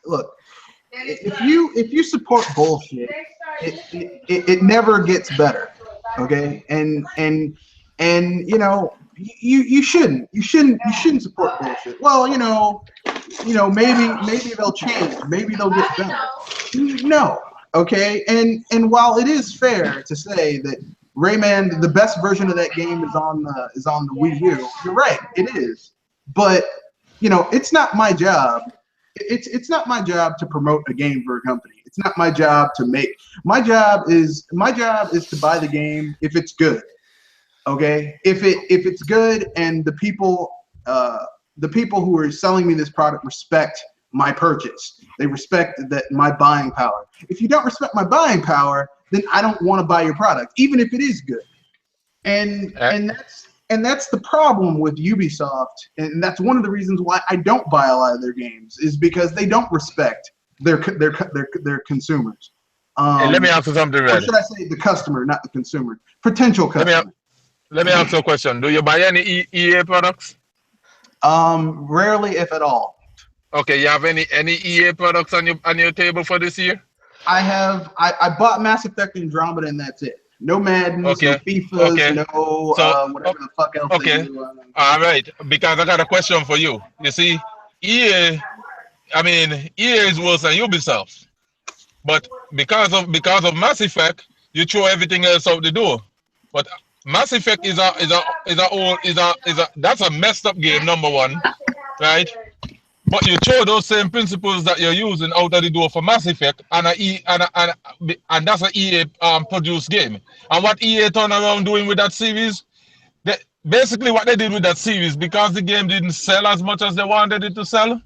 Look, if you support bullshit, it never gets better. Okay, and you know, you shouldn't support bullshit. Well, you know, maybe they'll change, maybe they'll get better. No, okay, and while it is fair to say that Rayman, the best version of that game is on the Wii U, you're right, it is. But you know, it's not my job. It's not my job to promote a game for a company. It's not my job to make. My job is to buy the game if it's good. Okay, if it's good and the people who are selling me this product respect my purchase. They respect my buying power. If you don't respect my buying power, then I don't want to buy your product, even if it is good. And And that's the problem with Ubisoft, and that's one of the reasons why I don't buy a lot of their games, is because they don't respect their consumers. Hey, let me ask you something, Or Red. should I say the customer, not the consumer? Potential customer. Let me ask you a question. Do you buy any EA products? Rarely, if at all. Okay, you have any EA products on your table for this year? I have. I bought Mass Effect Andromeda, and that's it. No Maddens, no FIFAs, no whatever the fuck else they do. All right, because I got a question for you. You see, EA is worse than Ubisoft, but because of Mass Effect, you throw everything else out the door. But Mass Effect that's a messed up game, number one, right? But you throw those same principles that you're using out of the door for Mass Effect, and that's an EA produced game. And what EA turned around doing with that series, basically what they did with that series, because the game didn't sell as much as they wanted it to sell,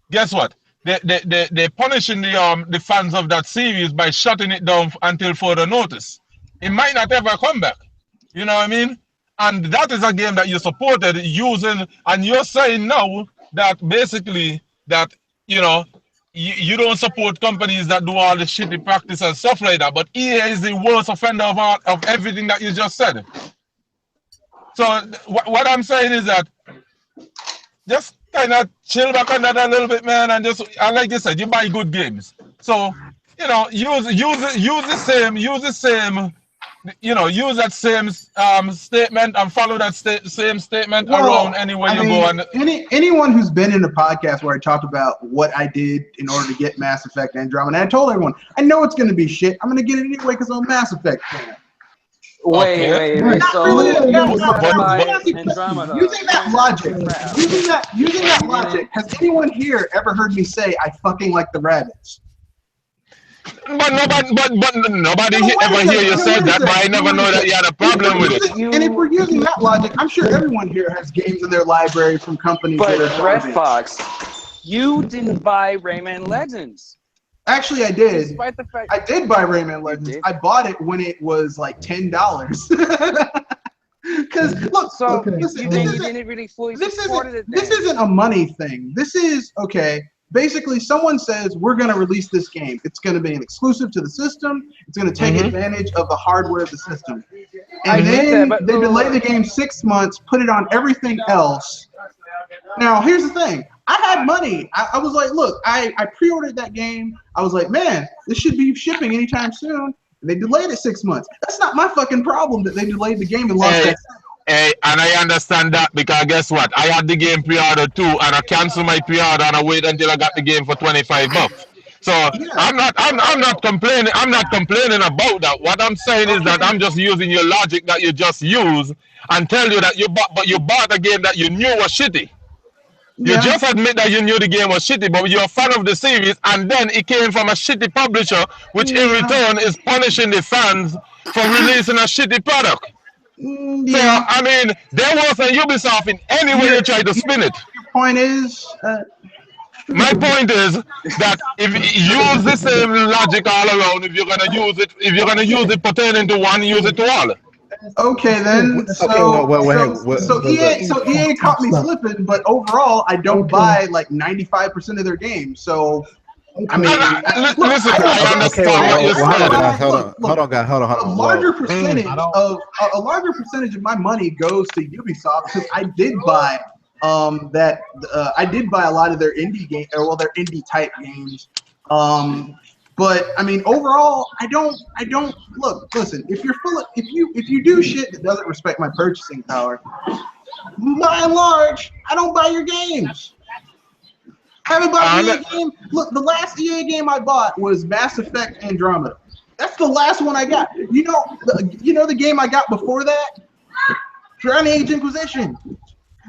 guess what? They're punishing the fans of that series by shutting it down until further notice. It might not ever come back. You know what I mean? And that is a game that you supported using, and you're saying now that basically that you don't support companies that do all the shitty practice and stuff like that. But EA is the worst offender of everything that you just said. So what I'm saying is that just kind of chill back on that a little bit, man, and like you said, you buy good games. So use the same. Use that same statement and follow that same statement around anywhere you go. And anyone who's been in a podcast where I talked about what I did in order to get Mass Effect Andromeda, and I told everyone, I know it's going to be shit. I'm going to get it anyway because I'm a Mass Effect fan. Wait. So using that logic, has anyone here ever heard me say I fucking like the rabbits? But nobody ever hear you said that, but I never know that you had a problem with it. And if we're using that logic, I'm sure everyone here has games in their library from companies that are Red Fox, you didn't buy Rayman Legends. Actually, I did. Despite the fact I did buy Rayman Legends. I bought it when it was like $10. Because look, you didn't really fully support it. This isn't a money thing. This is okay. Basically, someone says, we're going to release this game. It's going to be an exclusive to the system. It's going to take advantage of the hardware of the system. And then they delay the game 6 months, put it on everything else. Now, here's the thing. I had money. I was like, look, I pre-ordered that game. I was like, man, this should be shipping anytime soon. And they delayed it 6 months. That's not my fucking problem that they delayed the game and lost that. Hey, and I understand that because guess what? I had the game pre-ordered too, and I canceled my pre-order and I wait until I got the game for $25. So I'm not complaining. I'm not complaining about that. What I'm saying is that I'm just using your logic that you just use and tell you that you bought a game that you knew was shitty. You just admit that you knew the game was shitty, but you're a fan of the series, and then it came from a shitty publisher, which in return is punishing the fans for releasing a shitty product. So, I mean, there wasn't Ubisoft in any way you try to spin it. Your point is? My point is that if you use the same logic all around, if you're gonna use it pertaining to one, use it to all. Okay, then. So EA caught me slipping, but overall, I don't buy like 95% of their games. So. I mean, listen. Hold on, guys. Hold on. A larger percentage of my money goes to Ubisoft because I did buy I did buy a lot of their indie game, their indie type games. But I mean, overall, I don't look. Listen, if you do shit that doesn't respect my purchasing power, by and large, I don't buy your games. I haven't bought an EA game. Look, the last EA game I bought was Mass Effect Andromeda. That's the last one I got. You know the game I got before that? Dragon Age Inquisition. You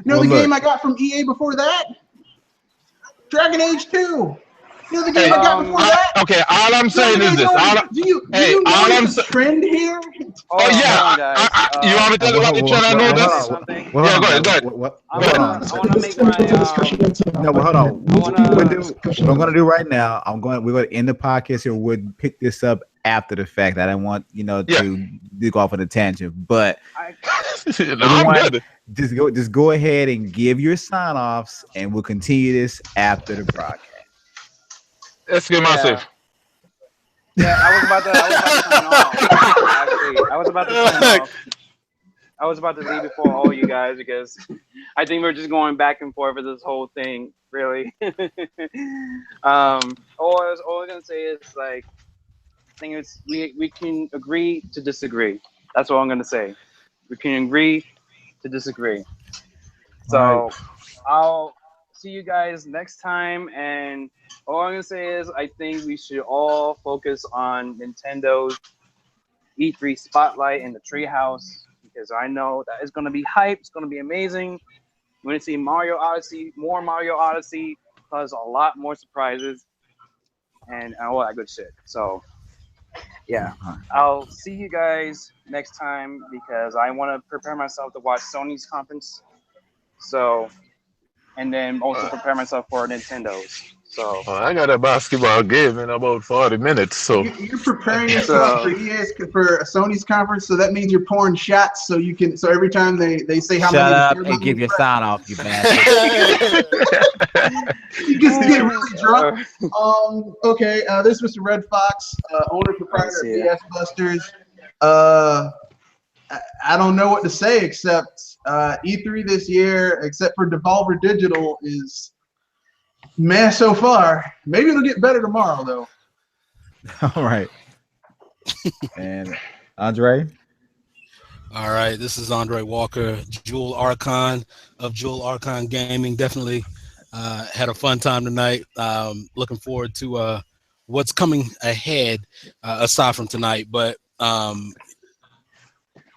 know the game I got from EA before that? Dragon Age 2. You know the game I got before that? Okay, all I'm saying is this. Do you know the trend here? Oh yeah, you want me to tell you what the trend? I know this. Yeah, go ahead. I want to make my. No, but hold on. What I'm going to do right now, we're going to end the podcast here. We'll pick this up after the fact. I didn't want to go off on a tangent, but I'm good. just go ahead and give your sign offs, and we'll continue this after the broadcast. Let's get massive. Yeah, I was about to sign off. Actually, I was about to sign off. I was about to leave before all you guys because I think we're just going back and forth with this whole thing, really. All I was gonna say is like, I think it's we can agree to disagree. That's all I'm gonna say. We can agree to disagree. So I'll see you guys next time, and all I'm gonna say is I think we should all focus on Nintendo's E3 spotlight in the treehouse because I know that it's gonna be hype. It's gonna be amazing. We're gonna see more Mario Odyssey, plus a lot more surprises and all that good shit. So yeah, I'll see you guys next time because I want to prepare myself to watch Sony's conference. So, and then also prepare myself for Nintendo's. So I got a basketball game in about 40 minutes. So you're preparing yourself for Sony's conference, so that means you're pouring shots, so you can. So every time they say how Shut many, up and give your sign off, you bastard. You just get really drunk. Okay. This is Mr. Red Fox, owner proprietor of BS Busters. I don't know what to say except E3 this year, except for Devolver Digital, is meh so far. Maybe it'll get better tomorrow, though. All right. And Andre? All right, this is Andre Walker, Jewel Archon of Jewel Archon Gaming. Definitely had a fun time tonight. Looking forward to what's coming ahead aside from tonight. But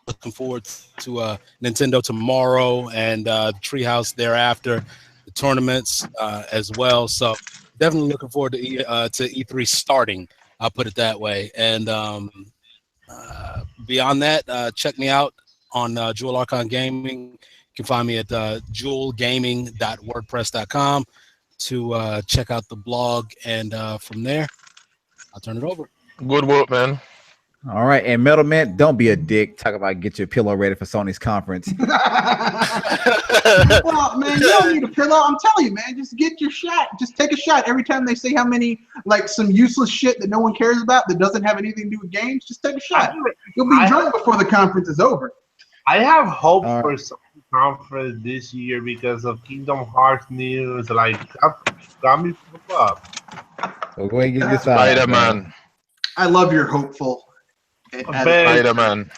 looking forward to Nintendo tomorrow and Treehouse thereafter, the tournaments as well. So definitely looking forward to E3 starting. I'll put it that way. And beyond that, check me out on Jewel Archon Gaming. You can find me at jewelgaming.wordpress.com to check out the blog. And from there, I'll turn it over. Good work, man. All right, and Metal Man, don't be a dick. Talk about get your pillow ready for Sony's conference. Well, man, you don't need a pillow. I'm telling you, man, just get your shot. Just take a shot every time they say how many, like some useless shit that no one cares about that doesn't have anything to do with games. Just take a shot. You'll be drunk before the conference is over. I have hope for Sony conference this year because of Kingdom Hearts news. Like, got me fucked up. So go ahead and get your side. Spider-Man. I love your hopeful. Spider-Man.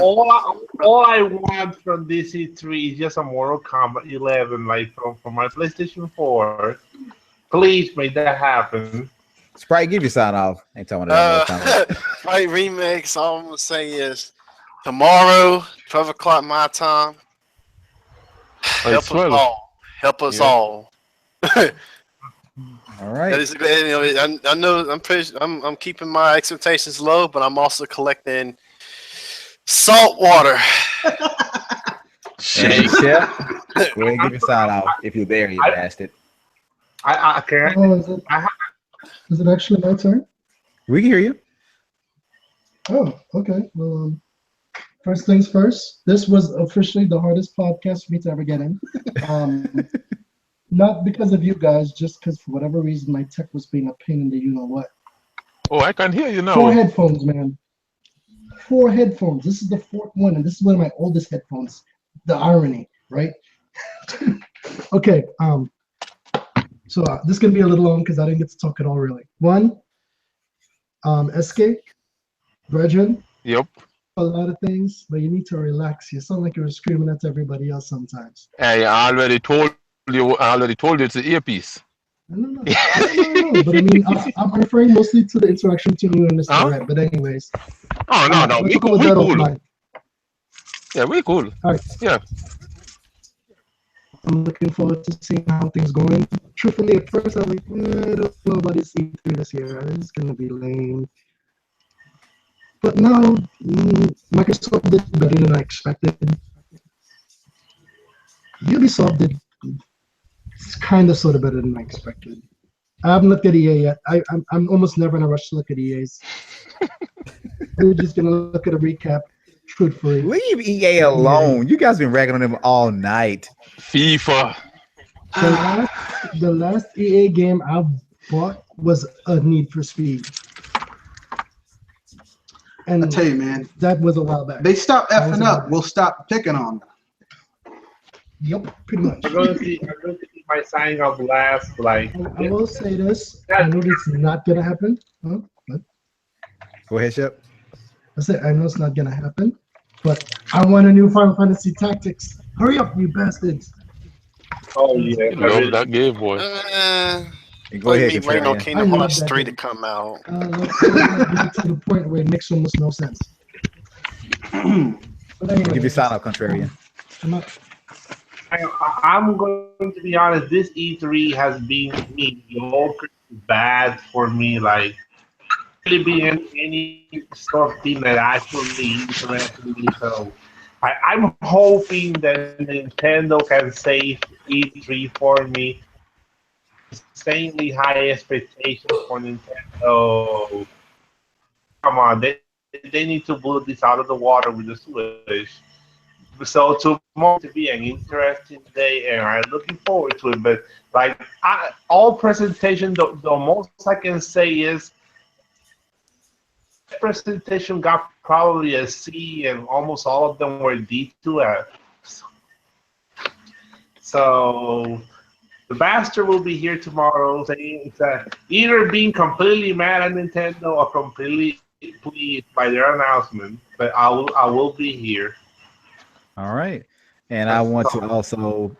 All I want from this E3 is just a Mortal Kombat 11, like from my PlayStation 4. Please make that happen. Sprite, give your sign off. Ain't talking about that. Sprite remix. All I'm gonna say is tomorrow, 12 o'clock my time. Help us all. Help us all. All right. I know I'm keeping my expectations low, but I'm also collecting salt water. Hey, Chef, go ahead and give your sign off if you're there, you bastard. I can't. Is it actually my turn? We can hear you. Oh, okay. Well, first things first. This was officially the hardest podcast for me to ever get in. Not because of you guys, just because for whatever reason my tech was being a pain in the you-know-what. Oh, I can hear you now. 4 headphones, man. 4 headphones. This is the 4th one, and this is one of my oldest headphones. The irony, right? Okay. So this is going to be a little long because I didn't get to talk at all, really. One, SK, Brethren. Yep. A lot of things, but you need to relax. You sound like you're screaming at everybody else sometimes. Hey, I already told you it's the earpiece. No. But I mean, I'm referring mostly to the interaction between you and Mr. Red. But anyways. Oh, no. We cool. Yeah, we cool. All right. Yeah. I'm looking forward to seeing how things going. Truthfully, at first, I was like, I don't know about this E3 this year. It's going to be lame. But now, Microsoft did better than I expected. Ubisoft did kind of sort of better than I expected. I haven't looked at EA yet. I'm almost never in a rush to look at EA's. We're just gonna look at a recap, truthfully. Leave EA alone. You guys been ragging on them all night. FIFA. The last EA game I bought was a Need for Speed. And I tell you, man, that was a while back. they stop effing up. We'll stop picking on them. Yep, pretty much. I'm going to see my signing off last. Like, I will say this. I know this is not gonna happen. Huh? What? Go ahead, Shep. I know it's not gonna happen, but I want a new Final Fantasy Tactics. Hurry up, you bastards! oh yeah, Love that game, boy. Go ahead, Me waiting on Contrarian. Kingdom I love Hearts that 3 to game. come out. Let's get to the point where it makes almost no sense. But anyway, Give your sign up, Contrarian. I'm going to be honest. This E3 has been mediocre, bad for me. Like, really being any sort of thing that actually interests me. So, I'm hoping that Nintendo can save E3 for me. Insanely high expectations for Nintendo. Come on, they need to blow this out of the water with the Switch. So tomorrow to be an interesting day, and I'm looking forward to it. But like all presentation, the most I can say is presentation got probably a C, and almost all of them were D2. So the master will be here tomorrow saying that either being completely mad at Nintendo or completely pleased by their announcement. But I will be here. All right. And I want to also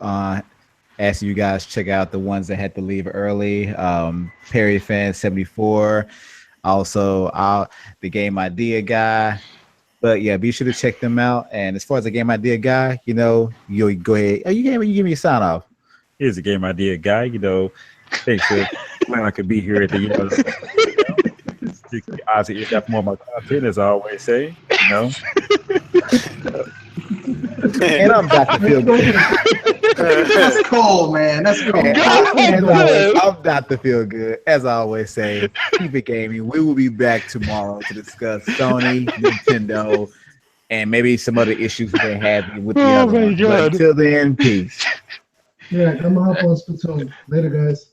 ask you guys check out the ones that had to leave early. Perry Fan 74. Also, the Game Idea guy. But yeah, be sure to check them out. And as far as the Game Idea guy, you go ahead. Oh, you give me a sign off. Here's the Game Idea guy. Thanks for glad I could be here at the eyes and ears more of my content, as I always say. And I'm Dr. Feel Good. That's cool, man. That's cool. I'm Dr. Feel Good. As I always say, keep it gaming. We will be back tomorrow to discuss Sony, Nintendo, and maybe some other issues that they have with the other ones. But until then, peace. Yeah, I'm gonna hop on Splatoon. Later, guys.